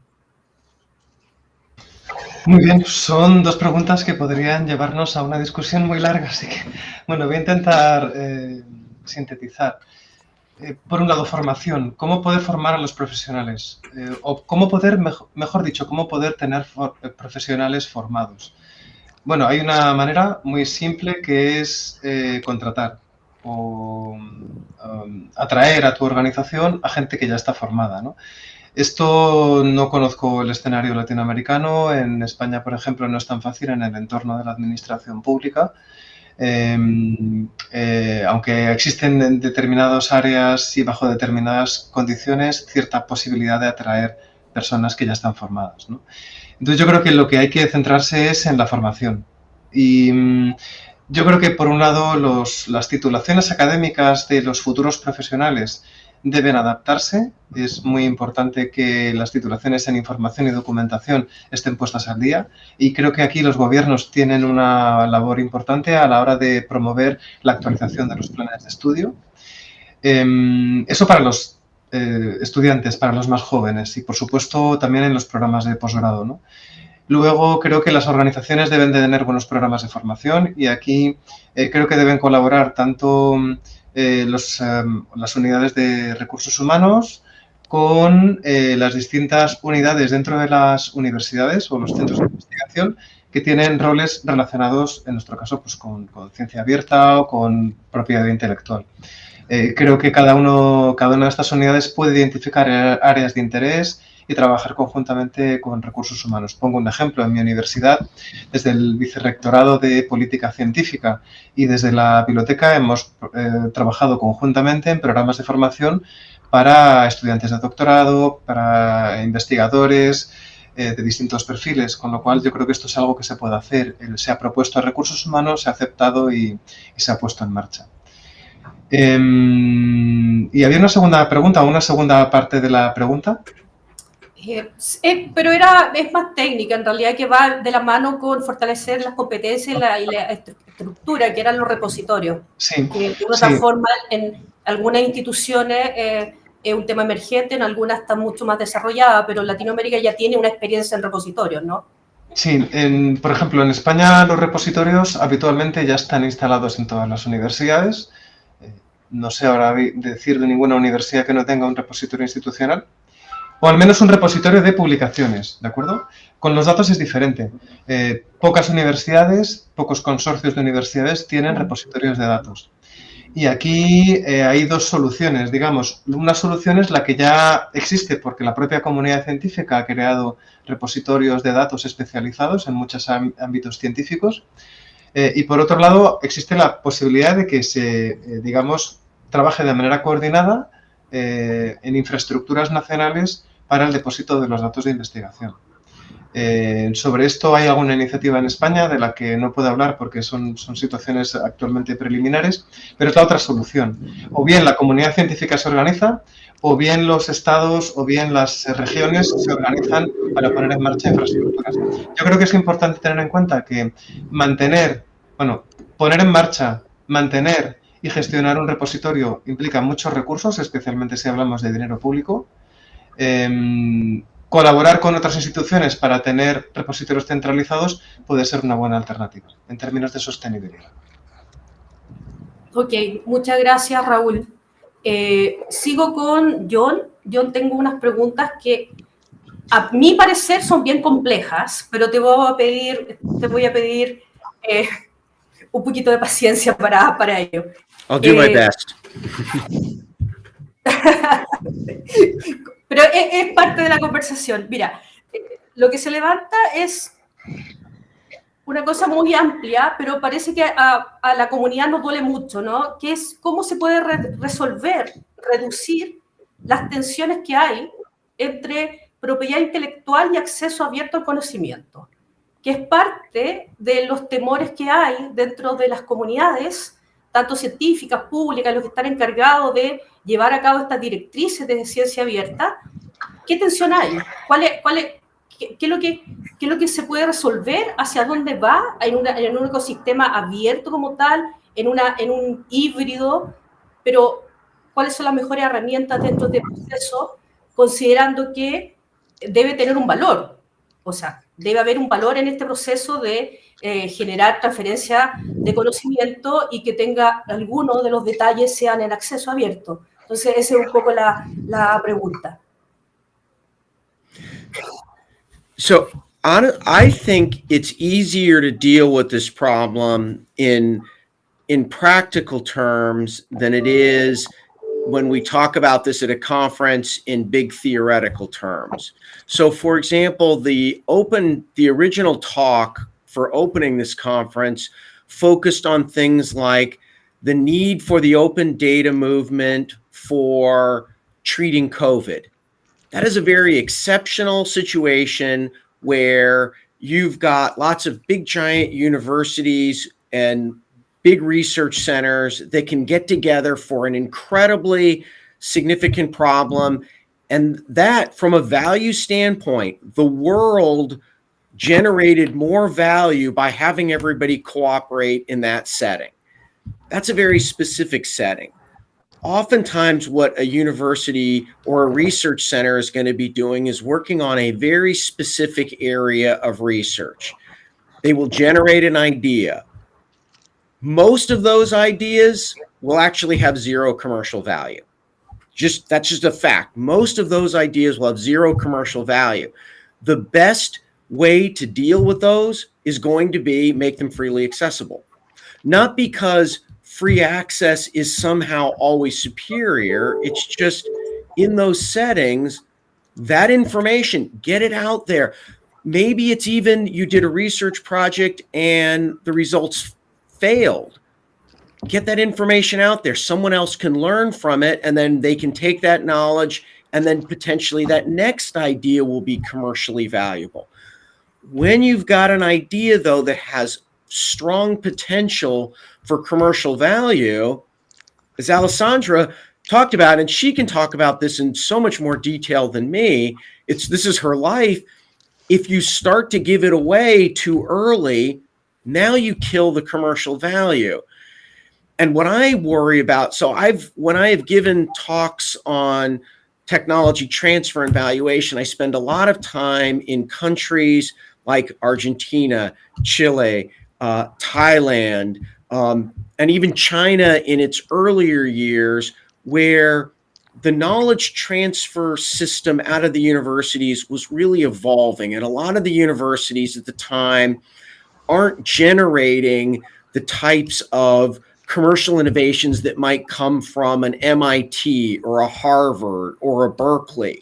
J: Muy bien, son dos preguntas que podrían llevarnos a una discusión muy larga, así que, bueno, voy a intentar sintetizar. Por un lado, formación. ¿Cómo poder formar a los profesionales? O cómo poder, mejor dicho, cómo poder tener profesionales formados. Bueno, hay una manera muy simple que es contratar o atraer a tu organización a gente que ya está formada, ¿no? Esto no conozco el escenario latinoamericano. En España, por ejemplo, no es tan fácil en el entorno de la administración pública. Aunque existen en determinadas áreas y bajo determinadas condiciones cierta posibilidad de atraer personas que ya están formadas, ¿no? Entonces yo creo que lo que hay que centrarse es en la formación. Y yo creo que por un lado las titulaciones académicas de los futuros profesionales deben adaptarse. Es muy importante que las titulaciones en información y documentación estén puestas al día y creo que aquí los gobiernos tienen una labor importante a la hora de promover la actualización de los planes de estudio. Eso para los estudiantes, para los más jóvenes y, por supuesto, también en los programas de posgrado, ¿no? Luego, creo que las organizaciones deben de tener buenos programas de formación y aquí creo que deben colaborar tanto las unidades de recursos humanos con las distintas unidades dentro de las universidades o los centros de investigación que tienen roles relacionados, en nuestro caso, pues con ciencia abierta o con propiedad intelectual. Creo que cada una de estas unidades puede identificar áreas de interés y trabajar conjuntamente con recursos humanos. Pongo un ejemplo. En mi universidad, desde el Vicerrectorado de Política Científica y desde la biblioteca hemos trabajado conjuntamente en programas de formación para estudiantes de doctorado, para investigadores de distintos perfiles, con lo cual yo creo que esto es algo que se puede hacer. Se ha propuesto a recursos humanos, se ha aceptado y se ha puesto en marcha. Y había una segunda pregunta, una segunda parte de la pregunta.
I: Pero es más técnica, en realidad, que va de la mano con fortalecer las competencias y la estructura, que eran los repositorios.
J: Sí,
I: que de otra forma, en algunas instituciones es un tema emergente, en algunas está mucho más desarrollada, pero Latinoamérica ya tiene una experiencia en repositorios, ¿no?
J: Sí, por ejemplo, en España los repositorios habitualmente ya están instalados en todas las universidades. No sé ahora decir de ninguna universidad que no tenga un repositorio institucional. O al menos un repositorio de publicaciones, ¿de acuerdo? Con los datos es diferente. Pocas universidades, pocos consorcios de universidades tienen repositorios de datos. Y aquí hay dos soluciones, digamos. Una solución es la que ya existe porque la propia comunidad científica ha creado repositorios de datos especializados en muchos ámbitos científicos. Y por otro lado, existe la posibilidad de que se, digamos, trabaje de manera coordinada en infraestructuras nacionales para el depósito de los datos de investigación. Sobre esto hay alguna iniciativa en España de la que no puedo hablar porque son situaciones actualmente preliminares, pero es la otra solución. O bien la comunidad científica se organiza, o bien los estados o bien las regiones se organizan para poner en marcha infraestructuras. Yo creo que es importante tener en cuenta que poner en marcha, mantener y gestionar un repositorio implica muchos recursos, especialmente si hablamos de dinero público. Colaborar con otras instituciones para tener repositorios centralizados puede ser una buena alternativa en términos de sostenibilidad.
I: Ok, muchas gracias, Raúl. Sigo con John. John, tengo unas preguntas que a mi parecer son bien complejas, pero te voy a pedir un poquito de paciencia para ello.
K: I'll do my best.
I: Pero es parte de la conversación. Mira, lo que se levanta es una cosa muy amplia, pero parece que a la comunidad nos duele mucho, ¿no? Que es cómo se puede reducir las tensiones que hay entre propiedad intelectual y acceso abierto al conocimiento, que es parte de los temores que hay dentro de las comunidades, tanto científicas, públicas, los que están encargados de llevar a cabo estas directrices de ciencia abierta. ¿Qué tensión hay? ¿Qué es lo que se puede resolver? ¿Hacia dónde va? ¿En un ecosistema abierto como tal? ¿En un híbrido? Pero, ¿cuáles son las mejores herramientas dentro del proceso? Considerando que debe tener un valor. O sea, debe haber un valor en este proceso de generar transferencia de conocimiento y que tenga algunos de los detalles sean en acceso abierto. Entonces, esa es un poco la pregunta.
K: So I think it's easier to deal with this problem in practical terms than it is when we talk about this at a conference in big theoretical terms. So for example, the original talk for opening this conference focused on things like the need for the open data movement for treating COVID. That is a very exceptional situation where you've got lots of big giant universities and big research centers that can get together for an incredibly significant problem. And that, from a value standpoint, the world generated more value by having everybody cooperate in that setting. That's a very specific setting. Oftentimes what a university or a research center is going to be doing is working on a very specific area of research. They will generate an idea. Most of those ideas will actually have zero commercial value. That's just a fact. Most of those ideas will have zero commercial value. The best way to deal with those is going to be make them freely accessible. Not because free access is somehow always superior. It's just in those settings, that information, get it out there. Maybe it's even you did a research project and the results failed. Get that information out there. Someone else can learn from it, and then they can take that knowledge, and then potentially that next idea will be commercially valuable. When you've got an idea, though, that has strong potential for commercial value, as Alessandra talked about, and she can talk about this in so much more detail than me, this is her life. If you start to give it away too early, now you kill the commercial value. And what I worry about, when I have given talks on technology transfer and valuation, I spend a lot of time in countries like Argentina, Chile, Thailand, and even China in its earlier years, where the knowledge transfer system out of the universities was really evolving. And a lot of the universities at the time aren't generating the types of commercial innovations that might come from an MIT or a Harvard or a Berkeley.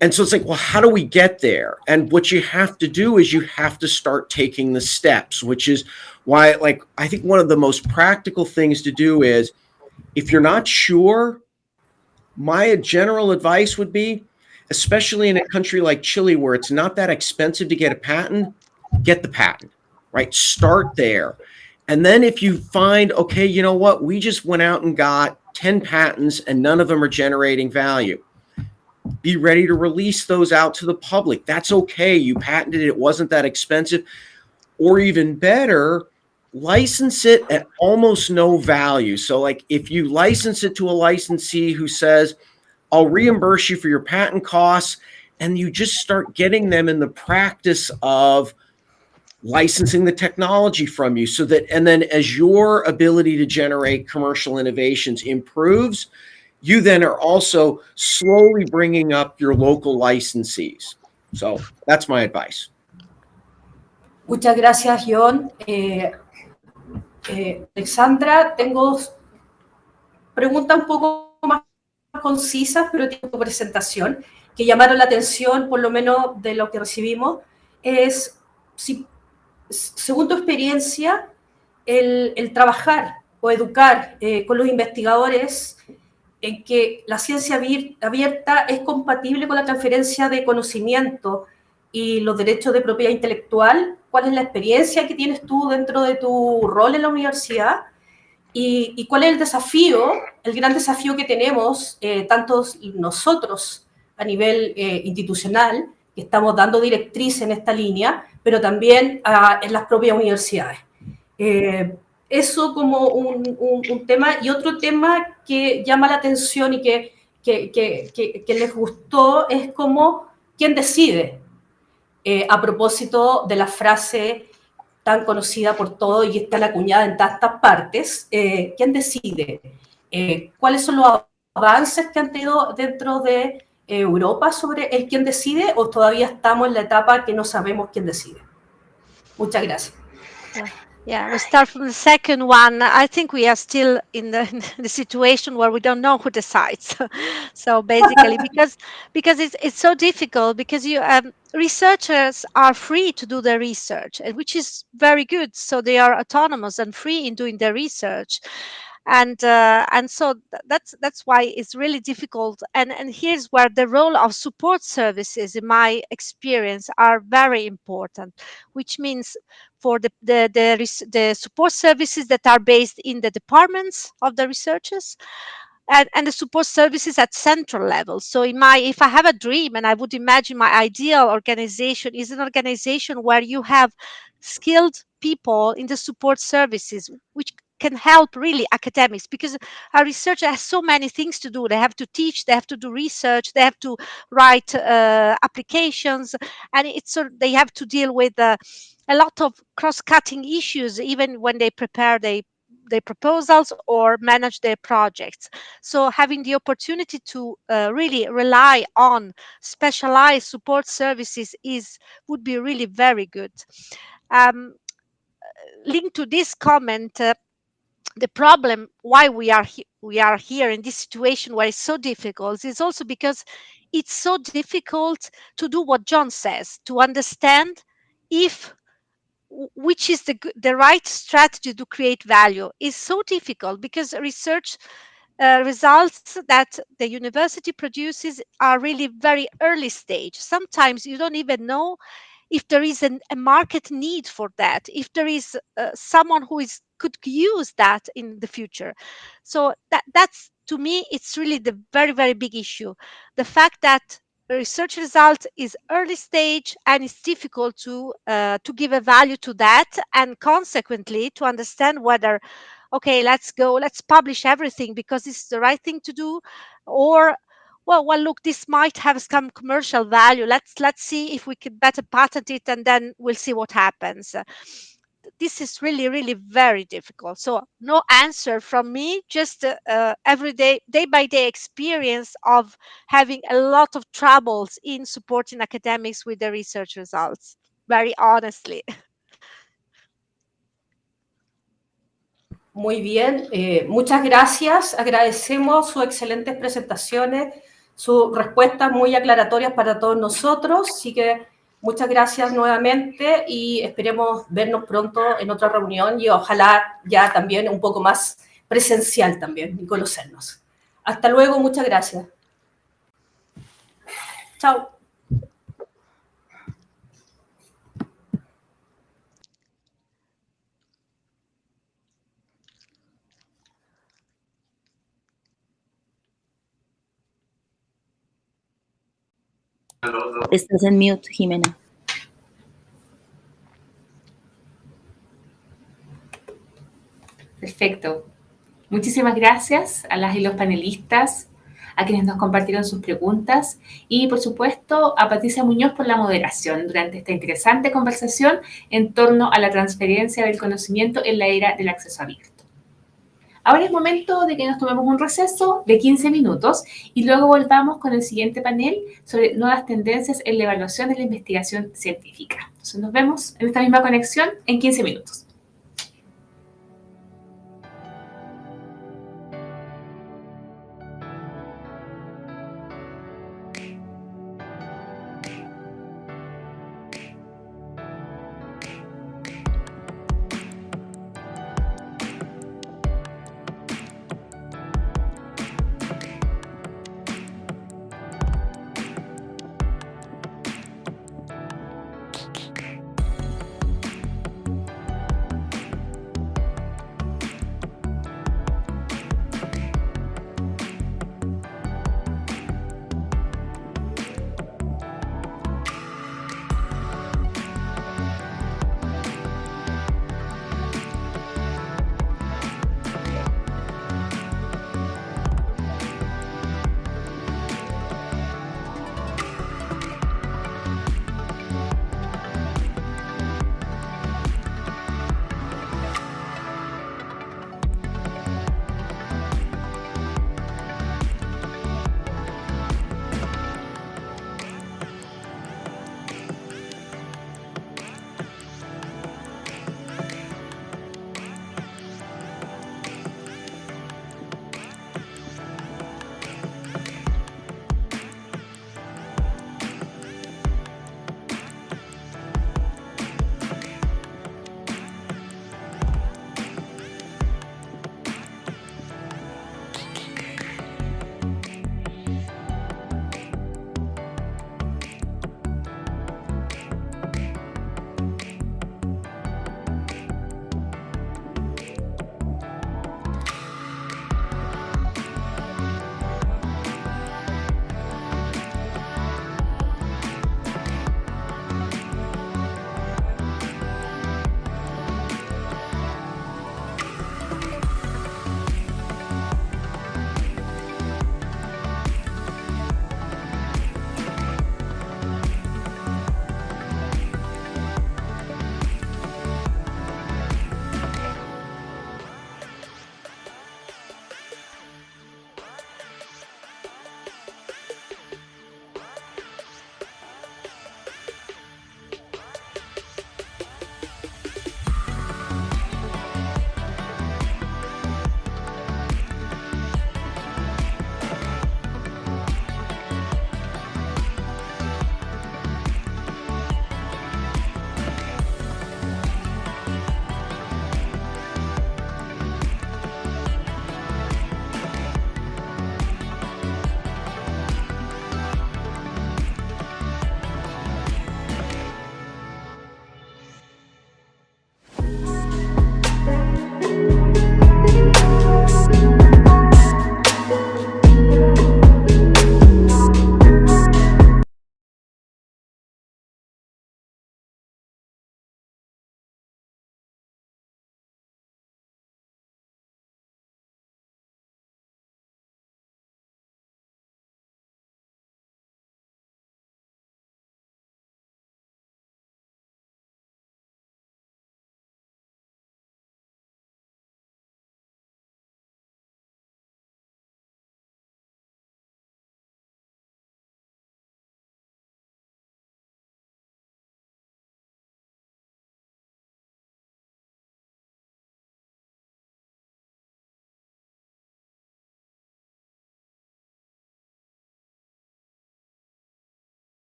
K: And so it's like, well, how do we get there? And what you have to do is you have to start taking the steps, which is, Why, like, I think one of the most practical things to do is, if you're not sure, my general advice would be, especially in a country like Chile where it's not that expensive to get a patent, get the patent, right? Start there. And then if you find, okay, you know what, we just went out and got 10 patents and none of them are generating value, be ready to release those out to the public. That's okay. You patented it. It wasn't that expensive. Or even better, license it at almost no value. So like if you license it to a licensee who says, I'll reimburse you for your patent costs, and you just start getting them in the practice of licensing the technology from you, so that, and then as your ability to generate commercial innovations improves, you then are also slowly bringing up your local licensees. So that's my advice.
I: Muchas gracias, John. Alexandra, tengo preguntas un poco más concisas, pero tiene tu presentación, que llamaron la atención, por lo menos de lo que recibimos, es si, según tu experiencia, el trabajar o educar con los investigadores en que la ciencia abierta es compatible con la transferencia de conocimiento y los derechos de propiedad intelectual. ¿Cuál es la experiencia que tienes tú dentro de tu rol en la universidad? ¿Y cuál es el desafío, el gran desafío que tenemos, tantos nosotros a nivel institucional, que estamos dando directriz en esta línea, pero también en las propias universidades? Eso como un tema. Y otro tema que llama la atención y que les gustó es como quién decide, a propósito de la frase tan conocida por todos y que está acuñada en tantas partes, ¿quién decide? ¿Cuáles son los avances que han tenido dentro de Europa sobre el quién decide, o todavía estamos en la etapa que no sabemos quién decide? Muchas gracias.
C: Yeah, we start from the second one. I think we are still in the situation where we don't know who decides. So basically, because it's so difficult, because you researchers are free to do their research, which is very good. So they are autonomous and free in doing their research. And so that's why it's really difficult. And here's where the role of support services, in my experience, are very important, which means for the support services that are based in the departments of the researchers, and the support services at central level. So if I have a dream, and I would imagine my ideal organization is an organization where you have skilled people in the support services, which can help really academics, because a researcher has so many things to do. They have to teach, they have to do research, they have to write applications, and they have to deal with a lot of cross-cutting issues, even when they prepare their proposals or manage their projects. So having the opportunity to really rely on specialized support services would be really very good. Linked to this comment, the problem why we are here in this situation where it's so difficult is also because it's so difficult to do what John says, to understand which is the right strategy to create value. Is so difficult because research results that the university produces are really very early stage. Sometimes you don't even know if there is a market need for that, if there is someone who could use that in the future. So that's, to me, it's really the very, very big issue. The fact that the research result is early stage, and it's difficult to give a value to that, and consequently to understand whether, okay, let's publish everything because it's the right thing to do, or well, look, this might have some commercial value. Let's see if we can better patent it, and then we'll see what happens. This is really, really very difficult. So no answer from me, just every day by day experience of having a lot of troubles in supporting academics with the research results, very honestly.
I: Muy bien, muchas gracias. Agradecemos sus excelentes presentaciones, sus respuestas muy aclaratorias para todos nosotros. Así que Muchas gracias nuevamente y esperemos vernos pronto en otra reunión y ojalá ya también un poco más presencial también y conocernos. Hasta luego, muchas gracias. Chao.
L: Estás en mute, Jimena.
B: Perfecto. Muchísimas gracias a las y los panelistas, a quienes nos compartieron sus preguntas y, por supuesto, a Patricia Muñoz por la moderación durante esta interesante conversación en torno a la transferencia del conocimiento en la era del acceso abierto. Ahora es momento de que nos tomemos un receso de 15 minutos y luego volvamos con el siguiente panel sobre nuevas tendencias en la evaluación de la investigación científica. Entonces nos vemos en esta misma conexión en 15 minutos.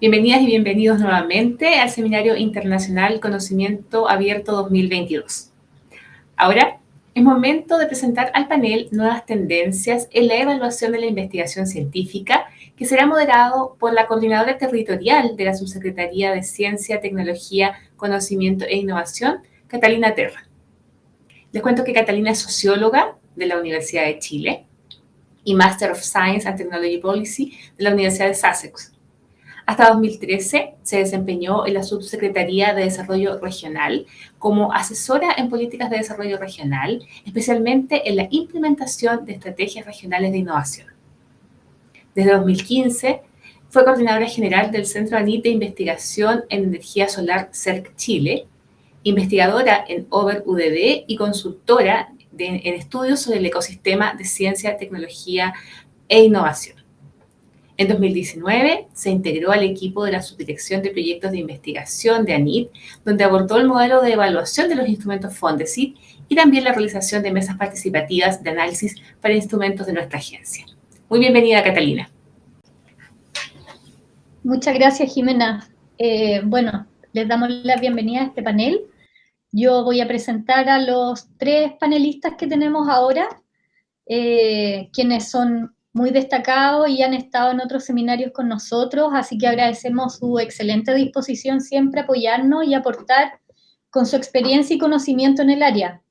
B: Bienvenidas y bienvenidos nuevamente al Seminario Internacional Conocimiento Abierto 2022. Ahora es momento de presentar al panel nuevas tendencias en la evaluación de la investigación científica, que será moderado por la coordinadora territorial de la Subsecretaría de Ciencia, Tecnología, Conocimiento e Innovación, Catalina Terra. Les cuento que Catalina es socióloga de la Universidad de Chile y Master of Science and Technology Policy de la Universidad de Sussex. Hasta 2013 se desempeñó en la Subsecretaría de Desarrollo Regional como asesora en políticas de desarrollo regional, especialmente en la implementación de estrategias regionales de innovación. Desde 2015 fue coordinadora general del Centro ANIT de Investigación en Energía Solar CERC Chile, investigadora en OBER-UDD y consultora en estudios sobre el ecosistema de ciencia, tecnología e innovación. En 2019 se integró al equipo de la Subdirección de Proyectos de Investigación de ANIT, donde abordó el modelo de evaluación de los instrumentos Fondesit y también la realización de mesas participativas de análisis para instrumentos de nuestra agencia. Muy bienvenida, Catalina.
M: Muchas gracias, Jimena. Bueno, les damos la bienvenida a este panel. Yo voy a presentar a los 3 panelistas que tenemos ahora, quienes son muy destacados y han estado en otros seminarios con nosotros, así que agradecemos su excelente disposición siempre a apoyarnos y aportar con su experiencia y conocimiento en el área.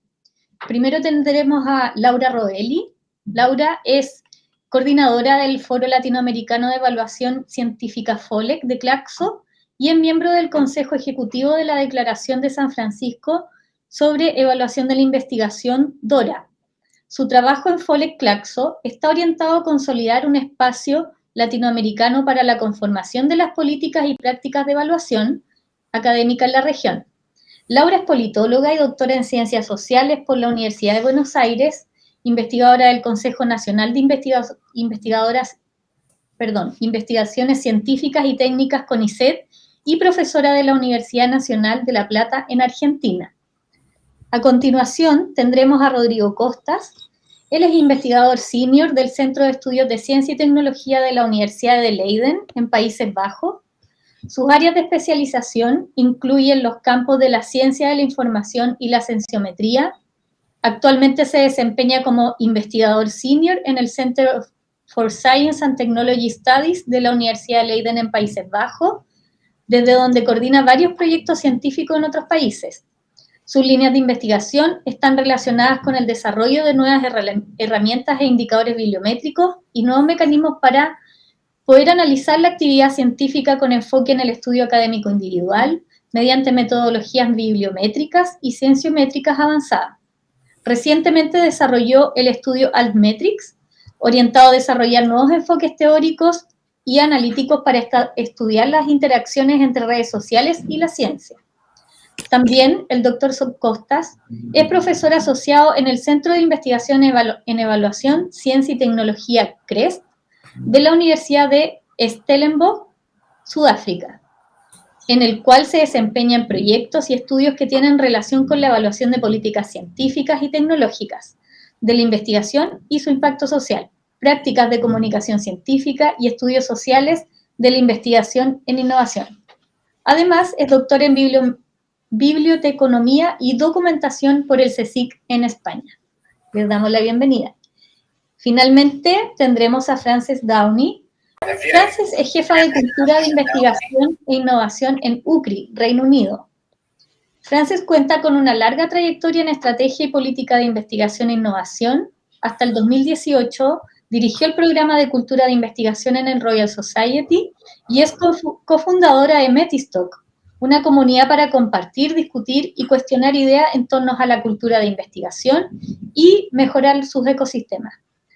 M: Primero tendremos a Laura Rodelli. Laura es coordinadora del Foro Latinoamericano de Evaluación Científica FOLEC de Claxo y es miembro del Consejo Ejecutivo de la Declaración de San Francisco sobre Evaluación de la Investigación, DORA. Su trabajo en FOLEC Claxo está orientado a consolidar un espacio latinoamericano para la conformación de las políticas y prácticas de evaluación académica en la región. Laura es politóloga y doctora en Ciencias Sociales por la Universidad de Buenos Aires, investigadora del Consejo Nacional de Investigaciones Científicas y Técnicas CONICET y profesora de la Universidad Nacional de La Plata en Argentina. A continuación, tendremos a Rodrigo Costas. Él es investigador senior del Centro de Estudios de Ciencia y Tecnología de la Universidad de Leiden, en Países Bajos. Sus áreas de especialización incluyen los campos de la ciencia de la información y la cienciometría. Actualmente se desempeña como investigador senior en el Center for Science and Technology Studies de la Universidad de Leiden, en Países Bajos, desde donde coordina varios proyectos científicos en otros países. Sus líneas de investigación están relacionadas con el desarrollo de nuevas herramientas e indicadores bibliométricos y nuevos mecanismos para poder analizar la actividad científica con enfoque en el estudio académico individual mediante metodologías bibliométricas y cienciométricas avanzadas. Recientemente desarrolló el estudio Altmetrics, orientado a desarrollar nuevos enfoques teóricos y analíticos para estudiar las interacciones entre redes sociales y la ciencia. También el doctor Costas es profesor asociado en el Centro de Investigación en Evaluación, Ciencia y Tecnología CREST de la Universidad de Stellenbosch, Sudáfrica, en el cual se desempeña en proyectos y estudios que tienen relación con la evaluación de políticas científicas y tecnológicas, de la investigación y su impacto social, prácticas de comunicación científica y estudios sociales de la investigación en innovación. Además, es doctor en Biblioteconomía y Documentación por el CSIC en España. Les damos la bienvenida. Finalmente, tendremos a Frances Downey. Frances es jefa de Cultura de Investigación e Innovación en UCRI, Reino Unido. Frances cuenta con una larga trayectoria en estrategia y política de investigación e innovación. Hasta el 2018 dirigió el programa de Cultura de Investigación en el Royal Society y es cofundadora de Metistock, una comunidad para compartir, discutir y cuestionar ideas en torno a la cultura de investigación y mejorar sus ecosistemas.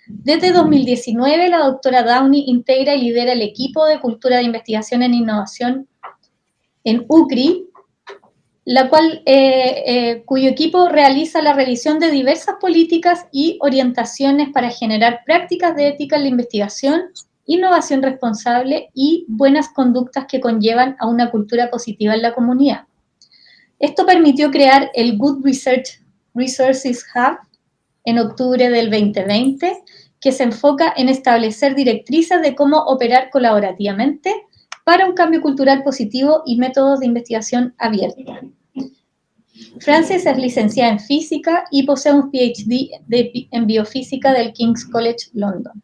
M: Desde 2019, la doctora Downey integra y lidera el equipo de Cultura de Investigación en Innovación en UCRI, cuyo equipo realiza la revisión de diversas políticas y orientaciones para generar prácticas de ética en la investigación, innovación responsable y buenas conductas que conllevan a una cultura positiva en la comunidad. Esto permitió crear el Good Resources Hub en octubre del 2020, que se enfoca en establecer directrices de cómo operar colaborativamente para un cambio cultural positivo y métodos de investigación abierta. Frances es licenciada en física y posee un PhD en biofísica del King's College London.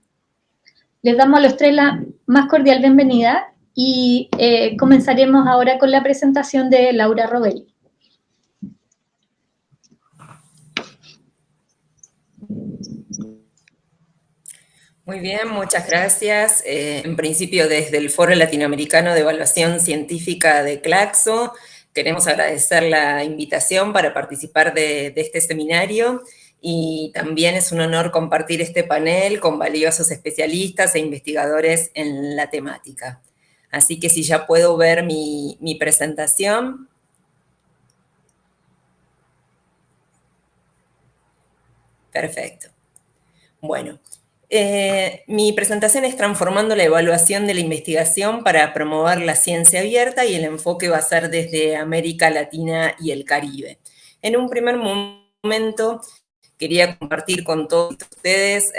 M: Les damos a los tres la más cordial bienvenida y comenzaremos ahora con la presentación de Laura Robelli.
N: Muy bien, muchas gracias. En principio, desde el Foro Latinoamericano de Evaluación Científica de Claxo, queremos agradecer la invitación para participar de este seminario y también es un honor compartir este panel con valiosos especialistas e investigadores en la temática. Así que si ya puedo ver mi presentación. Perfecto. Bueno. Mi presentación es Transformando la evaluación de la investigación para promover la ciencia abierta y el enfoque va a ser desde América Latina y el Caribe. En un primer momento quería compartir con todos ustedes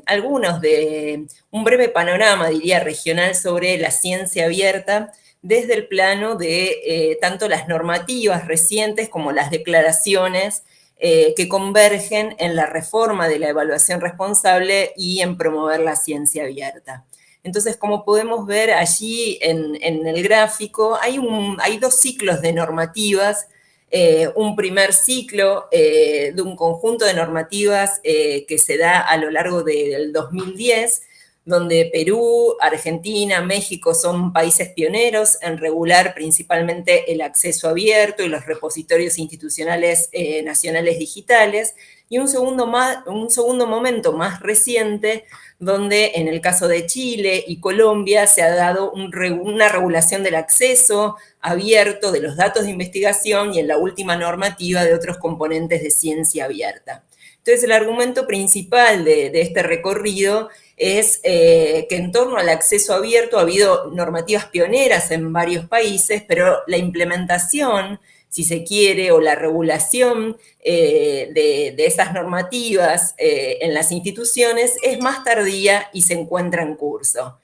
N: algunos de un breve panorama, diría, regional sobre la ciencia abierta desde el plano de tanto las normativas recientes como las declaraciones que convergen en la reforma de la evaluación responsable y en promover la ciencia abierta. Entonces, como podemos ver allí en el gráfico, hay dos ciclos de normativas, un primer ciclo de un conjunto de normativas que se da a lo largo del 2010, donde Perú, Argentina, México son países pioneros en regular principalmente el acceso abierto y los repositorios institucionales nacionales digitales, y un segundo momento más reciente, donde en el caso de Chile y Colombia se ha dado una regulación del acceso abierto de los datos de investigación y en la última normativa de otros componentes de ciencia abierta. Entonces, el argumento principal de este recorrido es que en torno al acceso abierto ha habido normativas pioneras en varios países, pero la implementación, si se quiere, o la regulación de esas normativas en las instituciones es más tardía y se encuentra en curso.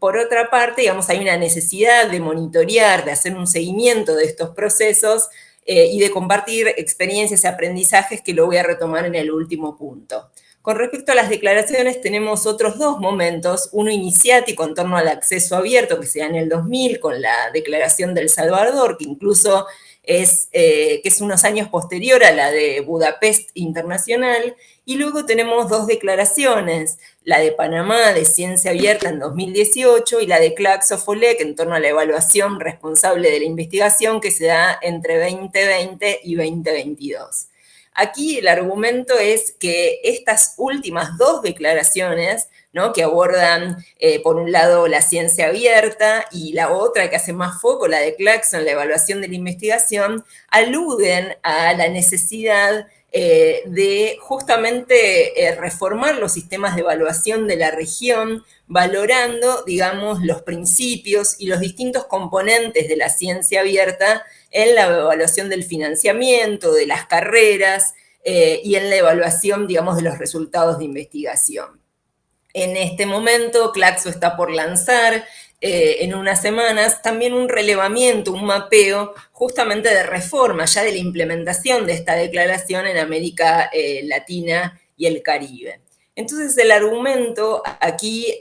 N: Por otra parte, digamos, hay una necesidad de monitorear, de hacer un seguimiento de estos procesos y de compartir experiencias y aprendizajes que lo voy a retomar en el último punto. Con respecto a las declaraciones, tenemos otros dos momentos, uno iniciático en torno al acceso abierto, que se da en el 2000 con la Declaración del Salvador, que incluso es unos años posterior a la de Budapest Internacional, y luego tenemos dos declaraciones, la de Panamá de Ciencia Abierta en 2018 y la de Claxo-Folec en torno a la evaluación responsable de la investigación que se da entre 2020 y 2022. Aquí el argumento es que estas últimas dos declaraciones, ¿no?, que abordan, por un lado, la ciencia abierta y la otra que hace más foco, la de Claxo, en la evaluación de la investigación, aluden a la necesidad de justamente reformar los sistemas de evaluación de la región, valorando, digamos, los principios y los distintos componentes de la ciencia abierta en la evaluación del financiamiento, de las carreras y en la evaluación, digamos, de los resultados de investigación. En este momento, Claxo está por lanzar en unas semanas también un relevamiento, un mapeo justamente de reforma, ya de la implementación de esta declaración en América Latina y el Caribe. Entonces, el argumento aquí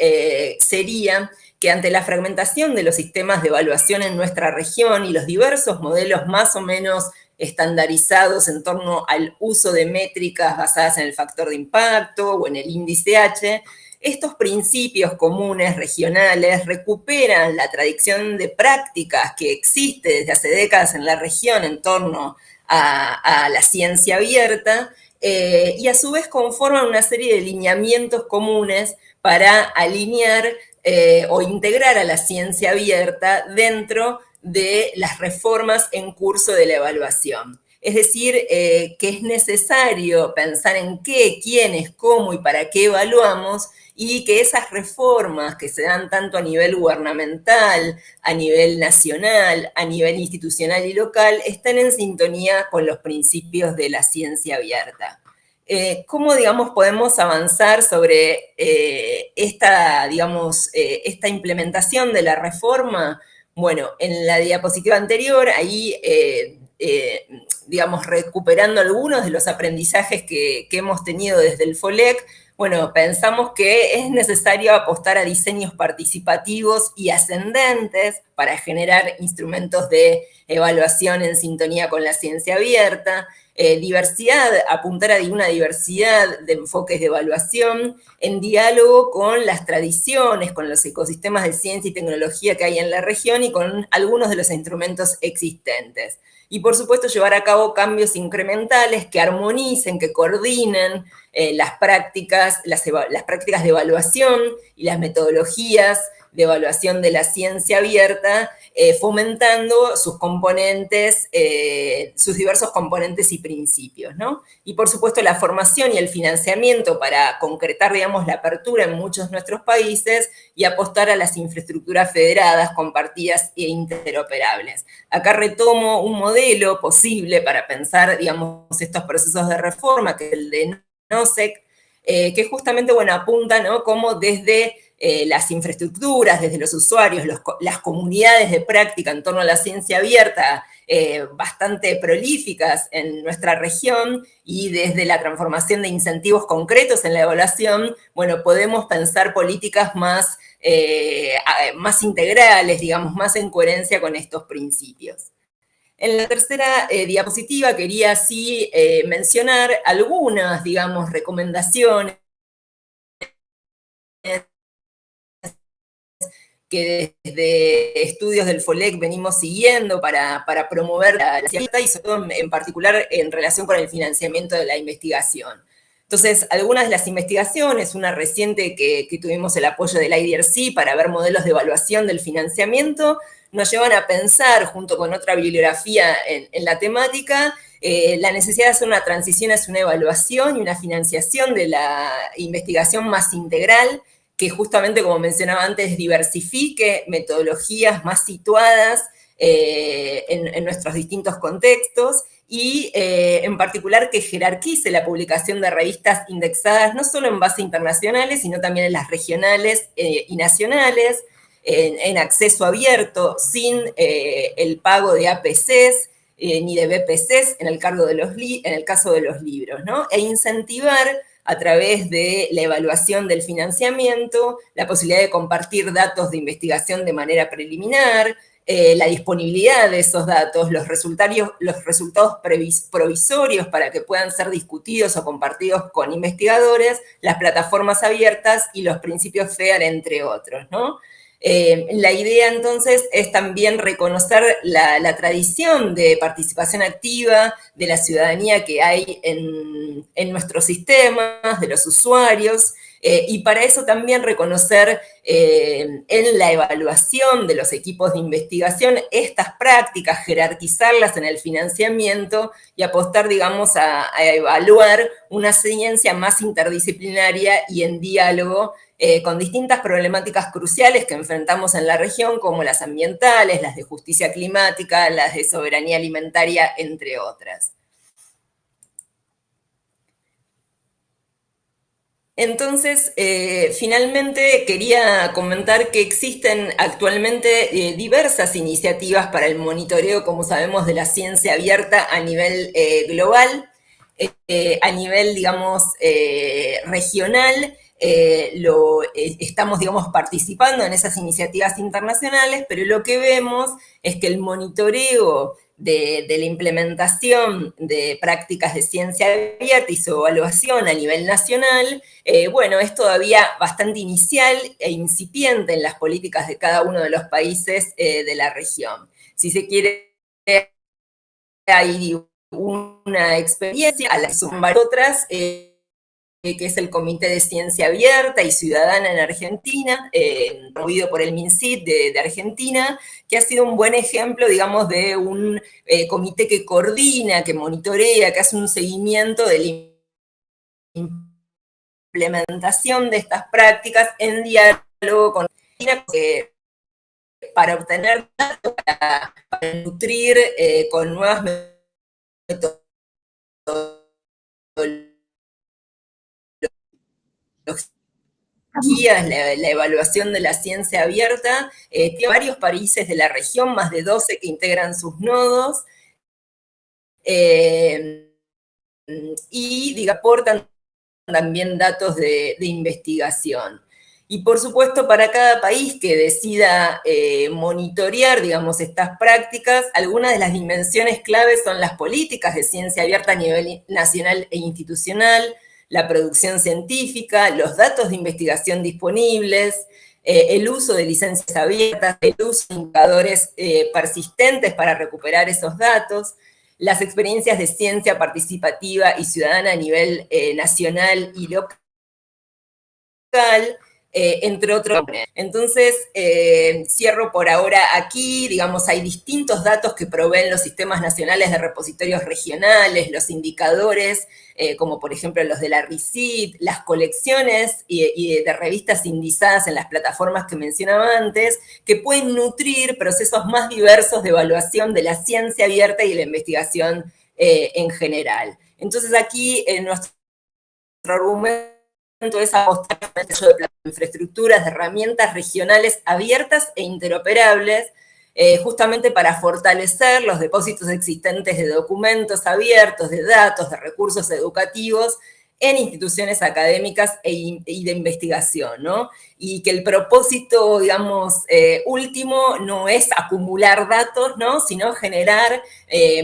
N: sería que ante la fragmentación de los sistemas de evaluación en nuestra región y los diversos modelos más o menos estandarizados en torno al uso de métricas basadas en el factor de impacto o en el índice H, estos principios comunes regionales recuperan la tradición de prácticas que existe desde hace décadas en la región en torno a la ciencia abierta y a su vez conforman una serie de lineamientos comunes para alinear o integrar a la ciencia abierta dentro de las reformas en curso de la evaluación. Es decir, que es necesario pensar en qué, quiénes, cómo y para qué evaluamos y que esas reformas que se dan tanto a nivel gubernamental, a nivel nacional, a nivel institucional y local, estén en sintonía con los principios de la ciencia abierta. ¿cómo, digamos, podemos avanzar sobre esta implementación de la reforma? Bueno, en la diapositiva anterior, ahí, digamos, recuperando algunos de los aprendizajes que hemos tenido desde el FOLEC, bueno, pensamos que es necesario apostar a diseños participativos y ascendentes para generar instrumentos de evaluación en sintonía con la ciencia abierta, diversidad, apuntar a una diversidad de enfoques de evaluación en diálogo con las tradiciones, con los ecosistemas de ciencia y tecnología que hay en la región y con algunos de los instrumentos existentes. Y por supuesto llevar a cabo cambios incrementales que armonicen, que coordinen las prácticas de evaluación y las metodologías de evaluación de la ciencia abierta, fomentando sus componentes, sus diversos componentes y principios, ¿no? Y por supuesto la formación y el financiamiento para concretar, digamos, la apertura en muchos de nuestros países y apostar a las infraestructuras federadas, compartidas e interoperables. Acá retomo un modelo posible para pensar, digamos, estos procesos de reforma, que es el de NOSEC, que justamente, bueno, apunta, ¿no?, cómo desde las infraestructuras, desde los usuarios, las comunidades de práctica en torno a la ciencia abierta, bastante prolíficas en nuestra región, y desde la transformación de incentivos concretos en la evaluación, bueno, podemos pensar políticas más integrales, digamos, más en coherencia con estos principios. En la tercera diapositiva quería sí mencionar algunas, digamos, recomendaciones que desde estudios del FOLEC venimos siguiendo para promover la ciencia y sobre todo en particular en relación con el financiamiento de la investigación. Entonces, algunas de las investigaciones, una reciente que tuvimos el apoyo del IDRC para ver modelos de evaluación del financiamiento, nos llevan a pensar, junto con otra bibliografía en la temática, la necesidad de hacer una transición hacia una evaluación y una financiación de la investigación más integral, que justamente, como mencionaba antes, diversifique metodologías más situadas en nuestros distintos contextos y en particular que jerarquice la publicación de revistas indexadas no solo en base internacionales, sino también en las regionales y nacionales, en acceso abierto, sin el pago de APCs ni de BPCs en el caso de los libros, ¿no? E incentivar a través de la evaluación del financiamiento, la posibilidad de compartir datos de investigación de manera preliminar, la disponibilidad de esos datos, los resultados provisorios para que puedan ser discutidos o compartidos con investigadores, las plataformas abiertas y los principios FAIR, entre otros, ¿no? La idea entonces es también reconocer la tradición de participación activa de la ciudadanía que hay en nuestros sistemas, de los usuarios, y para eso también reconocer en la evaluación de los equipos de investigación estas prácticas, jerarquizarlas en el financiamiento y apostar, digamos, a evaluar una ciencia más interdisciplinaria y en diálogo con distintas problemáticas cruciales que enfrentamos en la región, como las ambientales, las de justicia climática, las de soberanía alimentaria, entre otras. Entonces, finalmente quería comentar que existen actualmente diversas iniciativas para el monitoreo, como sabemos, de la ciencia abierta a nivel global, a nivel, digamos, regional. Estamos, digamos, participando en esas iniciativas internacionales, pero lo que vemos es que el monitoreo de la implementación de prácticas de ciencia abierta y su evaluación a nivel nacional, bueno, es todavía bastante inicial e incipiente en las políticas de cada uno de los países de la región. Si se quiere, hay una experiencia a la sumar otras, que es el Comité de Ciencia Abierta y Ciudadana en Argentina, promovido por el MinCit de Argentina, que ha sido un buen ejemplo, digamos, de un comité que coordina, que monitorea, que hace un seguimiento de la implementación de estas prácticas en diálogo con Argentina, para obtener datos, para nutrir con nuevas metodologías la evaluación de la ciencia abierta, tiene varios países de la región, más de 12 que integran sus nodos, y aportan también datos de investigación. Y por supuesto, para cada país que decida monitorear, digamos, estas prácticas, algunas de las dimensiones claves son las políticas de ciencia abierta a nivel nacional e institucional, la producción científica, los datos de investigación disponibles, el uso de licencias abiertas, el uso de indicadores persistentes para recuperar esos datos, las experiencias de ciencia participativa y ciudadana a nivel nacional y local, entre otros. Entonces, cierro por ahora aquí. Digamos, hay distintos datos que proveen los sistemas nacionales de repositorios regionales, los indicadores, como por ejemplo los de la RICID, las colecciones y de revistas indizadas en las plataformas que mencionaba antes, que pueden nutrir procesos más diversos de evaluación de la ciencia abierta y de la investigación en general. Entonces aquí nuestro argumento es apostar al desarrollo de infraestructuras, de herramientas regionales abiertas e interoperables, justamente para fortalecer los depósitos existentes de documentos abiertos, de datos, de recursos educativos en instituciones académicas y de investigación, ¿no? Y que el propósito, digamos, último no es acumular datos, ¿no? Sino generar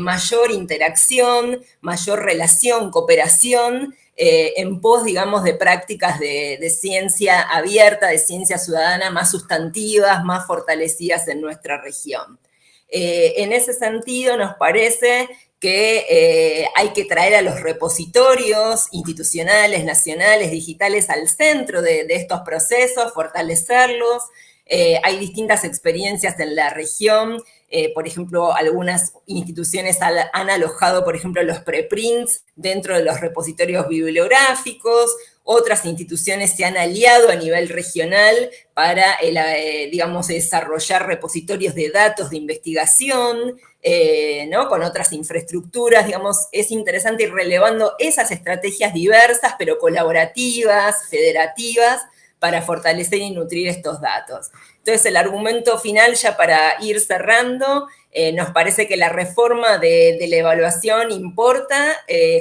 N: mayor interacción, mayor relación, cooperación, en pos, digamos, de prácticas de ciencia abierta, de ciencia ciudadana más sustantivas, más fortalecidas en nuestra región. En ese sentido, nos parece que hay que traer a los repositorios institucionales, nacionales, digitales al centro de estos procesos, fortalecerlos. Hay distintas experiencias en la región. Por ejemplo, algunas instituciones han alojado, por ejemplo, los preprints dentro de los repositorios bibliográficos. Otras instituciones se han aliado a nivel regional para, digamos, desarrollar repositorios de datos de investigación, ¿no? Con otras infraestructuras. Digamos, es interesante ir relevando esas estrategias diversas, pero colaborativas, federativas, para fortalecer y nutrir estos datos. Entonces, el argumento final, ya para ir cerrando, nos parece que la reforma de la evaluación importa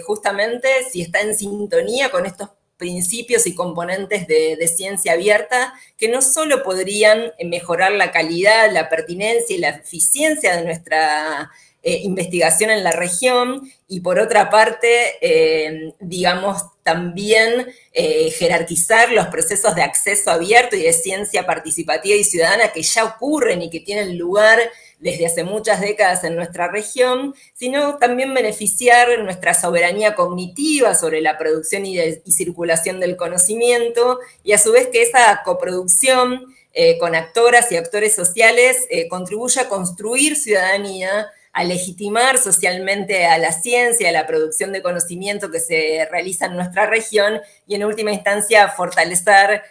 N: justamente si está en sintonía con estos principios y componentes de ciencia abierta, que no solo podrían mejorar la calidad, la pertinencia y la eficiencia de nuestra investigación en la región, y por otra parte, digamos, también jerarquizar los procesos de acceso abierto y de ciencia participativa y ciudadana que ya ocurren y que tienen lugar desde hace muchas décadas en nuestra región, sino también beneficiar nuestra soberanía cognitiva sobre la producción y circulación del conocimiento, y a su vez que esa coproducción con actoras y actores sociales contribuya a construir ciudadanía, a legitimar socialmente a la ciencia, a la producción de conocimiento que se realiza en nuestra región, y en última instancia a fortalecer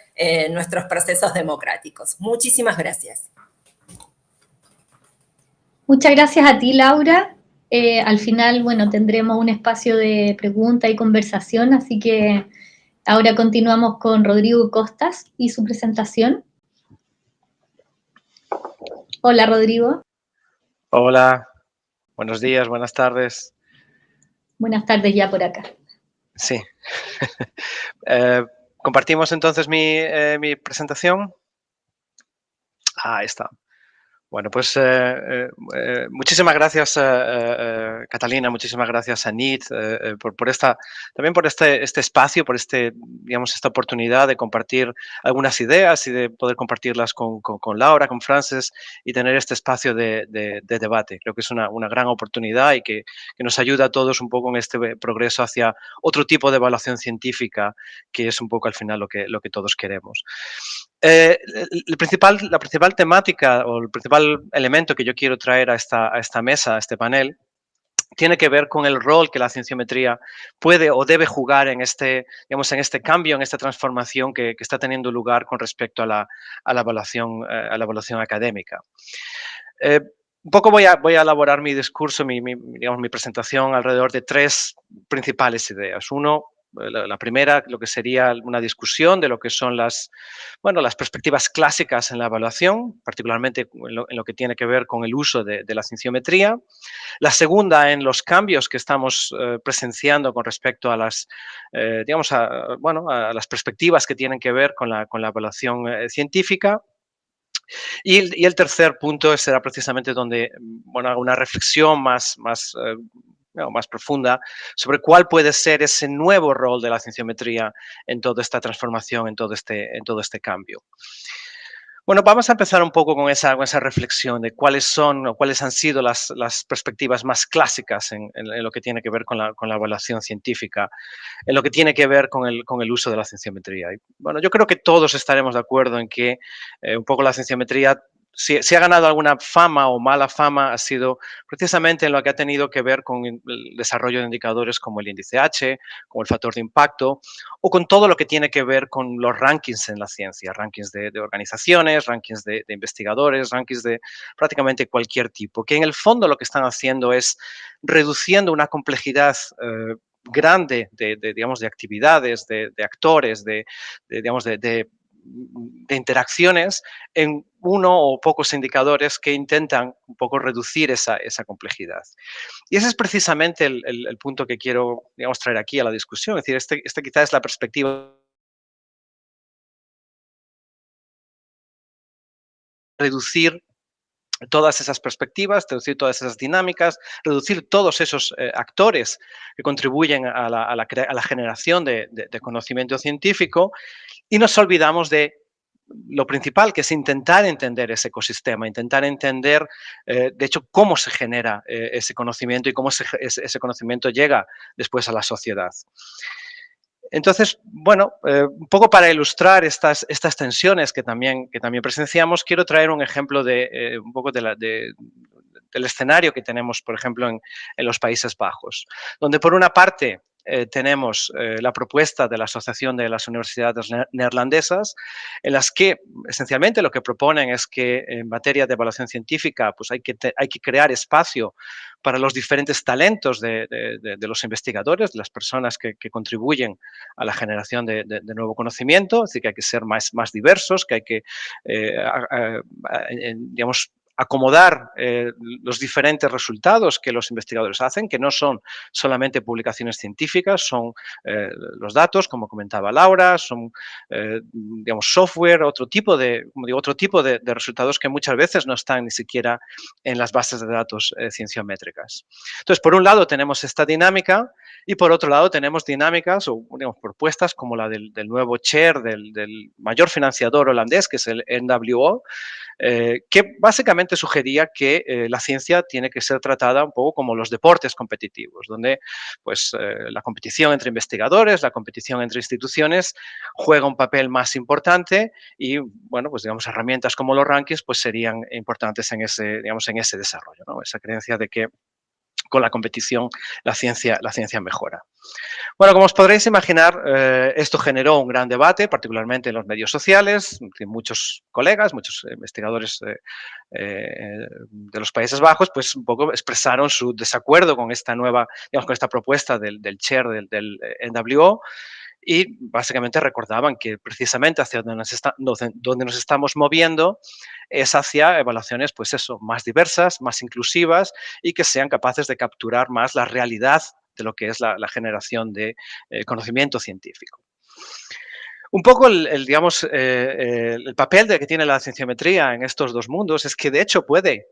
N: nuestros procesos democráticos. Muchísimas gracias.
M: Muchas gracias a ti, Laura. Al final, bueno, tendremos un espacio de pregunta y conversación, así que ahora continuamos con Rodrigo Costas y su presentación. Hola, Rodrigo.
O: Hola, buenos días, buenas tardes.
M: Buenas tardes ya por acá.
O: Sí. ¿Compartimos entonces mi presentación? Ahí está. Bueno, pues muchísimas gracias, Catalina, muchísimas gracias, Anit, también por este espacio, por digamos, esta oportunidad de compartir algunas ideas y de poder compartirlas con Laura, con Frances, y tener este espacio de debate. Creo que es una gran oportunidad y que nos ayuda a todos un poco en este progreso hacia otro tipo de evaluación científica, que es un poco al final lo que todos queremos. La principal temática o el principal elemento que yo quiero traer a esta mesa, a este panel, tiene que ver con el rol que la cienciometría puede o debe jugar en digamos, en este cambio, en esta transformación que está teniendo lugar con respecto a la evaluación académica. Un poco voy a elaborar mi discurso, digamos, mi presentación alrededor de tres principales ideas. Uno, La primera, lo que sería una discusión de lo que son las perspectivas clásicas en la evaluación, particularmente en lo que tiene que ver con el uso de la cienciometría. La segunda, en los cambios que estamos presenciando con respecto a las, a las perspectivas que tienen que ver con la evaluación científica. Y el tercer punto será precisamente donde hago una reflexión más profunda sobre cuál puede ser ese nuevo rol de la cienciometría en toda esta transformación, en todo este cambio. Bueno, vamos a empezar un poco con esa reflexión de cuáles han sido las perspectivas más clásicas en lo que tiene que ver con la evaluación científica, en lo que tiene que ver con el uso de la cienciometría. Y, bueno, yo creo que todos estaremos de acuerdo en que un poco la cienciometría, si ha ganado alguna fama o mala fama, ha sido precisamente en lo que ha tenido que ver con el desarrollo de indicadores como el índice H, como el factor de impacto, o con todo lo que tiene que ver con los rankings en la ciencia, rankings de organizaciones, rankings de investigadores, rankings de prácticamente cualquier tipo, que en el fondo lo que están haciendo es reduciendo una complejidad grande de actividades, de actores, de interacciones en uno o pocos indicadores que intentan un poco reducir esa complejidad. Y ese es precisamente el punto que quiero, traer aquí a la discusión. Es decir, este quizás es la perspectiva de reducir todas esas perspectivas, reducir todas esas dinámicas, reducir todos esos actores que contribuyen a la generación de conocimiento científico, y nos olvidamos de lo principal, que es intentar entender ese ecosistema, intentar entender, de hecho, cómo se genera ese conocimiento y cómo ese conocimiento llega después a la sociedad. Entonces, bueno, un poco para ilustrar estas tensiones que también presenciamos, quiero traer un ejemplo un poco del escenario que tenemos, por ejemplo, en los Países Bajos, donde por una parte tenemos la propuesta de la Asociación de las Universidades Neerlandesas, en las que esencialmente lo que proponen es que en materia de evaluación científica pues hay que crear espacio para los diferentes talentos de los investigadores, de las personas que contribuyen a la generación de nuevo conocimiento, es decir, que hay que ser más diversos, que hay que, acomodar los diferentes resultados que los investigadores hacen, que no son solamente publicaciones científicas, son los datos, como comentaba Laura, son software, otro tipo de resultados que muchas veces no están ni siquiera en las bases de datos cienciométricas. Entonces, por un lado tenemos esta dinámica y por otro lado tenemos dinámicas o propuestas como la del nuevo chair del mayor financiador holandés, que es el NWO, que básicamente sugería que la ciencia tiene que ser tratada un poco como los deportes competitivos, donde pues, la competición entre investigadores, la competición entre instituciones juega un papel más importante y, bueno, pues digamos, herramientas como los rankings pues serían importantes en ese desarrollo, ¿no? Esa creencia de que con la competición la ciencia mejora. Bueno, como os podréis imaginar, esto generó un gran debate, particularmente en los medios sociales. Muchos colegas, muchos investigadores de los Países Bajos, pues un poco expresaron su desacuerdo con esta nueva, con esta propuesta del chair del NWO. Y básicamente recordaban que precisamente hacia donde nos estamos moviendo es hacia evaluaciones, pues eso, más diversas, más inclusivas y que sean capaces de capturar más la realidad de lo que es la generación de conocimiento científico. Un poco el papel que tiene la cienciometría en estos dos mundos es que de hecho puede,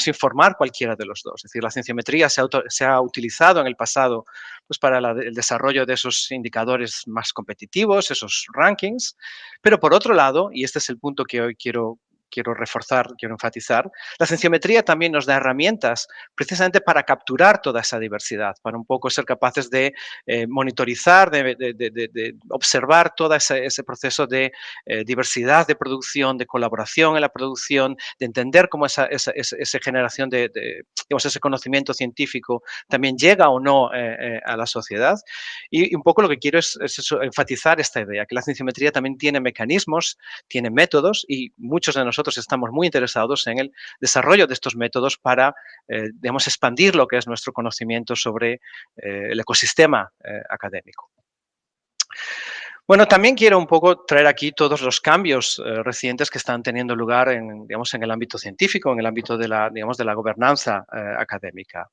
O: informar cualquiera de los dos. Es decir, la cienciometría se ha utilizado en el pasado pues, para el desarrollo de esos indicadores más competitivos, esos rankings, pero por otro lado, y este es el punto que hoy quiero reforzar, quiero enfatizar, la cienciometría también nos da herramientas precisamente para capturar toda esa diversidad, para un poco ser capaces de monitorizar, de observar todo ese proceso de diversidad de producción, de colaboración en la producción, de entender cómo esa generación ese conocimiento científico también llega o no a la sociedad. Y un poco lo que quiero es enfatizar esta idea, que la cienciometría también tiene mecanismos, tiene métodos y muchos de nosotros nosotros estamos muy interesados en el desarrollo de estos métodos para, digamos, expandir lo que es nuestro conocimiento sobre el ecosistema académico. Bueno, también quiero un poco traer aquí todos los cambios recientes que están teniendo lugar digamos, en el ámbito científico, en el ámbito de la, digamos, de la gobernanza académica.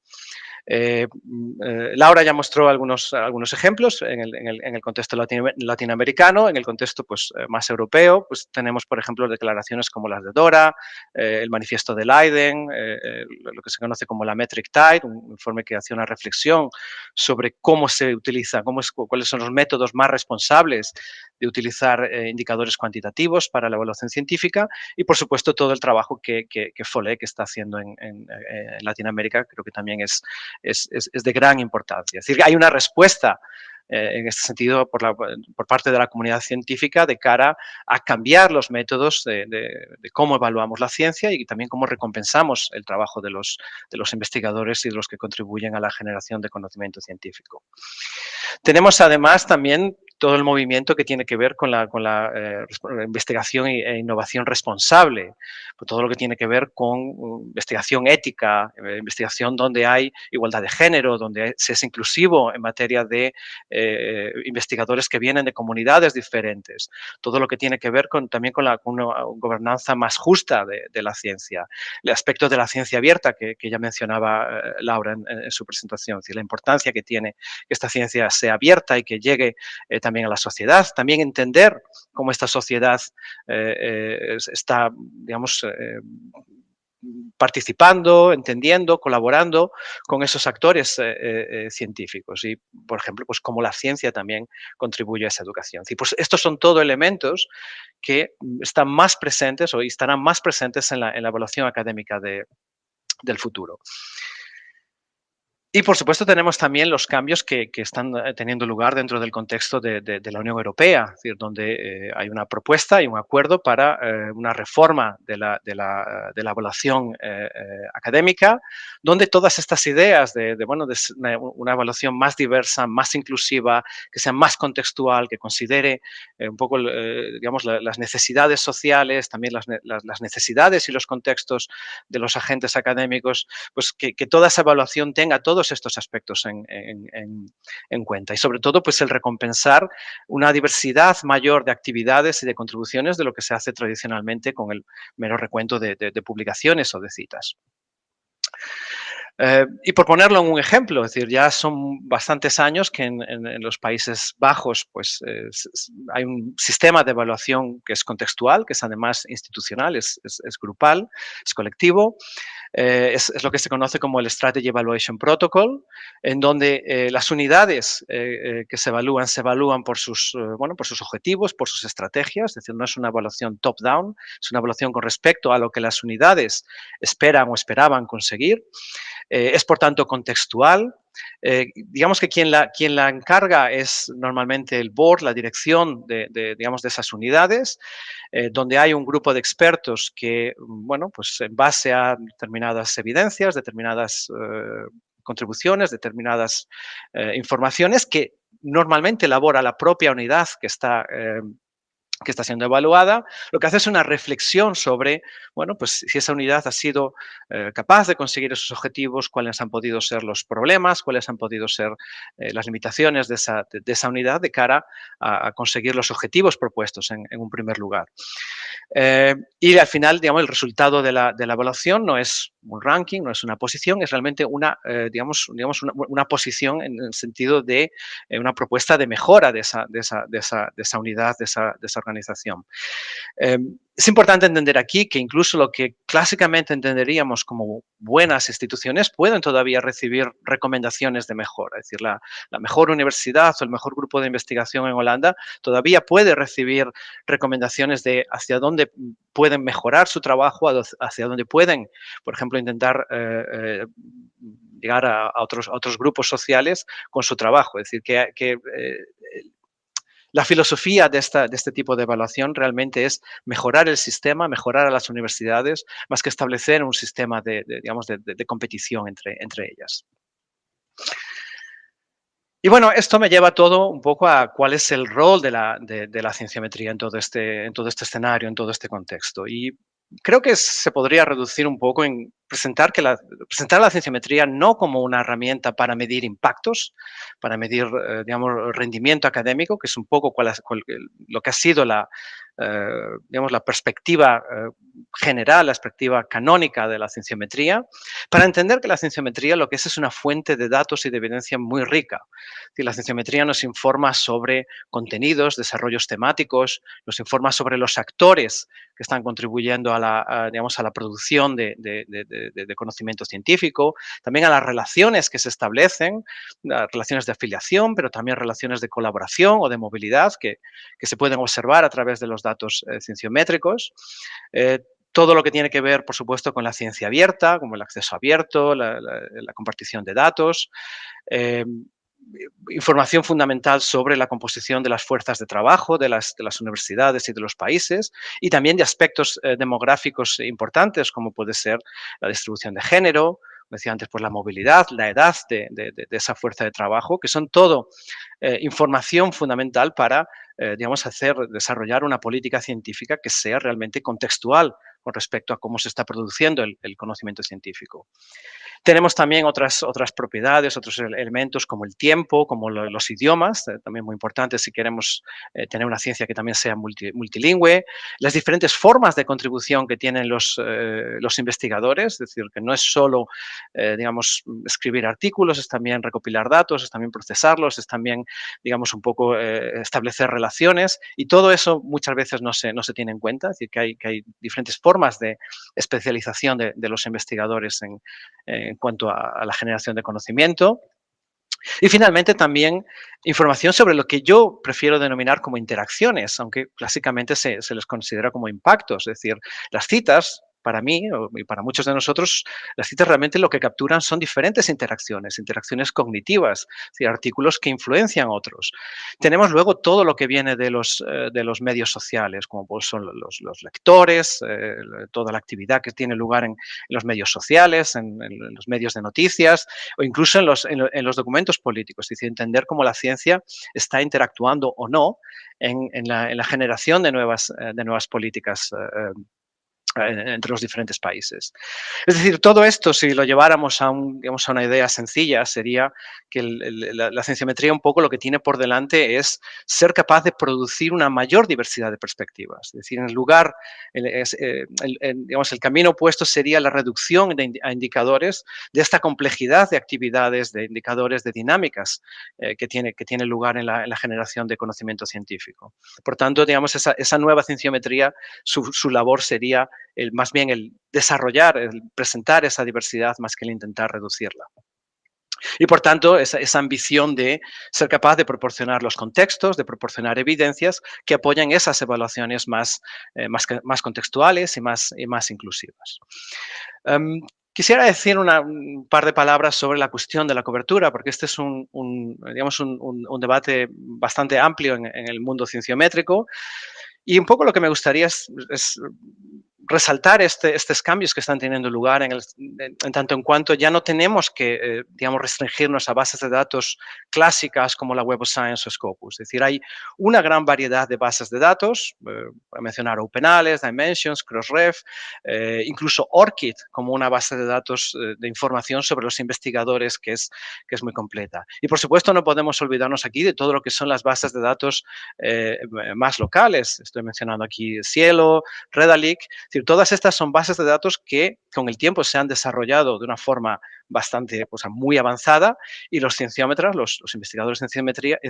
O: Laura ya mostró algunos ejemplos en el contexto latinoamericano. En el contexto pues, más europeo, pues tenemos, por ejemplo, declaraciones como las de Dora, el manifiesto de Leiden, lo que se conoce como la Metric Tide, un informe que hace una reflexión sobre cómo se utiliza, cuáles son los métodos más responsables de utilizar indicadores cuantitativos para la evaluación científica y, por supuesto, todo el trabajo que FOLE, que está haciendo en Latinoamérica, creo que también es de gran importancia. Es decir, hay una respuesta en este sentido por parte de la comunidad científica de cara a cambiar los métodos de cómo evaluamos la ciencia y también cómo recompensamos el trabajo de los investigadores y de los que contribuyen a la generación de conocimiento científico. Tenemos además también todo el movimiento que tiene que ver con la investigación e innovación responsable, todo lo que tiene que ver con investigación ética, investigación donde hay igualdad de género, donde se es inclusivo en materia de investigadores que vienen de comunidades diferentes, todo lo que tiene que ver también con una gobernanza más justa de la ciencia, el aspecto de la ciencia abierta que ya mencionaba Laura en su presentación, es decir, la importancia que tiene que esta ciencia sea abierta y que llegue también a la sociedad, también entender cómo esta sociedad está, digamos, participando, entendiendo, colaborando con esos actores científicos y, por ejemplo, pues cómo la ciencia también contribuye a esa educación. Y pues estos son todos elementos que están más presentes o estarán más presentes en la evaluación académica del futuro. Y, por supuesto, tenemos también los cambios que están teniendo lugar dentro del contexto de la Unión Europea, es decir, donde hay una propuesta y un acuerdo para una reforma de la evaluación académica, donde todas estas ideas de una evaluación más diversa, más inclusiva, que sea más contextual, que considere un poco digamos, las necesidades sociales, también las necesidades y los contextos de los agentes académicos, pues que toda esa evaluación tenga todos estos aspectos en cuenta y, sobre todo, pues el recompensar una diversidad mayor de actividades y de contribuciones de lo que se hace tradicionalmente con el mero recuento de publicaciones o de citas. Y por ponerlo en un ejemplo, es decir, ya son bastantes años que en los Países Bajos pues, hay un sistema de evaluación que es contextual, que es además institucional, es grupal, es colectivo. Es lo que se conoce como el Strategy Evaluation Protocol, en donde las unidades que se evalúan por sus objetivos, por sus estrategias, es decir, no es una evaluación top-down, es una evaluación con respecto a lo que las unidades esperan o esperaban conseguir. Es, por tanto, contextual. Digamos que quien la encarga es normalmente el board, la dirección de esas unidades, donde hay un grupo de expertos que, bueno, pues en base a determinadas evidencias, determinadas contribuciones, determinadas informaciones que normalmente elabora la propia unidad que está siendo evaluada, lo que hace es una reflexión sobre, bueno, pues si esa unidad ha sido capaz de conseguir esos objetivos, cuáles han podido ser los problemas, cuáles han podido ser las limitaciones de esa unidad de cara a conseguir los objetivos propuestos en un primer lugar. Y al final, digamos, el resultado de la evaluación no es un ranking, no es una posición, es realmente una posición en el sentido de una propuesta de mejora de esa unidad, de esa organización. Es importante entender aquí que incluso lo que clásicamente entenderíamos como buenas instituciones pueden todavía recibir recomendaciones de mejora. Es decir, la mejor universidad o el mejor grupo de investigación en Holanda todavía puede recibir recomendaciones de hacia dónde pueden mejorar su trabajo, hacia dónde pueden, por ejemplo, intentar llegar a otros grupos sociales con su trabajo. Es decir, que la filosofía de este tipo de evaluación realmente es mejorar el sistema, mejorar a las universidades, más que establecer un sistema de competición entre ellas. Y bueno, esto me lleva todo un poco a cuál es el rol de la cienciometría en todo este escenario, en todo este contexto. Y creo que se podría reducir un poco en presentar la cienciometría no como una herramienta para medir impactos, para medir, digamos, rendimiento académico, que es un poco lo que ha sido digamos, la perspectiva general, la perspectiva canónica de la cienciometría, para entender que la cienciometría lo que es una fuente de datos y de evidencia muy rica. La cienciometría nos informa sobre contenidos, desarrollos temáticos, nos informa sobre los actores que están contribuyendo a la producción de conocimiento científico, también a las relaciones que se establecen, las relaciones de afiliación, pero también relaciones de colaboración o de movilidad que se pueden observar a través de los datos cienciométricos. Todo lo que tiene que ver, por supuesto, con la ciencia abierta, como el acceso abierto, la compartición de datos, información fundamental sobre la composición de las fuerzas de trabajo de las universidades y de los países, y también de aspectos demográficos importantes, como puede ser la distribución de género, como decía antes, pues la movilidad, la edad de esa fuerza de trabajo, que son todo información fundamental para, digamos, desarrollar una política científica que sea realmente contextual con respecto a cómo se está produciendo el conocimiento científico. Tenemos también otras propiedades, otros elementos como el tiempo, como los idiomas, también muy importantes si queremos tener una ciencia que también sea multilingüe, las diferentes formas de contribución que tienen los investigadores, es decir, que no es solo, digamos, escribir artículos, es también recopilar datos, es también procesarlos, es también, digamos, un poco establecer relaciones, y todo eso muchas veces no se tiene en cuenta, es decir, que hay diferentes formas de especialización de los investigadores en cuanto a la generación de conocimiento. Y finalmente también información sobre lo que yo prefiero denominar como interacciones, aunque clásicamente se les considera como impactos, es decir, las citas. Para mí y para muchos de nosotros, las citas realmente lo que capturan son diferentes interacciones cognitivas, es decir, artículos que influencian a otros. Tenemos luego todo lo que viene de los medios sociales, como pues son los lectores, toda la actividad que tiene lugar en los medios sociales, en los medios de noticias, o incluso en los documentos políticos, es decir, entender cómo la ciencia está interactuando o no en la generación de nuevas políticas entre los diferentes países. Es decir, todo esto, si lo lleváramos a una idea sencilla, sería que la cienciometría un poco lo que tiene por delante es ser capaz de producir una mayor diversidad de perspectivas. Es decir, en el lugar, digamos, el camino opuesto sería la reducción a indicadores de esta complejidad de actividades, de indicadores, de dinámicas que tiene lugar en la generación de conocimiento científico. Por tanto, digamos, esa nueva cienciometría, su labor sería más bien el desarrollar, el presentar esa diversidad más que el intentar reducirla. Y por tanto, esa ambición de ser capaz de proporcionar los contextos, de proporcionar evidencias que apoyan esas evaluaciones más contextuales y más inclusivas. Quisiera decir un par de palabras sobre la cuestión de la cobertura, porque este es un debate bastante amplio en el mundo cienciométrico. Y un poco lo que me gustaría es resaltar estos cambios que están teniendo lugar en tanto en cuanto ya no tenemos que, digamos, restringirnos a bases de datos clásicas como la Web of Science o Scopus. Es decir, hay una gran variedad de bases de datos, para mencionar OpenAles, Dimensions, Crossref, incluso ORCID como una base de datos de información sobre los investigadores que es muy completa. Y por supuesto no podemos olvidarnos aquí de todo lo que son las bases de datos más locales. Estoy mencionando aquí Cielo, Redalic. Es decir, todas estas son bases de datos que con el tiempo se han desarrollado de una forma bastante, muy avanzada, y los cienciómetras, los investigadores en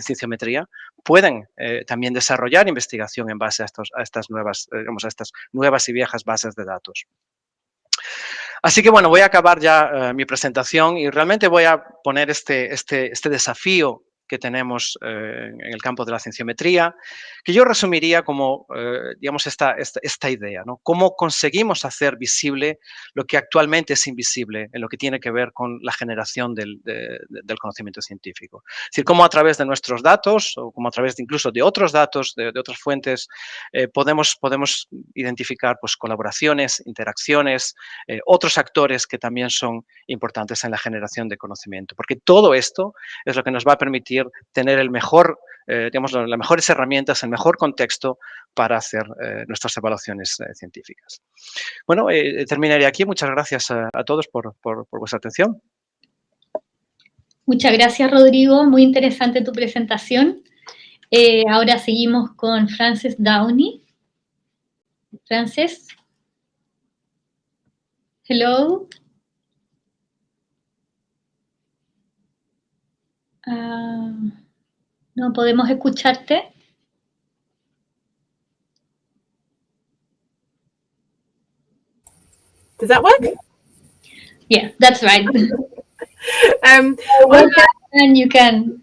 O: cienciometría pueden también desarrollar investigación en base a estas nuevas y viejas bases de datos. Así que bueno, voy a acabar ya mi presentación y realmente voy a poner este desafío que tenemos en el campo de la cienciometría, que yo resumiría como, digamos, esta idea, ¿no? Cómo conseguimos hacer visible lo que actualmente es invisible en lo que tiene que ver con la generación del conocimiento científico. Es decir, cómo a través de nuestros datos o como a través incluso de otros datos, de otras fuentes, podemos identificar pues, colaboraciones, interacciones, otros actores que también son importantes en la generación de conocimiento. Porque todo esto es lo que nos va a permitir permitir tener el mejor, digamos, las mejores herramientas, el mejor contexto para hacer nuestras evaluaciones científicas. Bueno, terminaré aquí. Muchas gracias a todos por vuestra atención.
M: Muchas gracias, Rodrigo. Muy interesante tu presentación. Ahora seguimos con Frances Downey. Frances. Hello. No podemos escucharte.
P: Does that work?
M: Yeah, that's right.
P: Hola.
M: And you can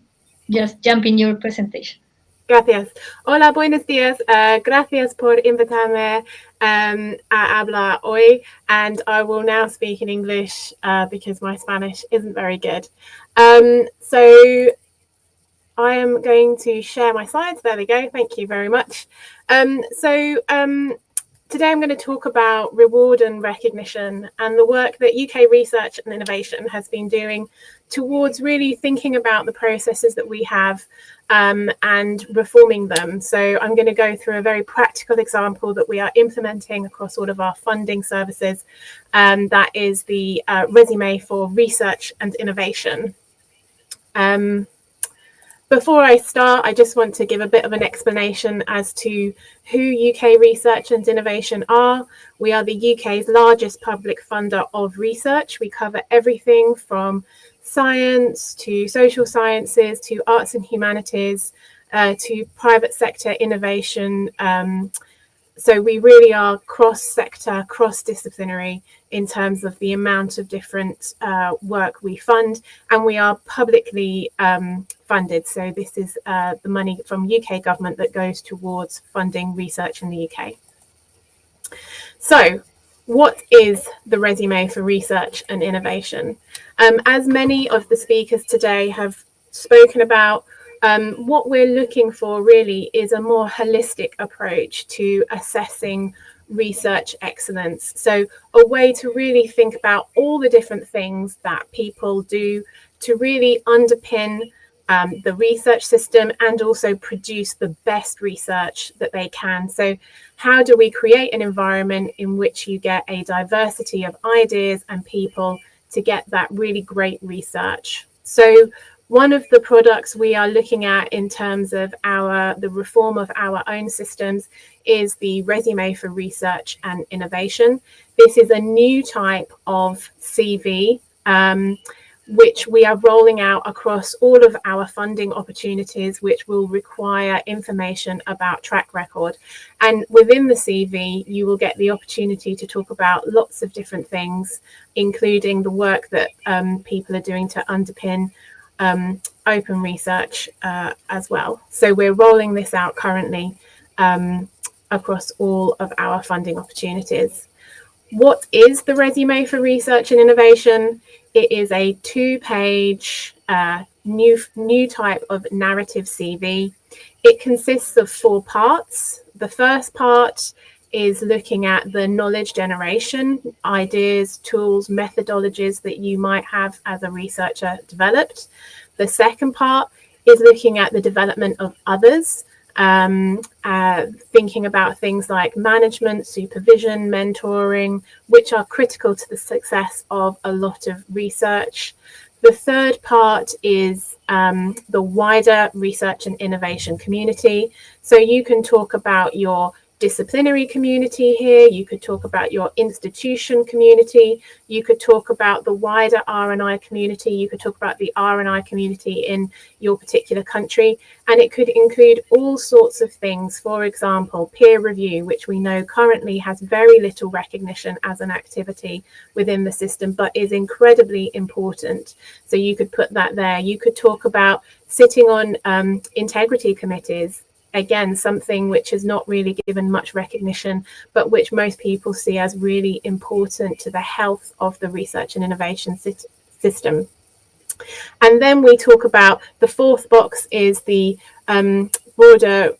M: just jump in your presentation.
P: Gracias. Hola, buenos días. Gracias por invitarme a hablar hoy. And I will now speak in English because my Spanish isn't very good. So I am going to share my slides. There we go. Thank you very much. Today I'm going to talk about reward and recognition and the work that UK Research and Innovation has been doing towards really thinking about the processes that we have and reforming them. So I'm going to go through a very practical example that we are implementing across all of our funding services. That is the resume for research and innovation. Before I start, I just want to give a bit of an explanation as to who UK Research and Innovation are. We are the UK's largest public funder of research. We cover everything from science to social sciences to arts and humanities to private sector innovation. So we really are cross-sector, cross-disciplinary in terms of the amount of different work we fund, and we are publicly funded. So this is the money from UK government that goes towards funding research in the UK. So what is the resume for research and innovation? As many of the speakers today have spoken about, what we're looking for really is a more holistic approach to assessing research excellence. So a way to really think about all the different things that people do to really underpin the research system and also produce the best research that they can. So how do we create an environment in which you get a diversity of ideas and people to get that really great research? So one of the products we are looking at in terms of the reform of our own systems is the resume for research and innovation. This is a new type of CV, which we are rolling out across all of our funding opportunities, which will require information about track record. And within the CV, you will get the opportunity to talk about lots of different things, including the work that people are doing to underpin open research as well. So we're rolling this out currently across all of our funding opportunities. What is the resume for research and innovation? It is a 2-page new type of narrative CV. It consists of 4 parts. The first part is looking at the knowledge generation, ideas, tools, methodologies that you might have as a researcher developed. The second part is looking at the development of others, thinking about things like management, supervision, mentoring, which are critical to the success of a lot of research. The third part is the wider research and innovation community. So you can talk about your disciplinary community here, you could talk about your institution community, you could talk about the wider R&I community, you could talk about the R&I community in your particular country, and it could include all sorts of things. For example, peer review, which we know currently has very little recognition as an activity within the system, but is incredibly important. So you could put that there. You could talk about sitting on integrity committees. Again, something which is not really given much recognition, but which most people see as really important to the health of the research and innovation system. And then we talk about the fourth box is the broader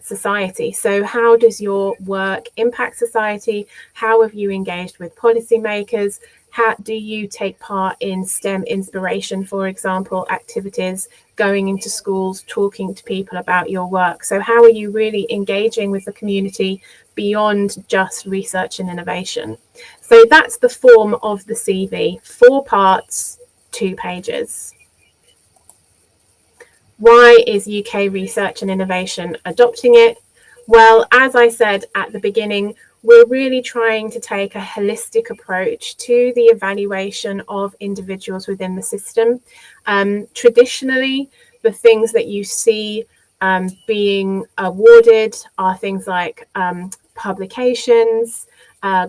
P: society. So how does your work impact society? How have you engaged with policymakers? How do you take part in STEM inspiration, for example, activities going into schools, talking to people about your work. So how are you really engaging with the community beyond just research and innovation? So that's the form of the CV, 4 parts, 2 pages. Why is UK research and innovation adopting it? Well, as I said at the beginning, we're really trying to take a holistic approach to the evaluation of individuals within the system. Traditionally, the things that you see being awarded are things like publications,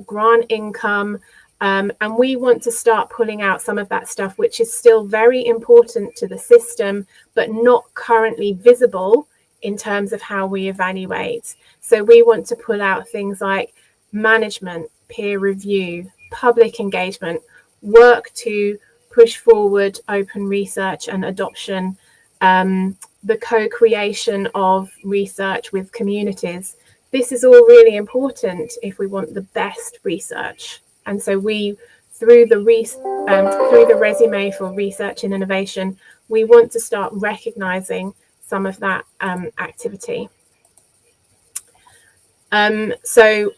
P: grant income, and we want to start pulling out some of that stuff which is still very important to the system, but not currently visible in terms of how we evaluate. So we want to pull out things like management, peer review, public engagement, work to push forward open research and adoption, the co-creation of research with communities. This is all really important if we want the best research. And so we, through the resume for research and innovation, we want to start recognizing some of that activity. So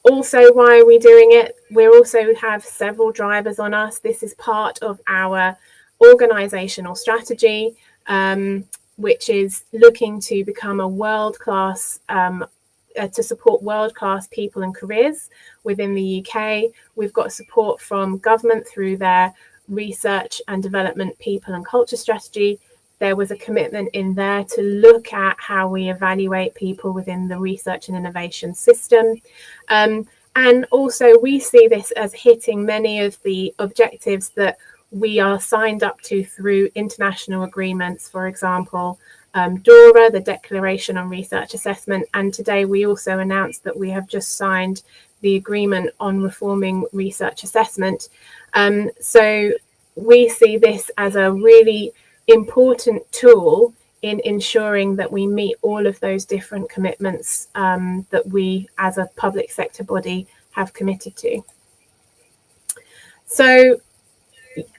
P: also, why are we doing it? We also have several drivers on us. This is part of our organizational strategy, which is looking to become a world-class, to support world-class people and careers within the UK. We've got support from government through their research and development people and culture strategy. There was a commitment in there to look at how we evaluate people within the research and innovation system. And also we see this as hitting many of the objectives that we are signed up to through international agreements, for example, DORA, the Declaration on Research Assessment. And today we also announced that we have just signed the agreement on reforming research assessment. So we see this as a really important tool in ensuring that we meet all of those different commitments that we as a public sector body have committed to. So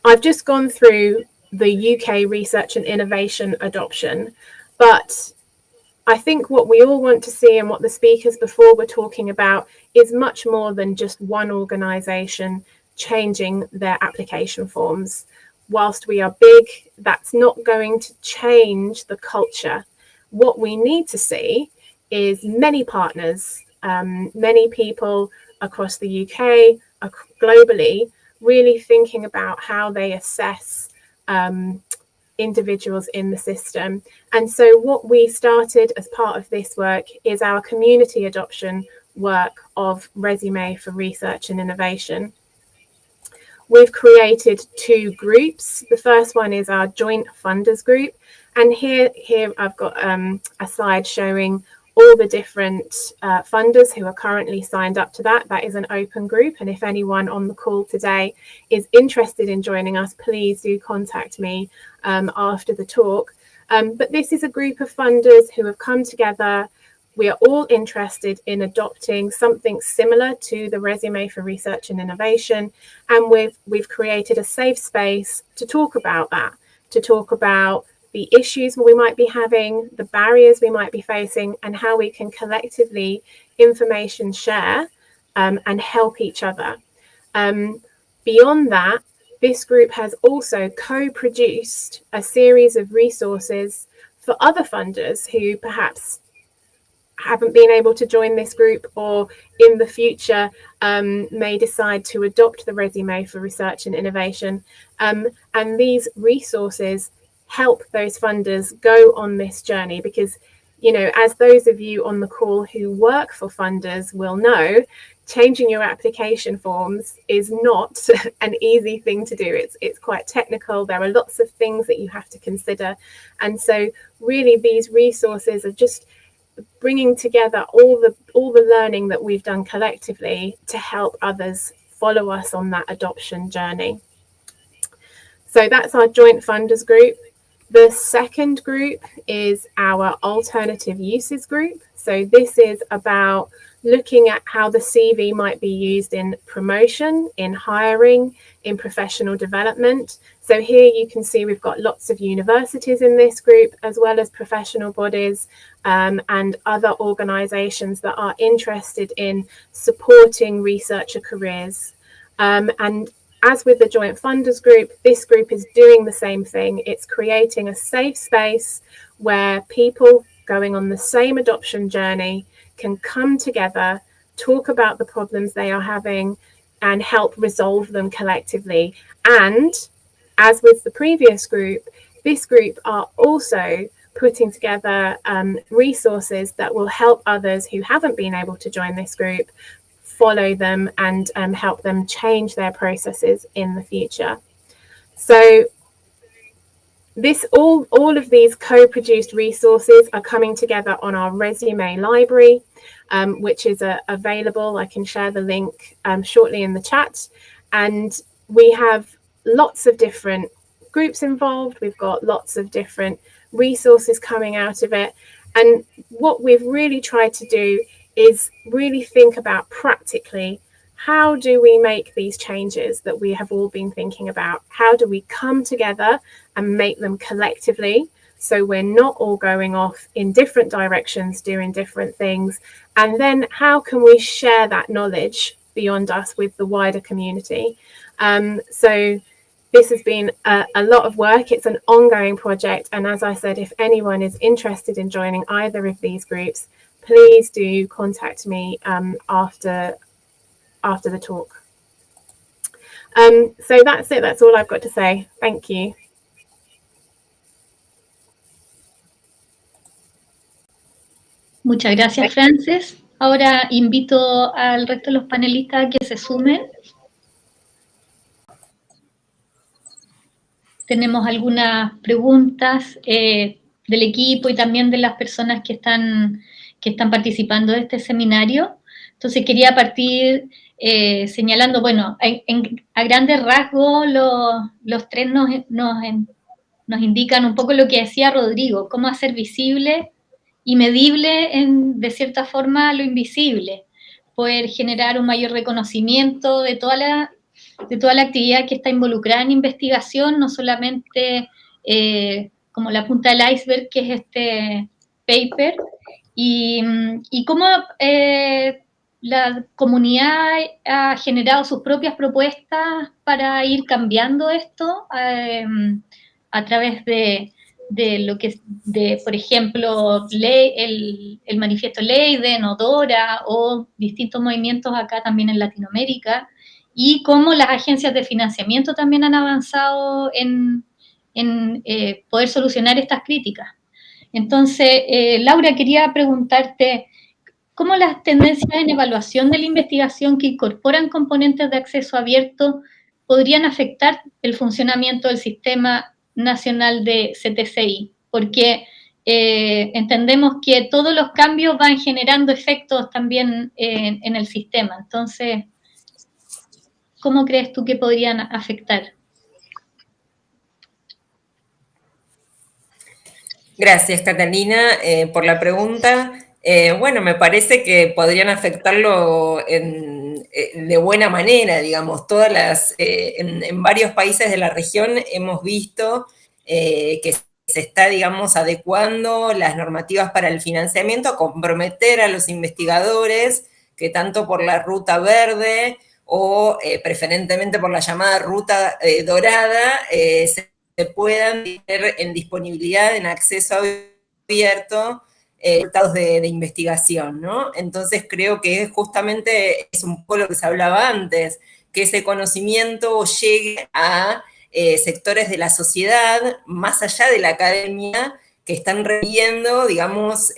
P: I've just gone through the UK research and innovation adoption, but I think what we all want to see and what the speakers before were talking about is much more than just one organisation changing their application forms. Whilst we are big, that's not going to change the culture. What we need to see is many partners, many people across the UK, globally, really thinking about how they assess individuals in the system. And so what we started as part of this work is our community adoption work of Resume for Research and Innovation. We've created 2 groups. The first one is our joint funders group. And here I've got a slide showing all the different funders who are currently signed up to that. That is an open group. And if anyone on the call today is interested in joining us, please do contact me after the talk. But this is a group of funders who have come together. We are all interested in adopting something similar to the Resume for Research and Innovation. And we've created a safe space to talk about that, to talk about the issues we might be having, the barriers we might be facing, and how we can collectively information share and help each other. Beyond that, this group has also co-produced a series of resources for other funders who perhaps haven't been able to join this group or in the future may decide to adopt the Resume for Research and Innovation. And these resources help those funders go on this journey because, you know, as those of you on the call who work for funders will know, changing your application forms is not an easy thing to do. It's quite technical. There are lots of things that you have to consider. And so really these resources are just bringing together all the learning that we've done collectively to help others follow us on that adoption journey. So that's our joint funders group. The second group is our alternative uses group. So this is about looking at how the CV might be used in promotion, in hiring, in professional development. So here you can see we've got lots of universities in this group, as well as professional bodies and other organisations that are interested in supporting researcher careers. And as with the Joint Funders Group, this group is doing the same thing. It's creating a safe space where people going on the same adoption journey can come together, talk about the problems they are having, and help resolve them collectively. And as with the previous group, this group are also putting together resources that will help others who haven't been able to join this group follow them and help them change their processes in the future. So this all of these co-produced resources are coming together on our resume library, which is available. I can share the link shortly in the chat. And we have lots of different groups involved. We've got lots of different resources coming out of it. And what we've really tried to do is really think about practically, how do we make these changes that we have all been thinking about? How do we come together and make them collectively, so we're not all going off in different directions doing different things? And then how can we share that knowledge beyond us with the wider community? So this has been a lot of work. It's an ongoing project. And as I said, if anyone is interested in joining either of these groups, please do contact me after the talk. So that's it. That's all I've got to say. Thank you.
M: Muchas gracias, Frances. Ahora invito al resto de los panelistas a que se sumen. Tenemos algunas preguntas del equipo y también de las personas que están participando de este seminario. Entonces quería partir señalando, bueno, a grandes rasgos los tres nos indican un poco lo que decía Rodrigo, cómo hacer visible y medible de cierta forma lo invisible, poder generar un mayor reconocimiento de toda la actividad que está involucrada en investigación, no solamente como la punta del iceberg, que es este paper, y cómo la comunidad ha generado sus propias propuestas para ir cambiando esto a través de lo que, por ejemplo, el manifiesto Leiden o Dora, o distintos movimientos acá también en Latinoamérica, y cómo las agencias de financiamiento también han avanzado en poder solucionar estas críticas. Entonces, Laura, quería preguntarte, ¿cómo las tendencias en evaluación de la investigación que incorporan componentes de acceso abierto podrían afectar el funcionamiento del Sistema Nacional de CTCI? Porque entendemos que todos los cambios van generando efectos también en el sistema. Entonces, ¿cómo crees tú que podrían afectar?
N: Gracias, Catalina, por la pregunta. Bueno, me parece que podrían afectarlo de buena manera, digamos. En varios países de la región hemos visto que se está, digamos, adecuando las normativas para el financiamiento a comprometer a los investigadores que tanto por la ruta verde o preferentemente por la llamada ruta dorada se puedan tener en disponibilidad, en acceso abierto, resultados de investigación, ¿no? Entonces creo que justamente es un poco lo que se hablaba antes, que ese conocimiento llegue a sectores de la sociedad, más allá de la academia, que están reviendo, digamos,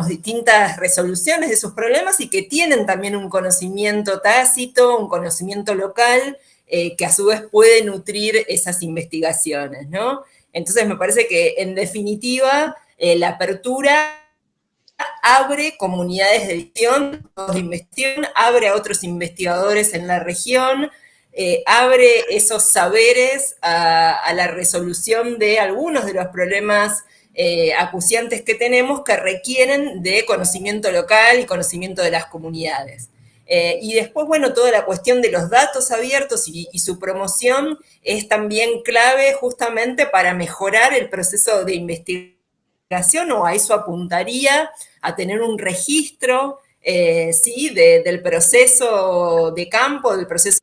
N: distintas resoluciones de sus problemas y que tienen también un conocimiento tácito, un conocimiento local, que a su vez puede nutrir esas investigaciones, ¿no? Entonces me parece que, en definitiva, la apertura abre comunidades de investigación, abre a otros investigadores en la región, abre esos saberes a la resolución de algunos de los problemas acuciantes que tenemos que requieren de conocimiento local y conocimiento de las comunidades. Y después, bueno, toda la cuestión de los datos abiertos y su promoción es también clave justamente para mejorar el proceso de investigación, o a eso apuntaría, a tener un registro, ¿sí? del proceso de campo, del proceso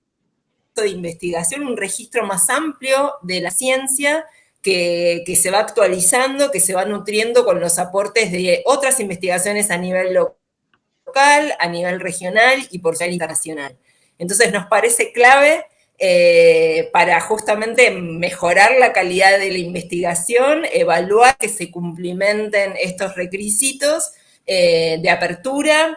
N: de investigación, un registro más amplio de la ciencia que se va actualizando, que se va nutriendo con los aportes de otras investigaciones a nivel local, a nivel regional y por ser internacional. Entonces nos parece clave para justamente mejorar la calidad de la investigación, evaluar que se cumplimenten estos requisitos de apertura,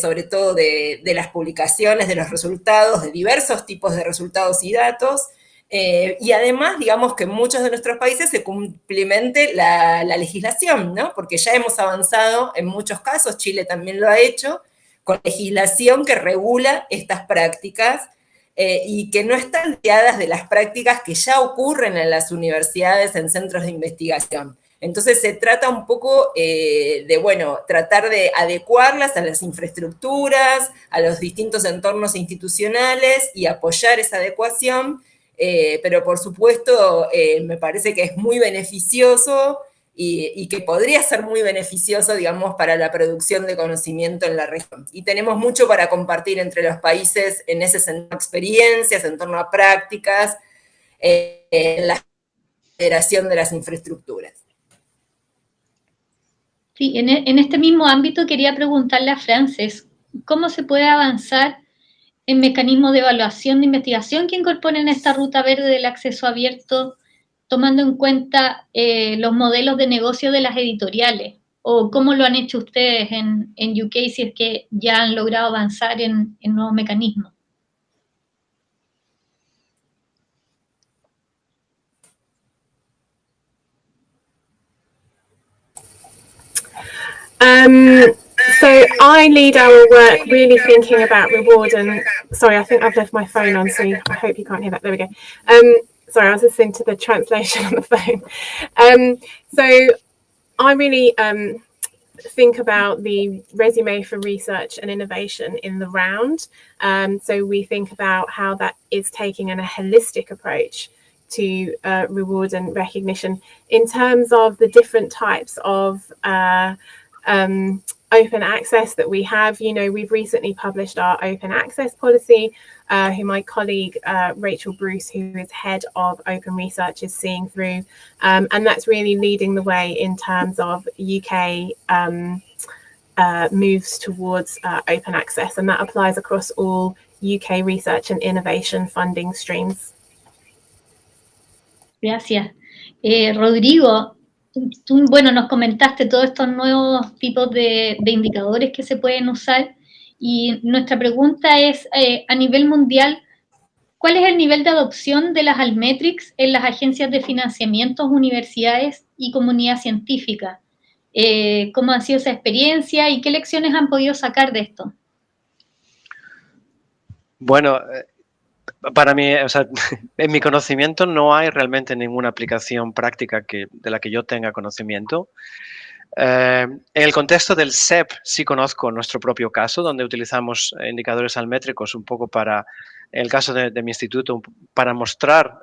N: sobre todo de las publicaciones, de los resultados, de diversos tipos de resultados y datos, y además, digamos que en muchos de nuestros países se cumplimente la legislación, ¿no? Porque ya hemos avanzado en muchos casos, Chile también lo ha hecho, con legislación que regula estas prácticas y que no están guiadas de las prácticas que ya ocurren en las universidades, en centros de investigación. Entonces se trata un poco de, bueno, tratar de adecuarlas a las infraestructuras, a los distintos entornos institucionales y apoyar esa adecuación, pero por supuesto me parece que es muy beneficioso y que podría ser muy beneficioso, digamos, para la producción de conocimiento en la región. Y tenemos mucho para compartir entre los países en ese sentido, experiencias, en torno a prácticas, en la generación de las infraestructuras.
M: Sí, en este mismo ámbito quería preguntarle a Frances, ¿cómo se puede avanzar en mecanismos de evaluación de investigación que incorporen esta ruta verde del acceso abierto, tomando en cuenta los modelos de negocio de las editoriales? ¿O cómo lo han hecho ustedes en UK si es que ya han logrado avanzar en nuevos mecanismos?
P: So I lead our work really thinking about reward and, sorry, I think I've left my phone on, so I hope you can't hear that. There we go. Sorry, I was listening to the translation on the phone. So I really think about the resume for research and innovation in the round. So we think about how that is taking a holistic approach to reward and recognition in terms of the different types of open access that we have. You know, we've recently published our open access policy, who my colleague Rachel Bruce, who is head of open research, is seeing through, and that's really leading the way in terms of UK moves towards open access, and that applies across all UK research and innovation funding streams.
M: Gracias. Rodrigo, tú, bueno, nos comentaste todos estos nuevos tipos de indicadores que se pueden usar, y nuestra pregunta es, a nivel mundial, ¿cuál es el nivel de adopción de las Altmetrics en las agencias de financiamiento, universidades y comunidad científica? ¿Cómo ha sido esa experiencia y qué lecciones han podido sacar de esto?
O: Bueno, para mí, o sea, en mi conocimiento no hay realmente ninguna aplicación práctica de la que yo tenga conocimiento. En el contexto del SEP sí conozco nuestro propio caso, donde utilizamos indicadores altmétricos un poco para, en el caso de mi instituto, para mostrar,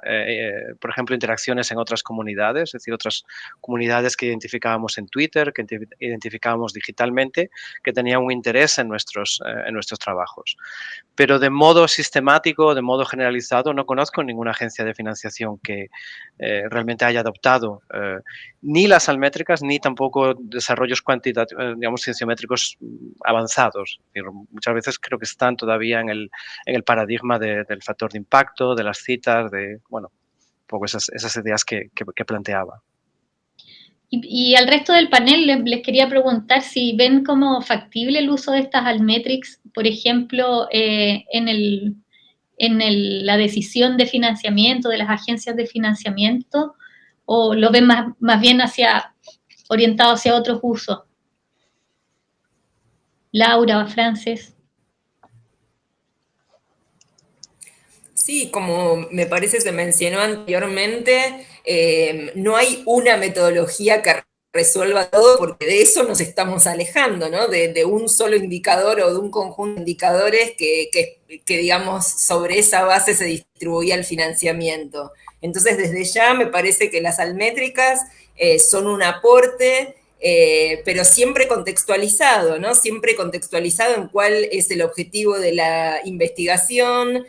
O: por ejemplo, interacciones en otras comunidades, es decir, otras comunidades que identificábamos en Twitter, que identificábamos digitalmente, que tenían un interés en nuestros trabajos. Pero de modo sistemático, de modo generalizado, no conozco ninguna agencia de financiación que realmente haya adoptado ni las altmétricas ni tampoco desarrollos cuantitativos, digamos, cienciométricos avanzados. Muchas veces creo que están todavía en el paradigma del factor de impacto, de las citas, de, bueno, un poco esas ideas que planteaba.
M: Y al resto del panel les quería preguntar si ven como factible el uso de estas altmetrics, por ejemplo, en la decisión de financiamiento de las agencias de financiamiento, o lo ven más bien orientado hacia otros usos. Laura, Frances.
N: Sí, como me parece se mencionó anteriormente, no hay una metodología que resuelva todo, porque de eso nos estamos alejando, ¿no? De un solo indicador o de un conjunto de indicadores que digamos, sobre esa base se distribuía el financiamiento. Entonces, desde ya me parece que las almétricas son un aporte, pero siempre contextualizado, ¿no? Siempre contextualizado en cuál es el objetivo de la investigación,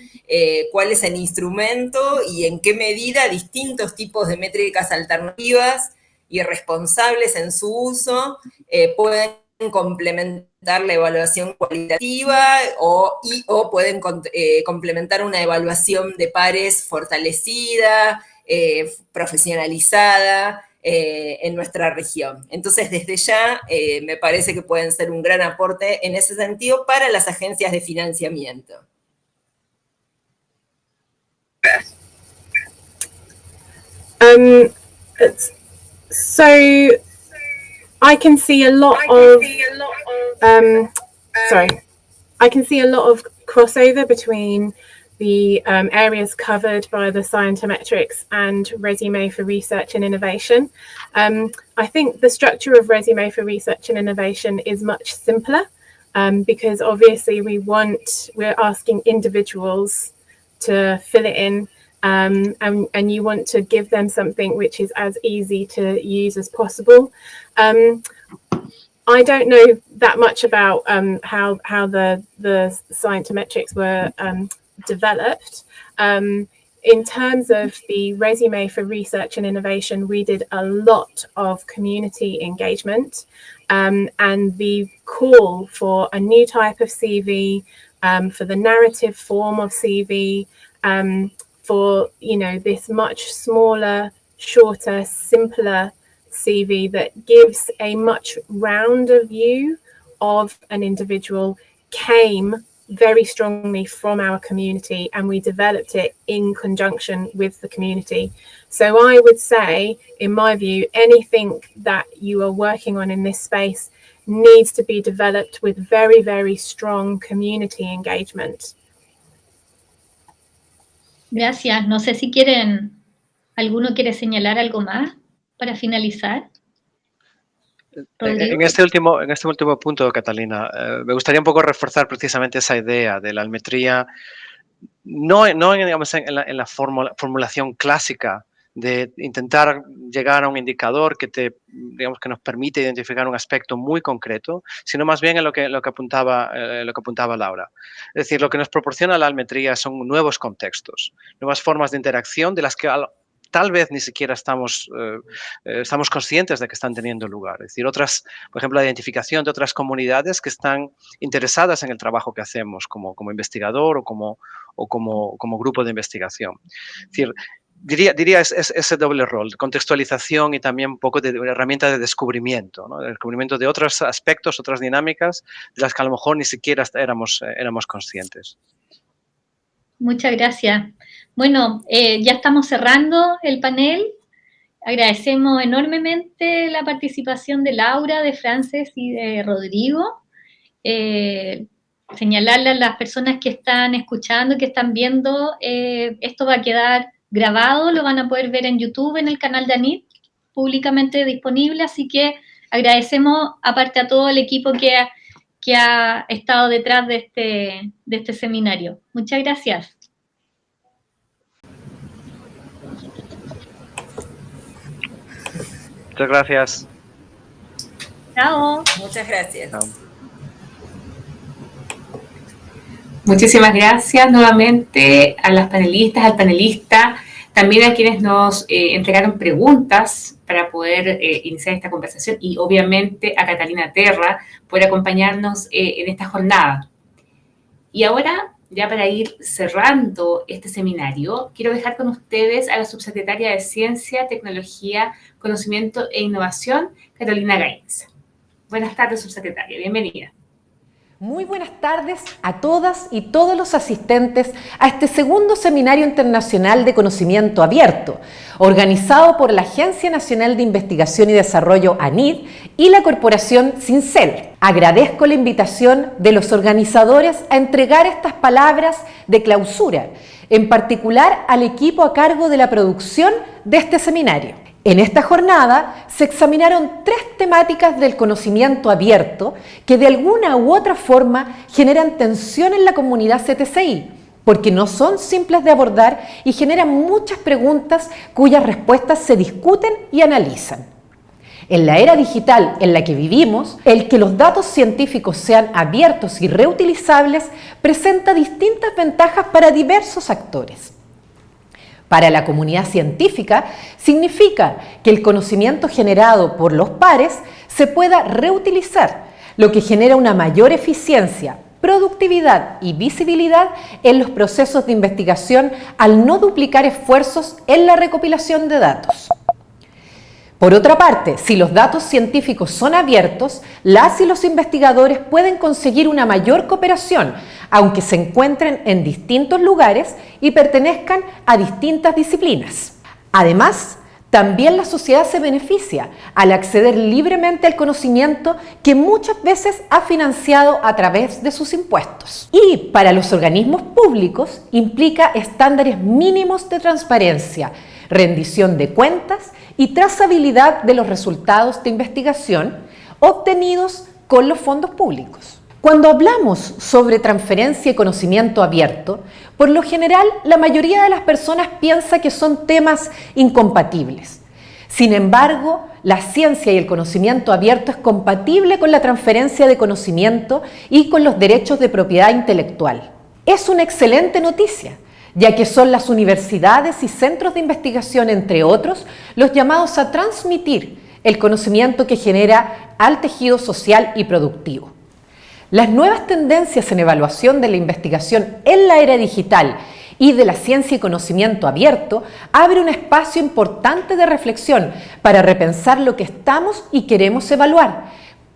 N: cuál es el instrumento y en qué medida distintos tipos de métricas alternativas y responsables en su uso pueden complementar la evaluación cualitativa o pueden complementar una evaluación de pares fortalecida, profesionalizada en nuestra región. Entonces, desde ya me parece que pueden ser un gran aporte en ese sentido para las agencias de financiamiento.
P: So I can see a lot of I can see a lot of crossover between the areas covered by the scientometrics and resume for research and innovation. I think the structure of resume for research and innovation is much simpler because obviously we're asking individuals to fill it in. And you want to give them something which is as easy to use as possible. I don't know that much about how the scientometrics were developed. In terms of the resume for research and innovation, we did a lot of community engagement and the call for a new type of CV, for the narrative form of CV, for this much smaller, shorter, simpler CV that gives a much rounder view of an individual came very strongly from our community, and we developed it in conjunction with the community. So I would say, in my view, anything that you are working on in this space needs to be developed with very, very strong community engagement.
M: Gracias. No sé si ¿alguno quiere señalar algo más para finalizar?
O: En este último punto, Catalina, me gustaría un poco reforzar precisamente esa idea de la almetría, no digamos, en la formulación clásica de intentar llegar a un indicador que nos permite identificar un aspecto muy concreto, sino más bien en lo que apuntaba Laura. Es decir, lo que nos proporciona la almetría son nuevos contextos, nuevas formas de interacción de las que tal vez ni siquiera estamos conscientes de que están teniendo lugar. Es decir, por ejemplo, la identificación de otras comunidades que están interesadas en el trabajo que hacemos como investigador o como grupo de investigación. Es decir, diría ese doble rol, contextualización y también un poco de herramienta de descubrimiento, ¿no? De descubrimiento de otros aspectos, otras dinámicas de las que a lo mejor ni siquiera éramos conscientes.
M: Muchas gracias. Bueno, ya estamos cerrando el panel. Agradecemos enormemente la participación de Laura, de Frances y de Rodrigo. Señalarle a las personas que están escuchando, que están viendo, esto va a quedar grabado, lo van a poder ver en YouTube, en el canal de ANIT, públicamente disponible, así que agradecemos aparte a todo el equipo que ha estado detrás de este seminario. Muchas gracias.
O: Muchas gracias.
M: Chao.
N: Muchas gracias.
O: Chao.
B: Muchísimas gracias nuevamente a las panelistas, al panelista, también a quienes nos entregaron preguntas para poder iniciar esta conversación y obviamente a Catalina Terra por acompañarnos en esta jornada. Y ahora, ya para ir cerrando este seminario, quiero dejar con ustedes a la subsecretaria de Ciencia, Tecnología, Conocimiento e Innovación, Carolina Gainza. Buenas tardes, subsecretaria. Bienvenida.
Q: Muy buenas tardes a todas y todos los asistentes a este segundo Seminario Internacional de Conocimiento Abierto, organizado por la Agencia Nacional de Investigación y Desarrollo ANID y la Corporación Sincel. Agradezco la invitación de los organizadores a entregar estas palabras de clausura, en particular al equipo a cargo de la producción de este seminario. En esta jornada se examinaron 3 temáticas del conocimiento abierto que de alguna u otra forma generan tensión en la comunidad CTCI, porque no son simples de abordar y generan muchas preguntas cuyas respuestas se discuten y analizan. En la era digital en la que vivimos, el que los datos científicos sean abiertos y reutilizables presenta distintas ventajas para diversos actores. Para la comunidad científica, significa que el conocimiento generado por los pares se pueda reutilizar, lo que genera una mayor eficiencia, productividad y visibilidad en los procesos de investigación al no duplicar esfuerzos en la recopilación de datos. Por otra parte, si los datos científicos son abiertos, las y los investigadores pueden conseguir una mayor cooperación, aunque se encuentren en distintos lugares y pertenezcan a distintas disciplinas. Además, también la sociedad se beneficia al acceder libremente al conocimiento que muchas veces ha financiado a través de sus impuestos. Y para los organismos públicos implica estándares mínimos de transparencia, rendición de cuentas y trazabilidad de los resultados de investigación obtenidos con los fondos públicos. Cuando hablamos sobre transferencia y conocimiento abierto, por lo general la mayoría de las personas piensa que son temas incompatibles. Sin embargo, la ciencia y el conocimiento abierto es compatible con la transferencia de conocimiento y con los derechos de propiedad intelectual. Es una excelente noticia, ya que son las universidades y centros de investigación, entre otros, los llamados a transmitir el conocimiento que genera al tejido social y productivo. Las nuevas tendencias en evaluación de la investigación en la era digital y de la ciencia y conocimiento abierto abre un espacio importante de reflexión para repensar lo que estamos y queremos evaluar,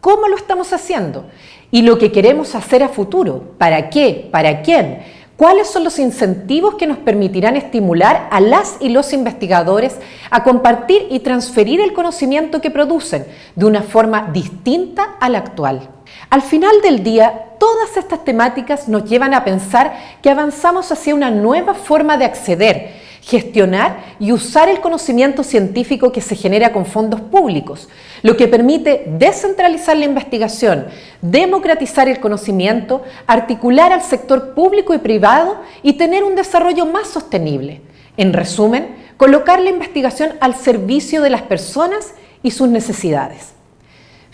Q: cómo lo estamos haciendo y lo que queremos hacer a futuro, para qué, para quién. ¿Cuáles son los incentivos que nos permitirán estimular a las y los investigadores a compartir y transferir el conocimiento que producen de una forma distinta a la actual? Al final del día, todas estas temáticas nos llevan a pensar que avanzamos hacia una nueva forma de acceder, gestionar y usar el conocimiento científico que se genera con fondos públicos, lo que permite descentralizar la investigación, democratizar el conocimiento, articular al sector público y privado y tener un desarrollo más sostenible. En resumen, colocar la investigación al servicio de las personas y sus necesidades.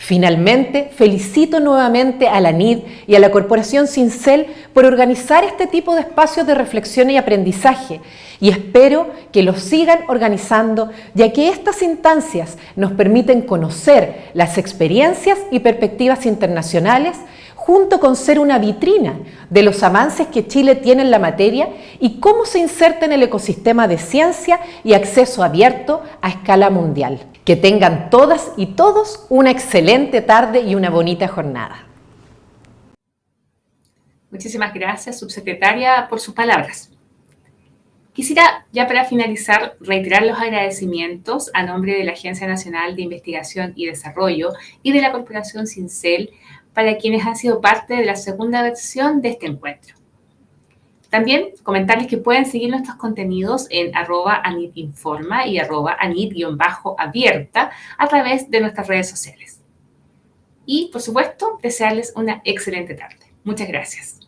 Q: Finalmente, felicito nuevamente a la NID y a la Corporación Cincel por organizar este tipo de espacios de reflexión y aprendizaje, y espero que los sigan organizando, ya que estas instancias nos permiten conocer las experiencias y perspectivas internacionales, junto con ser una vitrina de los avances que Chile tiene en la materia y cómo se inserta en el ecosistema de ciencia y acceso abierto a escala mundial. Que tengan todas y todos una excelente tarde y una bonita jornada.
B: Muchísimas gracias, subsecretaria, por sus palabras. Quisiera, ya para finalizar, reiterar los agradecimientos a nombre de la Agencia Nacional de Investigación y Desarrollo y de la Corporación Cincel para quienes han sido parte de la segunda versión de este encuentro. También comentarles que pueden seguir nuestros contenidos en @anitinforma y @anit_abierta a través de nuestras redes sociales. Y, por supuesto, desearles una excelente tarde. Muchas gracias.